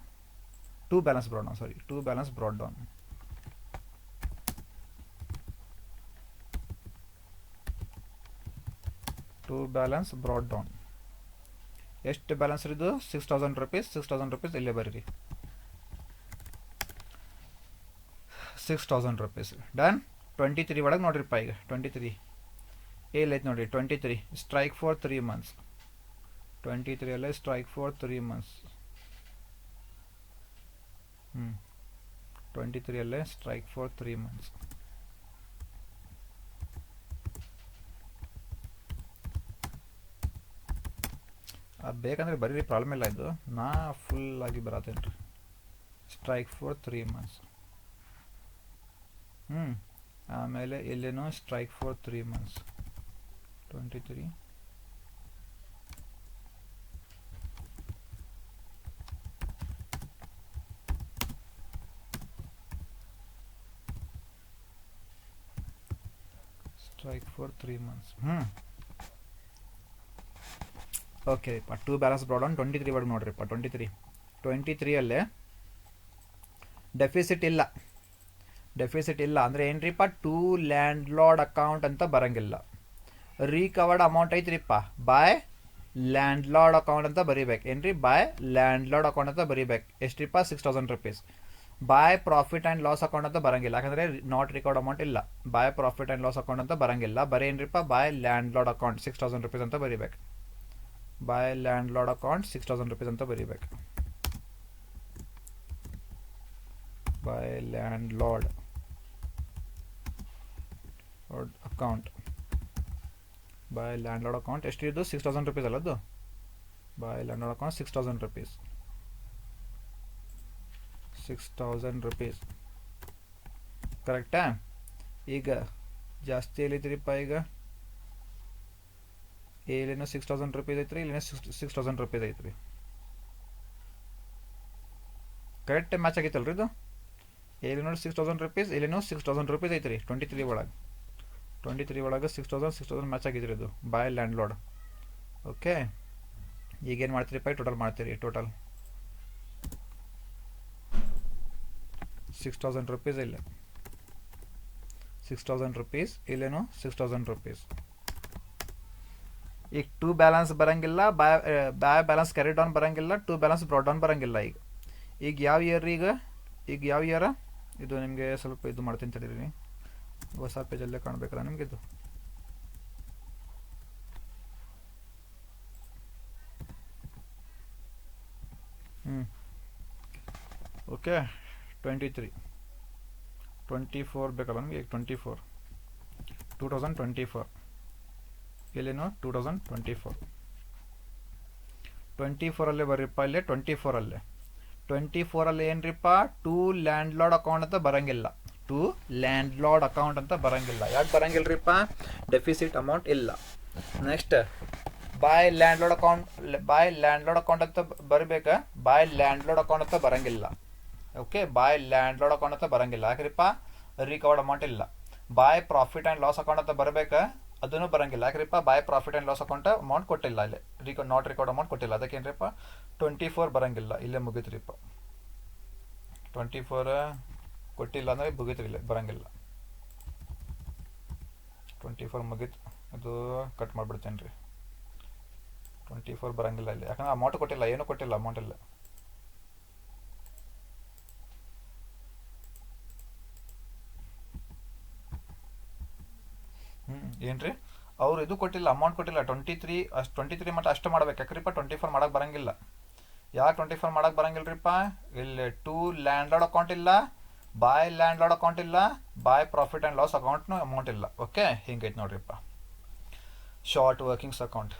to balance brought down, to balance brought down. To balance brought down ಎಷ್ಟು ಬ್ಯಾಲೆನ್ಸ್ ಇದು 6,000 rupees, 6,000 rupees ಇಲ್ಲೇ ಬರೀರಿ, 6,000 rupees ಡನ್. 23 ಒಳಗೆ ನೋಡ್ರಿಪ್ಪ ಈಗ 23 ಎಲ್ಲೈತೆ ನೋಡಿರಿ 23 ಸ್ಟ್ರೈಕ್ ಫಾರ್ 3 months, 23 ಅಲ್ಲೇ ಸ್ಟ್ರೈಕ್ ಫಾರ್ 3 months, 23 ಅಲ್ಲೇ ಸ್ಟ್ರೈಕ್ ಫಾರ್ 3 months. ಬೇಕಂದ್ರೆ ಬರೀ ಪ್ರಾಬ್ಲಮ್ ಇಲ್ಲ, ಇದು ನಾ ಫುಲ್ ಆಗಿ ಬರತ್ತೇನೆ ರೀ. ಸ್ಟ್ರೈಕ್ ಫಾರ್ 3 months, ಆಮೇಲೆ ಇಲ್ಲೇನು strike for 3 months 23 strike for 3 months. Okay ರೀಪ್ಪ ಟು ಬ್ಯಾಲೆನ್ಸ್ ಬ್ರಾಡ್ ಡೌನ್ 23 ಒಳಗೆ ನೋಡ್ರಿಪ್ಪ 23 ಅಲ್ಲೇ ಡೆಫಿಸಿಟ್ ಇಲ್ಲ ಅಂದರೆ ಏನ್ರಿಪ್ಪ ಟು ಲ್ಯಾಂಡ್ ಲಾರ್ಡ್ ಅಕೌಂಟ್ ಅಂತ ಬರಂಗಿಲ್ಲ. ರಿಕವರ್ಡ್ ಅಮೌಂಟ್ ಐತ್ರಿಪ್ಪ ಬಾಯ್ ಲ್ಯಾಂಡ್ ಲಾರ್ಡ್ ಅಕೌಂಟ್ ಅಂತ ಬರೀಬೇಕು, ಏನ್ರಿ ಬಾಯ್ ಲ್ಯಾಂಡ್ ಲಾರ್ಡ್ ಅಕೌಂಟ್ ಅಂತ ಬರೀಬೇಕು. ಎಷ್ಟ್ರಿಪ್ಪ 6,000 rupees. By profit and loss account ಅಂತ ಬರಂಗಿಲ್ಲ, ಯಾಕಂದರೆ ನಾಟ್ ರಿಕಾರ್ಡ್ ಅಮೌಂಟ್ ಇಲ್ಲ. By profit and loss account ಅಂತ ಬರಂಗಿಲ್ಲ, ಬರೀ ಏನ್ರಿಪ್ಪ by landlord account 6,000 rupees ಅಂತ ಬರೀಬೇಕು. By landlord account 6,000 rupees ಅಂತ ಬರೀಬೇಕು. By landlord account by landlord account ಎಷ್ಟಿದ್ದು 6000 ರುಪೀಸ್ ಅಲ್ಲದ್ದು. By landlord account 6000 rupees, 6000 rupees ಕರೆಕ್ಟಾ. ಈಗ ಜಾಸ್ತಿ ಎಲ್ಲಿದ್ರಿಪ್ಪ, ಈಗ ಇಲ್ಲೇನೋ 6000 ರುಪೀಸ್ ಐತ್ರಿ, ಇಲ್ಲೇನೋ 6000 ರುಪೀಸ್ ಐತ್ರಿ. ಕರೆಕ್ಟ್ ಮ್ಯಾಚ್ ಆಗಿತ್ತಲ್ರಿ ಇದು. ಇಲ್ಲೇನೋ 6000 ರುಪೀಸ್, ಇಲ್ಲೇನೋ 6000 ರುಪೀಸ್ ಐತ್ರಿ 23 ಒಳಗೆ. 23 ಒಳಗೆ 6000 ಮ್ಯಾಚ್ ಆಗಿದ್ರಿ ಇದು ಬಾಯ್ ಲ್ಯಾಂಡ್ ಲಾರ್ಡ್. ಓಕೆ, ಈಗೇನು ಮಾಡ್ತೀರಿಪ್ಪ, ಟೋಟಲ್ ಮಾಡ್ತೀರಿ. ಟೋಟಲ್ 6000 ರುಪೀಸ್ ಇಲ್ಲ, 6000 ರುಪೀಸ್, ಇಲ್ಲೇನೋ 6000 ರುಪೀಸ್. ಈಗ ಟು ಬ್ಯಾಲೆನ್ಸ್ ಬರಂಗಿಲ್ಲ, ಬಾಯ್ ಬ್ಯಾಲೆನ್ಸ್ ಕ್ಯಾರಿ ಡೌನ್ ಬರಂಗಿಲ್ಲ, ಟು ಬ್ಯಾಲೆನ್ಸ್ ಬ್ರಾಡ್ ಡೌನ್ ಬರಂಗಿಲ್ಲ. ಈಗ ಯಾವ ಇಯರ್, ಈಗ ಯಾವ ಇಯರ ಇದು ನಿಮಗೆ ಸ್ವಲ್ಪ ಇದು ಮಾಡ್ತೀನಿ ತಡೀರಿ, ಹೊಸ ಪೇಜಲ್ಲೇ ಕಾಣಬೇಕಲ್ಲ ನಿಮಗೆ ಇದು. ಓಕೆ, 23 24 ಬೇಕಲ್ಲ ನಮಗೆ. ಈಗ 24 2024 ಇಲ್ಲೇನೋ 2024 24 ಬರ್ರಿಪ್ಪ. ಇಲ್ಲೇ 24 24 ಏನ್ರಿಪ್ಪ, ಟು ಲ್ಯಾಂಡ್ ಲಾರ್ಡ್ ಅಕೌಂಟ್ ಅಂತ ಬರಂಗಿಲ್ಲ. ಟು ಲ್ಯಾಂಡ್ ಲಾರ್ಡ್ ಅಕೌಂಟ್ ಅಂತ ಬರಂಗಿಲ್ಲ. ಯಾಕೆ ಬರಂಗಿಲ್ಲರಿಪ್ಪ, ಡೆಫಿಸಿಟ್ ಅಮೌಂಟ್ ಇಲ್ಲ. Next by landlord account, by landlord account ಅಂತ ಬರಬೇಕಾ, ಬಾಯ್ ಲ್ಯಾಂಡ್ ಲಾರ್ಡ್ ಅಕೌಂಟ್ ಅಂತ ಬರಂಗಿಲ್ಲ. Okay, by landlord account ಅಂತ ಬರಂಗಿಲ್ಲ. ಯಾಕ್ರಿಪ್ಪ, ರಿಕವರ್ಡ್ ಅಮೌಂಟ್ ಇಲ್ಲ. By profit and loss account ಅಂತ ಬರಬೇಕಾ, ಅದನ್ನು ಬರಂಗಿಲ್ಲ. ಯಾಕ್ರಿಪ್ಪ, by profit and loss account amount ಕೊಟ್ಟಿಲ್ಲ, ಇಲ್ಲಿ ನಾಟ್ ರಿಕಾರ್ಡ್ ಅಮೌಂಟ್ ಕೊಟ್ಟಿಲ್ಲ. ಅದಕ್ಕೇನ್ರಿಪ್ಪ 24 ಬರಂಗಿಲ್ಲ. ಇಲ್ಲೇ ಮುಗಿತ್ರಿಪ್ಪ, 24 ಕೊಟ್ಟಿಲ್ಲ ಅಂದರೆ ಮುಗಿತ್ರಿ, ಇಲ್ಲೇ ಬರಂಗಿಲ್ಲ. 24 ಮುಗೀತು, ಅದು ಕಟ್ ಮಾಡಿಬಿಡ್ತೇನೆ ರೀ. 24 ಬರಂಗಿಲ್ಲ ಇಲ್ಲಿ, ಯಾಕಂದ್ರೆ ಅಮೌಂಟ್ ಕೊಟ್ಟಿಲ್ಲ, ಏನೂ ಕೊಟ್ಟಿಲ್ಲ, ಅಮೌಂಟ್ ಇಲ್ಲ. ಏನ್ರಿ, ಅವ್ರು ಇದು ಕೊಟ್ಟಿಲ್ಲ, ಅಮೌಂಟ್ ಕೊಟ್ಟಿಲ್ಲ. 23 ಮಟ್ಟ ಅಷ್ಟು ಮಾಡ್ಬೇಕು. ಯಾಕ್ರಿಪ್ಪ 24 ಮಾಡಕ್ಕೆ ಬರಂಗಿಲ್ಲ. ಯಾಕೆ 24 ಮಾಡಕ್ಕೆ ಬರಂಗಿಲ್ಲರಿಪ್ಪ, ಇಲ್ಲಿ ಟು ಲ್ಯಾಂಡ್ ಲಾರ್ಡ್ ಅಕೌಂಟ್ ಇಲ್ಲ, ಬಾಯ್ ಲ್ಯಾಂಡ್ ಲಾರ್ಡ್ ಅಕೌಂಟ್ ಇಲ್ಲ, by profit and loss ಅಕೌಂಟ್ನು amount ಇಲ್ಲ. ಓಕೆ, ಹಿಂಗೈತೆ ನೋಡ್ರಿಪ್ಪ. ಶಾರ್ಟ್ ವರ್ಕಿಂಗ್ಸ್ ಅಕೌಂಟ್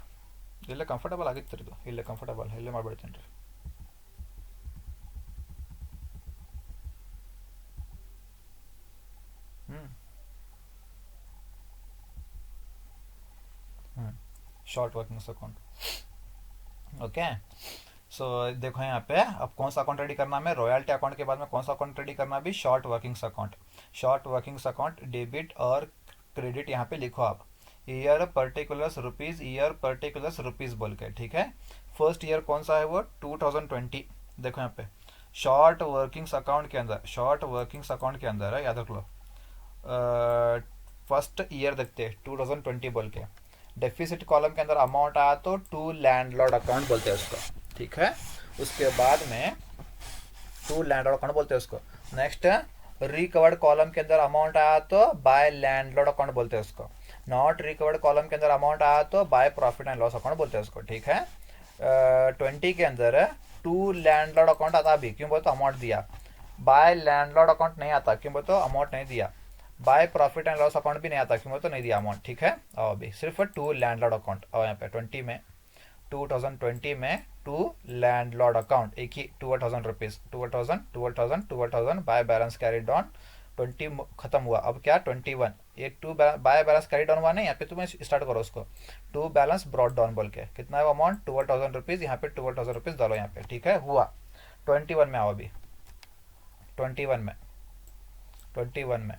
ಇಲ್ಲೇ ಕಂಫರ್ಟಬಲ್ ಆಗಿತ್ತು ಇದು, ಇಲ್ಲೇ ಕಂಫರ್ಟಬಲ್, ಇಲ್ಲೇ ಮಾಡಿಬಿಡ್ತೀನಿ ರೀ. Short working account. ओके, सो देखो यहाँ पे अब कौन सा अकाउंट रेडी करना है, रॉयल्टी अकाउंट के बाद में कौन सा अकाउंट रेडी करना भी, short workings account. Short workings account debit और क्रेडिट यहाँ पे लिखो आप. Year particulars rupees, year particulars rupees बोल के, ठीक है. फर्स्ट ईयर कौन सा है वो 2020. देखो यहाँ पे शॉर्ट वर्किंग्स अकाउंट के अंदर, शॉर्ट वर्किंग्स अकाउंट के अंदर है, याद रख लो. फर्स्ट ईयर देखते हैं 2020 बोल के. डेफिसिट कॉलम के अंदर अमाउंट आया तो टू लैंडलॉर्ड अकाउंट बोलते हैं उसको, ठीक है. उसके बाद में टू लैंडलॉर्ड अकाउंट बोलते हैं उसको. नेक्स्ट रिकवर्ड कॉलम के अंदर अमाउंट आया तो बाय लैंडलॉर्ड अकाउंट बोलते हैं उसको. नॉट रिकवर्ड कॉलम के अंदर अमाउंट आया तो bye profit and loss account बोलते हैं उसको, ठीक है. 20 के अंदर टू लैंडलॉर्ड अकाउंट आता भी, क्यों बोलते अमाउंट दिया. बाय लैंडलॉर्ड अकाउंट नहीं आता, क्यों बोलते अमाउंट नहीं दिया. Bye profit and loss account भी नहीं आता, क्यों तो नहीं दिया अमाउंट, ठीक है. और अभी सिर्फ टू लैंडलॉर्ड अकाउंट. और यहाँ पे 20 में 2020 में टू लैंडलॉर्ड अकाउंट एक ही 12,000 rupees, 12,000 by balance carried on 20 खत्म हुआ. अब क्या 21, ये to by balance carried on हुआ नहीं. यहाँ पे तुम्हें स्टार्ट करो उसको, टू बैलेंस ब्रॉड डाउन बोल के. कितना है अमाउंट 12,000 रुपीज़. यहाँ पे 12,000 रुपीज़ डालो यहाँ पे, ठीक है. हुआ 21 में आओ अभी 21 में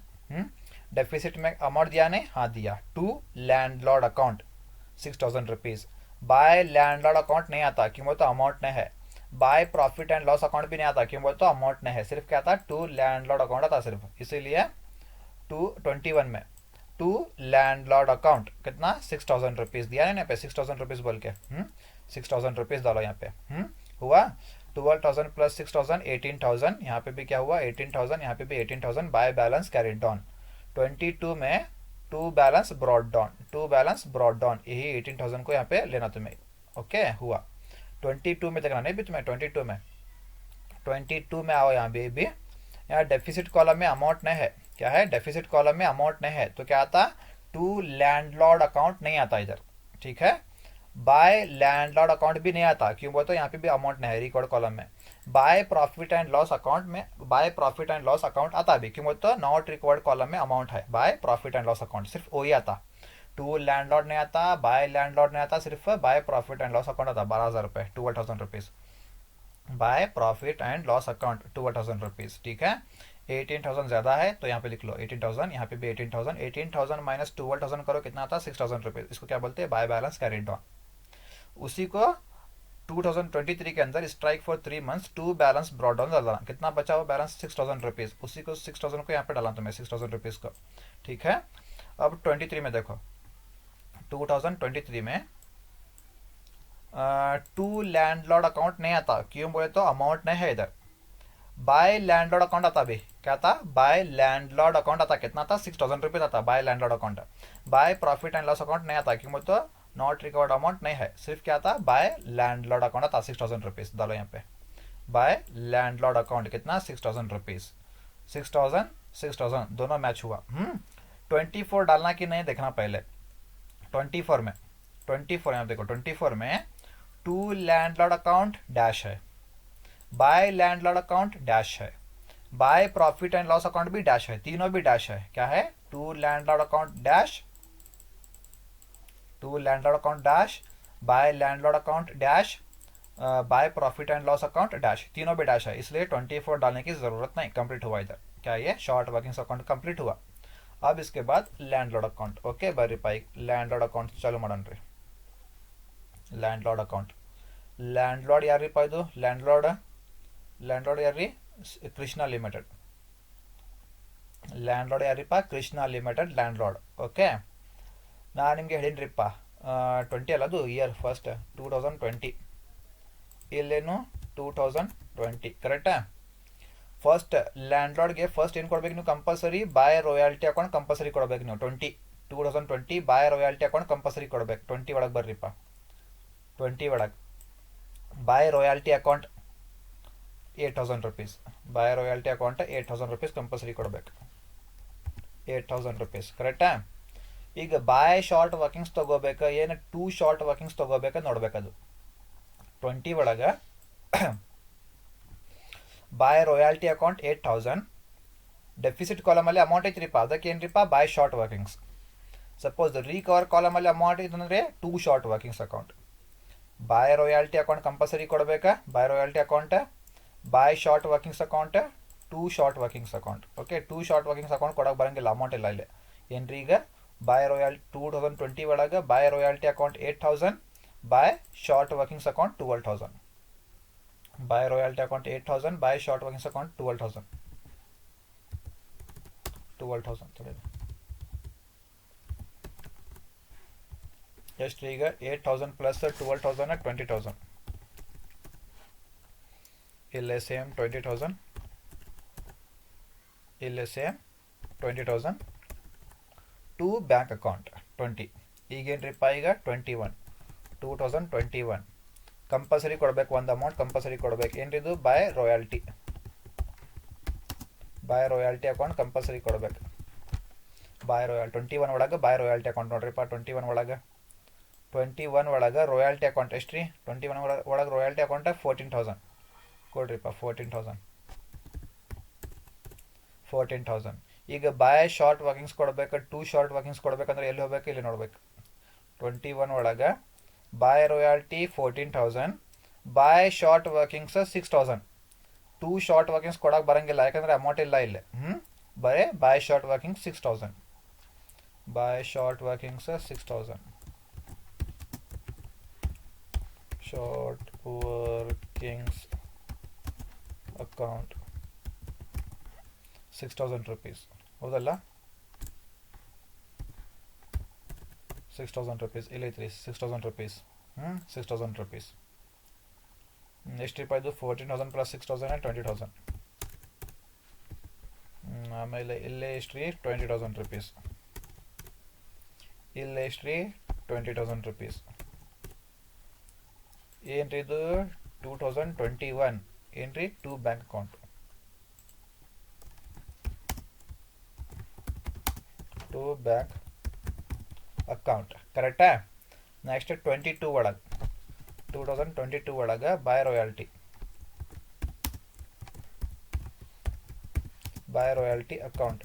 डेफिसिट में अमाउंट दिया नहीं, हाँ दिया. To landlord account 6,000 rupees. By landlord account नहीं आता, क्यों बोलते अमाउंट नहीं है. By profit and loss account भी नहीं आता, क्यों बोलते अमाउंट नहीं है. सिर्फ क्या आता, टू लैंडलॉर्ड अकाउंट आता सिर्फ. इसीलिए 21 में टू लैंडलॉर्ड अकाउंट कितना 6,000 रुपीज़ दिया नहीं पे, 6,000 रुपीज़ बोल के 6,000 रुपीज़ डालो यहाँ पे. हुआ 12,000 प्लस 6,000 18,000. यहाँ पे भी क्या हुआ 18,000, यहाँ पे भी 18,000 बाय बैलेंस कैरिड डाउन. 22 में to balance brought down, to balance brought down, यही 18,000 को यहाँ पे लेना तुम्हें. ओके, हुआ 22 में देखना नहीं भी तुम्हें. 22 में आओ यहाँ भी यहाँ डेफिसिट कॉलम में अमाउंट नहीं है. क्या है, डेफिसिट कॉलम में अमाउंट नहीं है तो क्या आता टू लैंडलॉर्ड अकाउंट नहीं आता इधर, ठीक है। बाय लैंडलॉर्ड अकाउंट भी नहीं आता, क्यों बोलते, यहाँ पे भी अमाउंट नहीं है रिकॉर्ड कॉलम में। By profit and loss account में, by profit and loss account आता भी, क्यों बोलते, नॉट रिकॉर्ड कॉलम में अमाउंट है, by profit and loss account सिर्फ वही आता। टू लैंडलॉर्ड नहीं आता, बाय लैंडलॉर्ड नहीं आता, सिर्फ bye profit and loss account आता, 12,000 रुपये, 12,000 rupees. Bye profit and loss account 12,000 rupees, ठीक है। 18,000 ज्यादा है तो यहाँ पे लिख लो 18,000, यहाँ पे भी 18,000, 18,000 माइनस 12,000 करो कितना आता, 6,000 रुपीज। इसको क्या बोलते हैं, बाय बैलेंस कैरिड डाउन। उसी को 2023 के अंदर strike for 3 months to balance brought down डालना, कितना बचा हुआ बैलेंस, 6,000 रुपीज। उसी को 6,000 को यहाँ पे डाला तुम्हें, 6,000 रुपीज को, ठीक है। अब 23 में देखो, 2023 में टू लैंडलॉर्ड अकाउंट नहीं आता, क्यों बोले तो अमाउंट नहीं है इधर। बाय लैंडलॉर्ड अकाउंट आता भी, क्या था, बाय लैंडलॉर्ड अकाउंट आता, कितना था, 6,000 रुपीज आता by landlord account. By profit and loss account नहीं आता, क्यों बोले तो नॉट रिकवर्ड अमाउंट नहीं है, सिर्फ क्या था, बाय लैंडलॉर्ड अकाउंट आता 6,000 रुपीज। डालो यहाँ पे बाय लैंडलॉर्ड अकाउंट कितना, 6,000 रुपीज। 6,000 6,000 दोनों मैच हुआ। 24 डालना कि नहीं देखना पहले। 24 में, 24 यहाँ देखो, 24 में टू लैंडलॉर्ड अकाउंट डैश है, बाय लैंडलॉर्ड अकाउंट डैश है, by profit and loss account भी डैश है, तीनों भी डैश है। क्या है, to landlord account dash, to landlord account dash, by landlord account dash, by profit and loss account dash, तीनों भी डैश है, इसलिए 24 डालने की जरूरत नहीं, कंप्लीट हुआ इधर। क्या ये शॉर्ट वर्किंग अकाउंट कंप्लीट हुआ। अब इसके बाद लैंडलॉर्ड अकाउंट, ओके बरीपाई लैंडलॉर्ड अकाउंट चालू ಮಾಡೋಣ್ರಿ। लैंडलॉर्ड अकाउंट, लैंडलॉर्ड ಯಾರಿಪ್ಪ ಇದು, ಲ್ಯಾಂಡ್ಲಾರ್ಡ್ ಯಾರ್ರಿ, ಕೃಷ್ಣ ಲಿಮಿಟೆಡ್, ಲ್ಯಾಂಡ್ಲಾರ್ಡ್ ಯಾರಿಪ್ಪ, ಕೃಷ್ಣ ಲಿಮಿಟೆಡ್ ಲ್ಯಾಂಡ್ಲಾರ್ಡ್, ಓಕೆ। ನಾನು ನಿಮಗೆ ಹೇಳಿನ್ರಿಪ್ಪ 20 ಅಲ್ಲ ಅದು ಇಯರ್ ಫಸ್ಟ್ 2020, ಇಲ್ಲೇನು 2020 ಕರೆಕ್ಟಾ। ಫಸ್ಟ್ ಲ್ಯಾಂಡ್ಲಾರ್ಡ್ಗೆ ಫಸ್ಟ್ ಏನು ಕೊಡ್ಬೇಕು ನೀವು, ಕಂಪಲ್ಸರಿ ಬಾಯ್ ರಾಯಲ್ಟಿ ಅಕೌಂಟ್ ಕಂಪಲ್ಸರಿ ಕೊಡ್ಬೇಕು ನೀವು, 2020 ಬಾಯ್ ರಾಯಲ್ಟಿ ಅಕೌಂಟ್ ಕಂಪಲ್ಸರಿ ಕೊಡ್ಬೇಕು। 20 ಒಳಗೆ ಬರ್ರಿಪ್ಪ, 20 ಒಳಗೆ by royalty account 8,000 rupees, by royalty account 8,000 rupees compulsory ಕೊಡಬೇಕು, 8,000 रुपीज़ ಕರೆಕ್ಟಾ। ಈಗ ಬಾಯ್ ಶಾರ್ಟ್ ವರ್ಕಿಂಗ್ಸ್ ತಗೋಬೇಕು, ಏನು ಟೂ ಶಾರ್ಟ್ ವರ್ಕಿಂಗ್ಸ್ ತಗೋಬೇಕು ನೋಡ್ಬೇಕದು। 20 ಒಳಗೆ ಬಾಯ್ ರಾಯಲ್ಟಿ ಅಕೌಂಟ್ 8,000, ಡೆಫಿಸಿಟ್ ಕಾಲಮಲ್ಲಿ ಅಮೌಂಟ್ ಐತ್ರಿಪ್ಪ, ಅದಕ್ಕೆ ಏನ್ರಿಪ್ಪ by short workings. Suppose recover ಕಾಲಮಲ್ಲಿ ಅಮೌಂಟ್ ಇತ್ತಂದ್ರೆ to short workings account, by royalty account compulsory ಕೊಡಬೇಕಾ, by royalty account, by short workings account, to short workings account, okay. To short workings account ಕೊಡೋಕೆ ಬರಂಗಿಲ್ಲ, amount ಇಲ್ಲ ಇಲ್ಲಿ ಏನ್ರಿ। ಈಗ ಬಾಯ್ royalty 2020 ಒಳಗೆ by royalty account 8,000, bye short workings account 12,000, bye royalty account 8,000, bye short workings account 12,000, 12,000 ಎಷ್ಟು ಈಗ 8,000 plus 12,000 20,000, ಇಲ್ಲೇ ಸೇಮ್ 20,000, ಇಲ್ಲೇ ಸೇಮ್ 20,000 ಟು ಬ್ಯಾಂಕ್ ಅಕೌಂಟ್ 20, ಈಗೇನ್ರಿಪ್ಪ ಈಗ 21, 2021 ಕಂಪಲ್ಸರಿ ಕೊಡಬೇಕು, ಒಂದು ಅಮೌಂಟ್ ಕಂಪಲ್ಸರಿ ಕೊಡಬೇಕು, ಏನ್ರಿದು ಬಾಯ್ ರಾಯಲ್ಟಿ, ಬಾಯ್ ರಾಯಲ್ಟಿ ಅಕೌಂಟ್ ಕಂಪಲ್ಸರಿ ಕೊಡಬೇಕು, ಬಾಯ್ ರಾಯಲ್ 21 ಒಳಗೆ ಬಾಯ್ ರಾಯಲ್ಟಿ ಅಕೌಂಟ್ ನೋಡ್ರಿಪ್ಪ, 21 ಒಳಗೆ ರಾಯಲ್ಟಿ ಅಕೌಂಟ್ ಎಷ್ಟು ರೀ, 21 ಒಳಗೆ ರಾಯಲ್ಟಿ ಅಕೌಂಟ್ 14,000 ಕೊಡ್ರಿಪ್ಪ, 14,000 ಈಗ ಬಾಯ್ ಶಾರ್ಟ್ ವರ್ಕಿಂಗ್ಸ್ ಕೊಡಬೇಕು, ಟೂ ಶಾರ್ಟ್ ವರ್ಕಿಂಗ್ಸ್ ಕೊಡಬೇಕಂದ್ರೆ ಎಲ್ಲಿ ಹೋಗ್ಬೇಕು, ಇಲ್ಲಿ ನೋಡ್ಬೇಕು। 21 ಒಳಗೆ by royalty 14,000, by short workings 6,000, to short workings ಕೊಡೋಕೆ ಬರಂಗಿಲ್ಲ ಯಾಕಂದ್ರೆ ಅಮೌಂಟ್ ಇಲ್ಲ ಇಲ್ಲಿ, ಬರೇ by short workings 6,000, by short workings 6,000, short workings account 6,000 rupees, ಹೌದಲ್ಲ 6,000 rupees ಇಲ್ಲೈತ್ರಿ, 6,000 rupees, 6,000 rupees ಎಷ್ಟು ರೂಪಾಯಿ ಇದು, 14,000 ಪ್ಲಸ್ 6,000 20,000, ಆಮೇಲೆ ಇಲ್ಲೇ ಎಷ್ಟು ರೀ 20,000 rupees, ಇಲ್ಲೇ ಎಷ್ಟು ರೀ 20,000 rupees, ಏನ್ರಿ ಇದು 2021 ಏನ್ರಿ to bank account, to bank account. ಕರೆಕ್ಟಾ? ನೆಕ್ಸ್ಟ್ 22 ಒಳಗೆ 2022 ಒಳಗೆ by royalty account.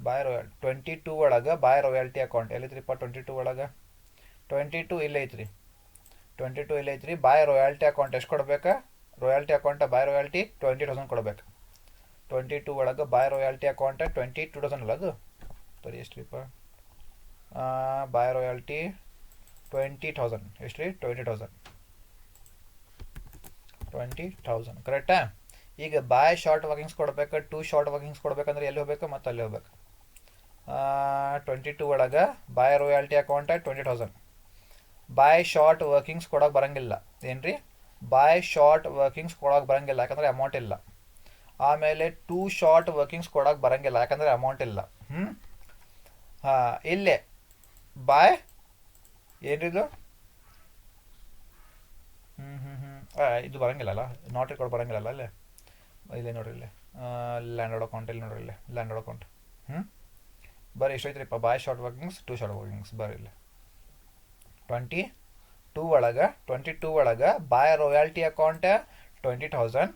By royalty 22 ಒಳಗೆ ಬೈ ರಾಯಲ್ಟಿ ಅಕೌಂಟ್ ಎಲ್ಲಿದ್ರಿಪ್ಪ? 22 ಒಳಗೆ 22 ಇಲ್ಲೇ ಐತ್ರಿ. 22 ಇಲ್ಲೇ ಐತ್ರಿ. ಬೈ ರಾಯಲ್ಟಿ ಅಕೌಂಟ್ ಎಷ್ಟು ಕೊಡ್ಬೇಕು? ರಾಯಲ್ಟಿ ಅಕೌಂಟ್ ಬೈ ರಾಯಲ್ಟಿ 20,000 ಕೊಡ್ಬೇಕು. 22 ಒಳಗೆ ಬೈ ರಾಯಲ್ಟಿ ಅಕೌಂಟ್ 22,000 ಅಲ್ಲ ಅದು? ಸರಿ, ಎಷ್ಟ್ರಿಪ್ಪ? By royalty 20,000. ಎಷ್ಟು ರೀ? 20,000. ಕರೆಕ್ಟಾ? ಈಗ ಬಾಯ್ ಶಾರ್ಟ್ ವರ್ಕಿಂಗ್ಸ್ ಕೊಡ್ಬೇಕು, 2 ಶಾರ್ಟ್ ವರ್ಕಿಂಗ್ಸ್ ಕೊಡ್ಬೇಕಂದ್ರೆ ಎಲ್ಲಿ ಹೋಗ್ಬೇಕು? ಮತ್ತೆ ಅಲ್ಲಿ ಹೋಗ್ಬೇಕು. 22 ಒಳಗೆ by royalty account 20,000. Bye short workings ಕೊಡೋಕೆ ಬರಂಗಿಲ್ಲ. ಏನ್ರಿ? ಬಾಯ್ ಶಾರ್ಟ್ ವರ್ಕಿಂಗ್ಸ್ ಕೊಡೋಕೆ ಬರಂಗಿಲ್ಲ, ಯಾಕಂದರೆ ಅಮೌಂಟ್ ಇಲ್ಲ. ಆಮೇಲೆ 2 ಶಾರ್ಟ್ ವರ್ಕಿಂಗ್ಸ್ ಕೊಡೋಕೆ ಬರಂಗಿಲ್ಲ, ಯಾಕಂದರೆ ಅಮೌಂಟ್ ಇಲ್ಲ. ಇಲ್ಲೇ ಬಾಯ್ ಏನ್ರಿದು? ಇದು ಬರಂಗಿಲ್ಲಲ್ಲ, ನಾಟ್ ರೆಕಾರ್ಡ್ ಬರಂಗಿಲ್ಲಲ್ಲ ಅಲ್ಲೇ. ಇಲ್ಲೇ ನೋಡ್ರಿ, ಇಲ್ಲೇ ಲ್ಯಾಂಡ್ ಅಕೌಂಟ್. ಇಲ್ಲಿ ನೋಡ್ರಿ, ಇಲ್ಲೇ ಲ್ಯಾಂಡ್ ಅಕೌಂಟ್. ಬರೀ ಎಷ್ಟೈತ್ರಿಪ್ಪ? ಬಾಯ್ ಶಾರ್ಟ್ ವರ್ಕಿಂಗ್ಸ್ 2 ಶಾರ್ಟ್ ವರ್ಕಿಂಗ್ಸ್. ಬರೀ ಇಲ್ಲಿ 22 ಒಳಗೆ by royalty account 20,000.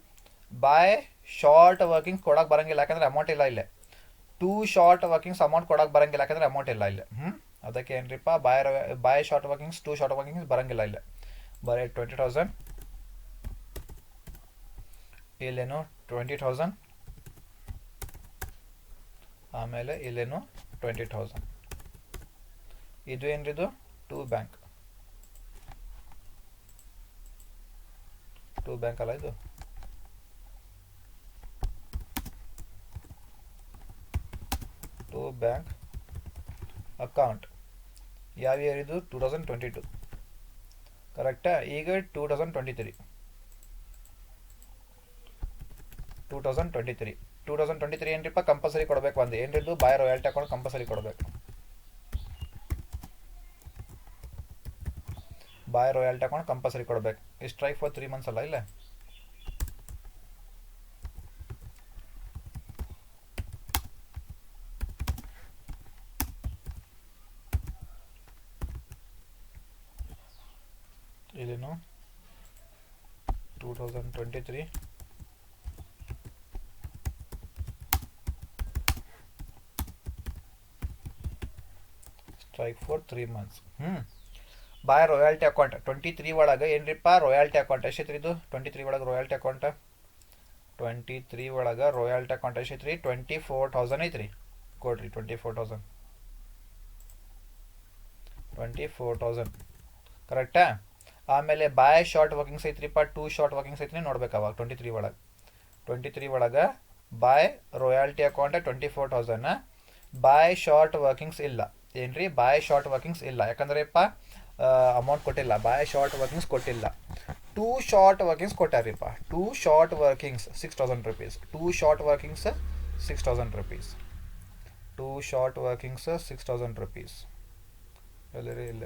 Bye short workings ಕೊಡೋಕೆ ಬರಂಗಿಲ್ಲ, ಯಾಕಂದರೆ ಅಮೌಂಟ್ ಇಲ್ಲ ಇಲ್ಲೇ. 2 ಶಾರ್ಟ್ ವರ್ಕಿಂಗ್ಸ್ ಅಮೌಂಟ್ ಕೊಡೋಕೆ ಬರಂಗಿಲ್ಲ, ಯಾಕಂದರೆ ಅಮೌಂಟ್ ಇಲ್ಲ ಇಲ್ಲೇ. ಅದಕ್ಕೆ ಏನ್ರಿಪ್ಪ? By short workings 2 short workings ಬರಂಗಿಲ್ಲ ಇಲ್ಲೇ. ಬರೀ 20,000. ಇಲ್ಲೇನು 20,000. ಆಮೇಲೆ ಇಲ್ಲೇನು 20,000. ಇದು ಏನ್ರಿದು? 2 ಬ್ಯಾಂಕ್ ಅಲ್ಲ ಇದು? Bank account. ಯಾವ ಇಯರ್ ಇದು? 2022. ಕರೆಕ್ಟಾ? ಈಗ 2023 ಏನ್ರಿಪ್ಪ? ಕಂಪಲ್ಸರಿ ಕೊಡಬೇಕು. ಒಂದು ಏನ್ರಿದ್ದು? ಬಾಯ್ ರಾಯಲ್ಟಿ ಅಕೌಂಟ್ ಕಂಪಲ್ಸರಿ ಕೊಡಬೇಕು. ಬಾಯ್ ರಾಯಲ್ಟಿ ಅಕೌಂಟ್ ಕಂಪಲ್ಸರಿ ಕೊಡಬೇಕು. ಸ್ಟ್ರೈಕ್ ಫಾರ್ 3 months ಅಲ್ಲ ಇಲ್ಲ? ಇಲ್ಲೇನು 2023 strike for 3 months. By royalty account 23 ಒಳಗೆ ಏನ್ರಿಪ್ಪ? ರಾಯಲ್ಟಿ ಅಕೌಂಟ್ ಎಷ್ಟೈತ್ರಿ ಇದು? 23 ಒಳಗೆ ರಾಯಲ್ಟಿ ಅಕೌಂಟ್ 23 ಒಳಗೆ ರಾಯಲ್ಟಿ ಅಕೌಂಟ್ ಎಷ್ಟೈತ್ರಿ? 24,000 ಐತ್ರಿ. ಕೊಡ್ರಿ 24,000. ಕರೆಕ್ಟಾ? ಆಮೇಲೆ ಬಾಯ್ ಶಾರ್ಟ್ ವರ್ಕಿಂಗ್ಸ್ ಐತ್ರಿಪ್ಪ 2 ಶಾರ್ಟ್ ವರ್ಕಿಂಗ್ಸ್ ಐತ್ರಿ, ನೋಡ್ಬೇಕು ಅವಾಗ. 23 ಒಳಗೆ by royalty account 24,000. Bye short workings ಇಲ್ಲ. ಏನ್ರಿ? ಬಾಯ್ ಶಾರ್ಟ್ ವರ್ಕಿಂಗ್ಸ್ ಇಲ್ಲ, ಯಾಕಂದ್ರೆಪ್ಪ ಅಮೌಂಟ್ ಕೊಟ್ಟಿಲ್ಲ. ಬಾಯ್ ಶಾರ್ಟ್ ವರ್ಕಿಂಗ್ಸ್ ಕೊಟ್ಟಿಲ್ಲ. 2 ಶಾರ್ಟ್ ವರ್ಕಿಂಗ್ಸ್ ಕೊಟ್ಟಾರಿಪ್ಪ. 2 short workings 6,000 rupees. 2 short workings 6,000 rupees. 2 short workings 6,000 rupees. ಎಲ್ಲರಿ ಇಲ್ಲ.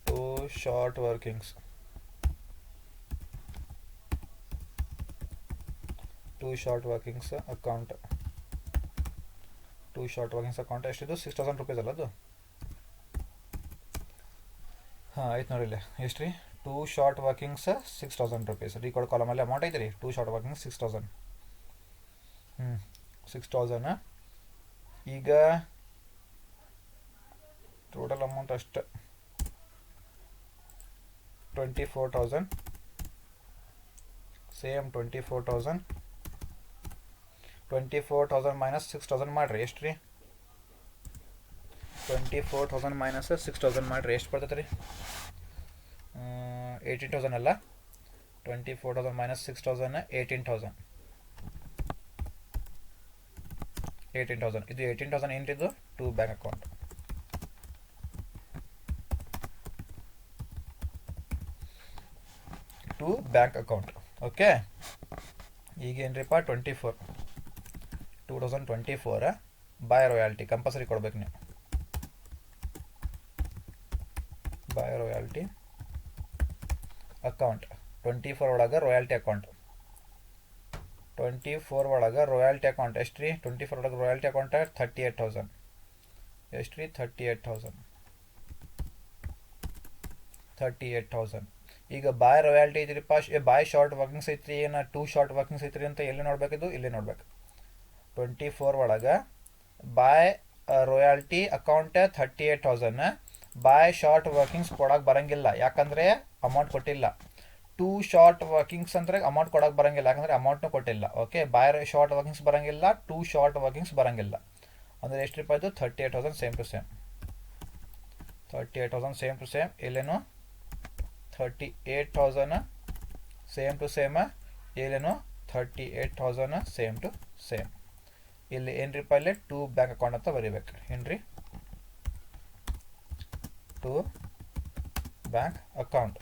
2 short workings 2 short workings account 2 short workings account ಎಷ್ಟಿದು? 6,000 rupees ಅಲ್ಲ ಅದು? ಆಯ್ತು ನೋಡಿ ಇಲ್ಲಿ. ಎಷ್ಟು ರೀ? 2 ಶಾರ್ಟ್ ವರ್ಕಿಂಗ್ಸ್ 6,000 rupees. ರಿಕಾರ್ಡ್ ಕಾಲಮಲ್ಲಿ ಅಮೌಂಟ್ ಐತೆ ರೀ. 2 ಶಾರ್ಟ್ ವರ್ಕಿಂಗ್ಸ್ 6,000. 6,000. ಈಗ ಟೋಟಲ್ ಅಮೌಂಟ್ ಅಷ್ಟು 24,000. ಸೇಮ್ 24,000. 24,000 ಮೈನಸ್ 6,000 ಮಾಡಿರಿ. ಎಷ್ಟು ರೀ? 24,000 ಮೈನಸ್ 6,000 ಮಾಡಿರಿ. ಎಷ್ಟು ಬರ್ತೈತೆ ರೀ? 18,000 ಅಲ್ಲ? 24,000 ಮೈನಸ್ 6,000 18,000. 18,000. ಇದು 18,000 ಏನಿದು? 2 bank account. 2 bank account. Okay. ಈಗೇನ್ರಿಪ್ಪ? 2024 ಬಾಯ್ ರಾಯಲ್ಟಿ ಕಂಪಲ್ಸರಿ ಕೊಡ್ಬೇಕು ನೀವು. ಬಾಯ್ ರಾಯಲ್ಟಿ ಅಕೌಂಟ್ 24 ಒಳಗೆ ರಾಯಲ್ಟಿ ಅಕೌಂಟ್ 24 ಒಳಗೆ ರಾಯಲ್ಟಿ ಅಕೌಂಟ್ ಎಷ್ಟು ರೀ? 24 ಒಳಗೆ ರಾಯಲ್ಟಿ ಅಕೌಂಟ್ 38,000 ಎಷ್ಟು ರೀ? 38,000 ಈಗ ಬಾಯ್ ರಾಯಲ್ಟಿ ಐತ್ರಿಪ್ಪ, ಬಾಯ್ ಶಾರ್ಟ್ ವರ್ಕಿಂಗ್ಸ್ ಐತ್ರಿ, ಏನು 2 ಶಾರ್ಟ್ ವರ್ಕಿಂಗ್ಸ್ ಐತ್ರಿ ಅಂತ ಎಲ್ಲಿ ನೋಡ್ಬೇಕಿದು? ಇಲ್ಲಿ ನೋಡ್ಬೇಕು. 24 ಒಳಗೆ by royalty account 38,000, bye short workings ಕೊಡಕ್ಕೆ ಬರಂಗಿಲ್ಲ, ಯಾಕಂದರೆ ಅಮೌಂಟ್ ಕೊಟ್ಟಿಲ್ಲ. 2 ಶಾರ್ಟ್ ವರ್ಕಿಂಗ್ಸ್ ಅಂದರೆ ಅಮೌಂಟ್ ಕೊಡಕ್ಕೆ ಬರಂಗಿಲ್ಲ, ಯಾಕಂದರೆ ಅಮೌಂಟ್ನೂ ಕೊಟ್ಟಿಲ್ಲ. ಓಕೆ, ಬಾಯ್ ಶಾರ್ಟ್ ವರ್ಕಿಂಗ್ಸ್ ಬರಂಗಿಲ್ಲ, 2 ಶಾರ್ಟ್ ವರ್ಕಿಂಗ್ಸ್ ಬರಂಗಿಲ್ಲ. ಅಂದರೆ ಎಷ್ಟು ರೂಪಾಯಿ ಇದು? 38,000 same to same. 38,000 same to same. ಇಲ್ಲೇನು 38,000 ಸೇಮ್ ಟು ಸೇಮ್. ಇಲ್ಲೇನು 38,000 ಸೇಮ್ ಟು ಸೇಮ್. ಇಲ್ಲಿ ಏನ್ರಿಪ್ಪ, ಇಲ್ಲಿ 2 ಬ್ಯಾಂಕ್ ಅಕೌಂಟ್ ಅಂತ ಬರೀಬೇಕು. ಏನ್ರಿ? 2 ಬ್ಯಾಂಕ್ ಅಕೌಂಟ್.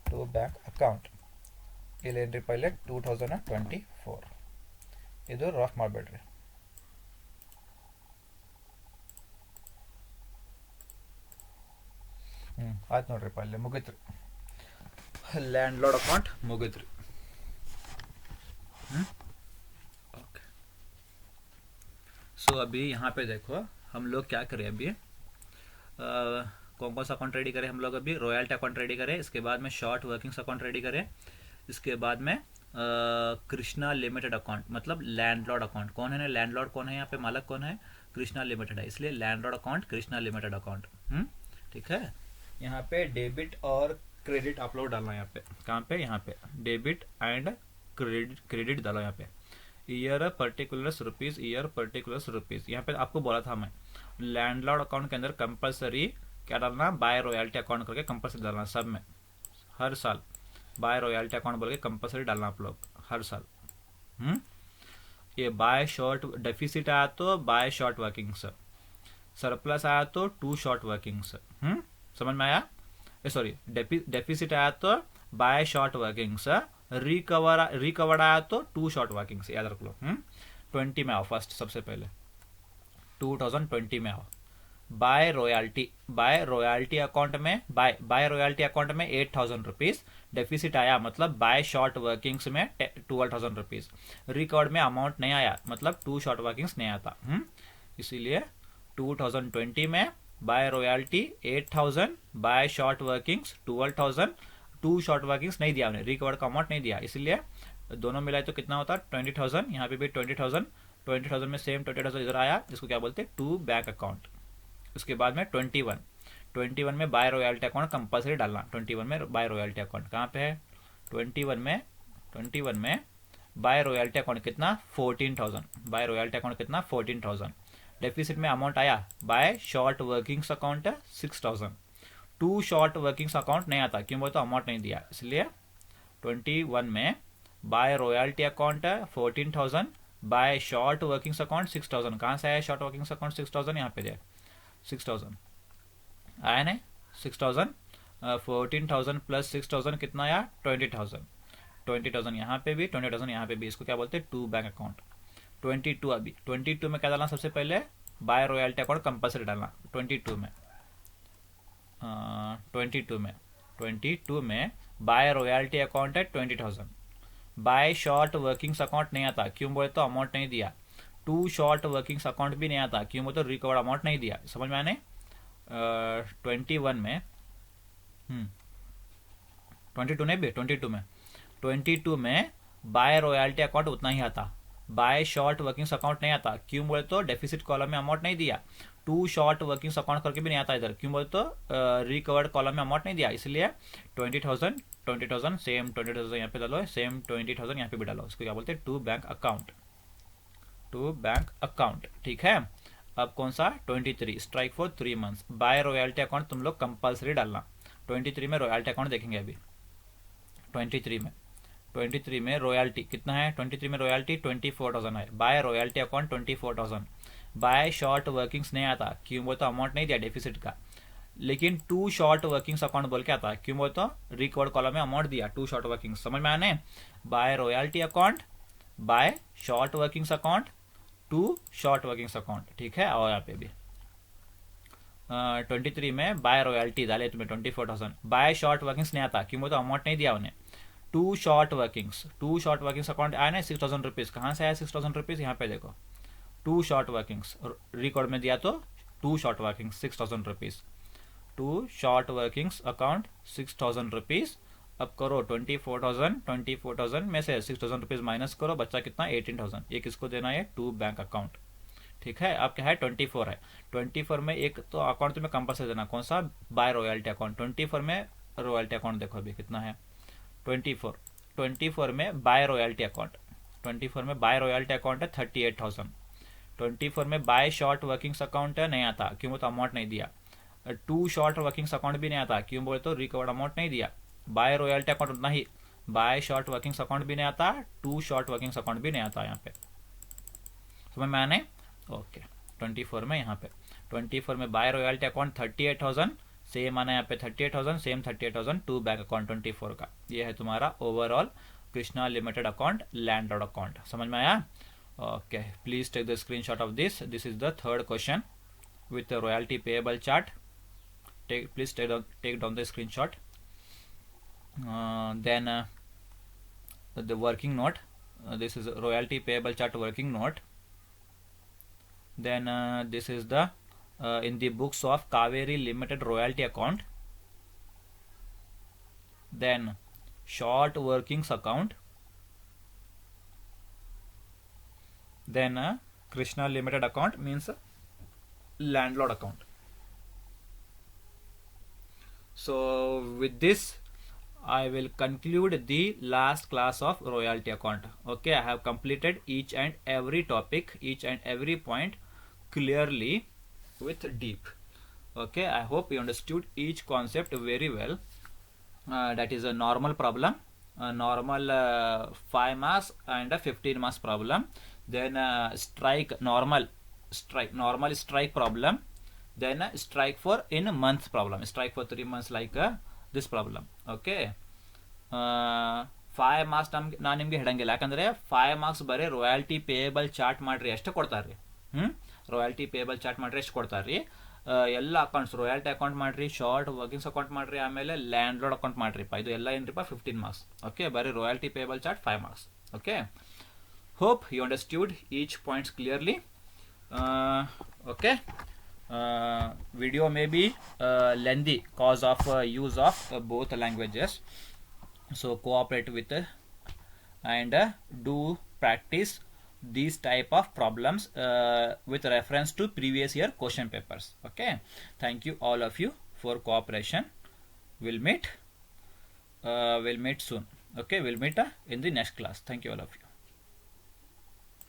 2 bank account. ಇಲ್ಲಿ ಏನ್ರಿಪ್ಪ, ಇಲ್ಲಿ 2024. ಇದು ರಫ್ ಮಾಡಬೇಡ್ರಿ. ಆಯ್ತು ನೋಡ್ರಿಪ್ಪ, ಇಲ್ಲಿ ಮುಗಿತ್ರಿ. लैंड लॉर्ड अकाउंट मुगिद्री. ओके, सो अभी यहाँ पे देखो हम लोग क्या करें अभी, कौन कौन सा अकाउंट रेडी करें हम लोग अभी? रॉयल्टी अकाउंट रेडी करें, इसके बाद में शॉर्ट वर्किंग्स अकाउंट रेडी करें, इसके बाद में कृष्णा लिमिटेड अकाउंट, मतलब लैंडलॉर्ड अकाउंट. कौन है ना लैंडलॉर्ड, कौन है यहाँ पे, मालक कौन है? कृष्णा लिमिटेड है, इसलिए landlord account Krishna limited account. ठीक है. यहाँ पे डेबिट और क्रेडिट आप लोग डालना. यहाँ पे कहाँ पे? यहाँ पे डेबिट एंड क्रेडिट डालो. यहाँ पे year particulars rupees, year particulars rupees. यहाँ पे आपको बोला था मैं, लैंडलॉर्ड अकाउंट के अंदर कंपलसरी क्या डालना? बाय रॉयल्टी अकाउंट करके कंपलसरी डालना सब में, हर साल बाय रॉयल्टी अकाउंट बोल के कंपलसरी डालना आप लोग हर साल. ये बाय शॉर्ट डेफिसिट आया तो बाय शॉर्ट वर्किंग्स, सरप्लस आया तो 2 शॉर्ट वर्किंग्स. समझ में आया? सॉरी, डेफिसिट आया तो बाय शॉर्ट वर्किंग्स, रिकवर आया तो 2 शॉर्ट वर्किंग्स. याद रख लो. 20 में आओ फर्स्ट, सबसे पहले 2020 में आओ. बाय रॉयल्टी अकाउंट में, बाय रॉयल्टी अकाउंट में 8,000 रुपीज डेफिसिट आया, मतलब बाय शॉर्ट वर्किंग्स में 12,000 रुपीज. रिकवर्ड में अमाउंट नहीं आया, मतलब 2 शॉर्ट वर्किंग्स नहीं आता. इसीलिए 2020 में by royalty 8,000, by short workings 12,000, 2 short workings नहीं दिया हमने, रिकवर्ड का अमाउंट नहीं दिया, इसलिए दोनों मिलाए तो कितना होता? 20,000. यहाँ पे भी 20,000 में सेम 20,000 इधर आया, जिसको क्या बोलते हैं? 2 बैंक अकाउंट. उसके बाद में 21 में बाय रॉयल्टी अकाउंट कंपलसरी डालना. 21 में बाय रॉयल्टी अकाउंट कहाँ पे है? 21 में बाय रॉयल्टी अकाउंट कितना? 14,000. बाय रॉयल्टी अकाउंट कितना? 14,000. डेफिसिट में अमाउंट आया by short workings account 6,000. 2 short workings account नहीं आता, क्यों बोलते? अमाउंट नहीं दिया, इसलिए 21 में by royalty account 14,000, by short workings account 6,000. कहाँ से आया शॉर्ट वर्किंग्स अकाउंट 6,000? यहाँ पे दिया 6,000 आया नहीं? 6,000, 14,000 प्लस 6,000 कितना आया? 20,000 यहाँ पे भी, 20,000 यहाँ पे भी. इसको क्या बोलते हैं? 2 बैंक अकाउंट. 22 अभी 22 में क्या डालना? सबसे पहले बाय रॉयल्टी अकाउंट कंपलसरी डालना. 22 में बाय रॉयल्टी अकाउंट है 20,000. बाय शॉर्ट वर्किंग्स अकाउंट नहीं आता, क्यों बोले? तो अमाउंट नहीं दिया. 2 शॉर्ट वर्किंग्स अकाउंट भी नहीं आता, क्यों बोले? तो रिकवर अमाउंट नहीं दिया. समझ में आने? 21 में 22 में बाय रॉयल्टी अकाउंट उतना ही आता, बाय शॉर्ट वर्किंग्स अकाउंट नहीं आता, क्यों बोले? तो डेफिसिट कॉलम में अमाउंट नहीं दिया. 2 शॉर्ट वर्किंग्स अकाउंट करके भी नहीं आता इधर, क्यों बोले? तो रिकवर्ड कॉलम में अमाउंट नहीं दिया, इसलिए 20,000 सेम 20,000 यहाँ पे डालो, सेम 20,000 यहाँ पे भी डालो. इसको क्या बोलते हैं? 2 बैंक अकाउंट. 2 bank account. ठीक है. अब कौन सा? 23 strike for 3 months. By royalty account तुम लोग कंपलसरी डालना. 23 में रॉयल्टी अकाउंट देखेंगे अभी. 23 में रॉयल्टी कितना है? 23 में रॉयल्टी 24,000 है. By royalty account 24,000. By short workings नहीं आता, क्यों बोलते? अमाउंट नहीं दिया डेफिसिट का, लेकिन 2 शॉर्ट वर्किंग्स अकाउंट बोल के आता, क्यों बोलते? रिकवर्ड कॉलम में अमाउंट दिया 2 शॉर्ट वर्किंग्स. समझ में आने? By royalty account, by short workings account, 2 short workings account. ठीक है. और यहाँ पे भी 23 में बाय रॉयल्टी डाले तुम्हें 24,000. बाय शॉर्ट वर्किंग्स नहीं आता, क्यों बोलते? अमाउंट नहीं दिया उन्हें. टू शॉर्ट वर्किंग्स अकाउंट आया ना 6000 रुपीज़, कहाँ से आया 6000 रुपीज़, यहाँ पे देखो टू शॉर्ट वर्किंग्स रिकॉर्ड में दिया, तो to short workings 6000 rupees, to short workings account 6000 rupees. अब करो 24,000 में से 6000 रुपीज़ माइनस करो, बच्चा कितना 18,000, ये किसको देना है, टू बैंक अकाउंट। ठीक है, अब क्या है 24 है, 24 में एक तो अकाउंट तुम्हें कंपल्सरी देना, कौन सा, बाय रॉयल्टी अकाउंट। 24 में रॉयल्टी अकाउंट देखो अभी कितना है 24, 24 में बाय रॉयल्टी अकाउंट, 24 में बाय रॉयल्टी अकाउंट है 38,000। 24 में बाय शॉर्ट वर्किंग्स अकाउंट है, नहीं आता, क्यों, तो अमाउंट नहीं दिया। टू शॉर्ट वर्किंग्स अकाउंट भी नहीं आता, क्यों बोले तो रिकवर्ड अमाउंट नहीं दिया। बाय रॉयल्टी अकाउंट उतना ही, बाय शॉर्ट वर्किंग्स अकाउंट भी नहीं आता, टू शॉर्ट वर्किंग्स अकाउंट भी नहीं आता यहाँ पे, समझ में आने, ओके। 24 में यहाँ पे 24 में बाय रॉयल्टी अकाउंट 38,000, सेम आना यहाँ पे 38,000, सेम 38,000 टू बैंक अकाउंट 24 का। ये है तुम्हारा overall Krishna limited account landlord account, समझ में आया, okay. Please take the screenshot of this, this is the third question with the royalty payable chart. Please take down the screenshot. Then the working note, this is a royalty payable chart working note. Then this is the in the books of Kaveri Limited royalty account. Then short workings account. Then Krishna Limited account means landlord account. So with this I will conclude the last class of royalty account. Okay, I have completed each and every topic, each and every point clearly with deep. Okay, I hope you understood each concept very well. That is a normal problem, a normal 5 marks and a 15 marks problem. Then normal strike problem, then strike for in a month problem, strike for 3 months like this problem. Okay, 5 marks ನಾನು ನಿಮಗೆ ಹೇಳಂಗಿಲ್ಲ, ಯಾಕಂದ್ರೆ 5 marks ಬರೀ royalty payable chart ಮಾಡ್ರಿ ಅಷ್ಟೇ ಕೊಡ್ತಾರ್ರಿ. Royalty payable chart ಮಾಡ್ರಿ ಎಷ್ಟು ಕೊಡ್ತಾರ್ರಿ, ಎಲ್ಲ ಅಕೌಂಟ್ಸ್ ರಾಯಲ್ಟಿ ಅಕೌಂಟ್ ಮಾಡ್ರಿ, ಶಾರ್ಟ್ ವರ್ಕಿಂಗ್ಸ್ ಅಕೌಂಟ್ ಮಾಡ್ರಿ, ಆಮೇಲೆ ಲ್ಯಾಂಡ್ ಲಾರ್ಡ್ ಅಕೌಂಟ್ ಮಾಡ್ರಿಪ್ಪ, ಇದು ಎಲ್ಲ ಏನ್ರಿಪ್ಪ 15 marks. ಓಕೆ, ಬರೀ royalty payable chart 5 marks. Okay, hope you understood each points clearly. Okay, video may be lengthy cause of use of both languages, so cooperate with and do practice these type of problems with reference to previous year question papers. Okay, thank you all of you for cooperation. We'll meet soon. Okay, we'll meet in the next class. Thank you all of you.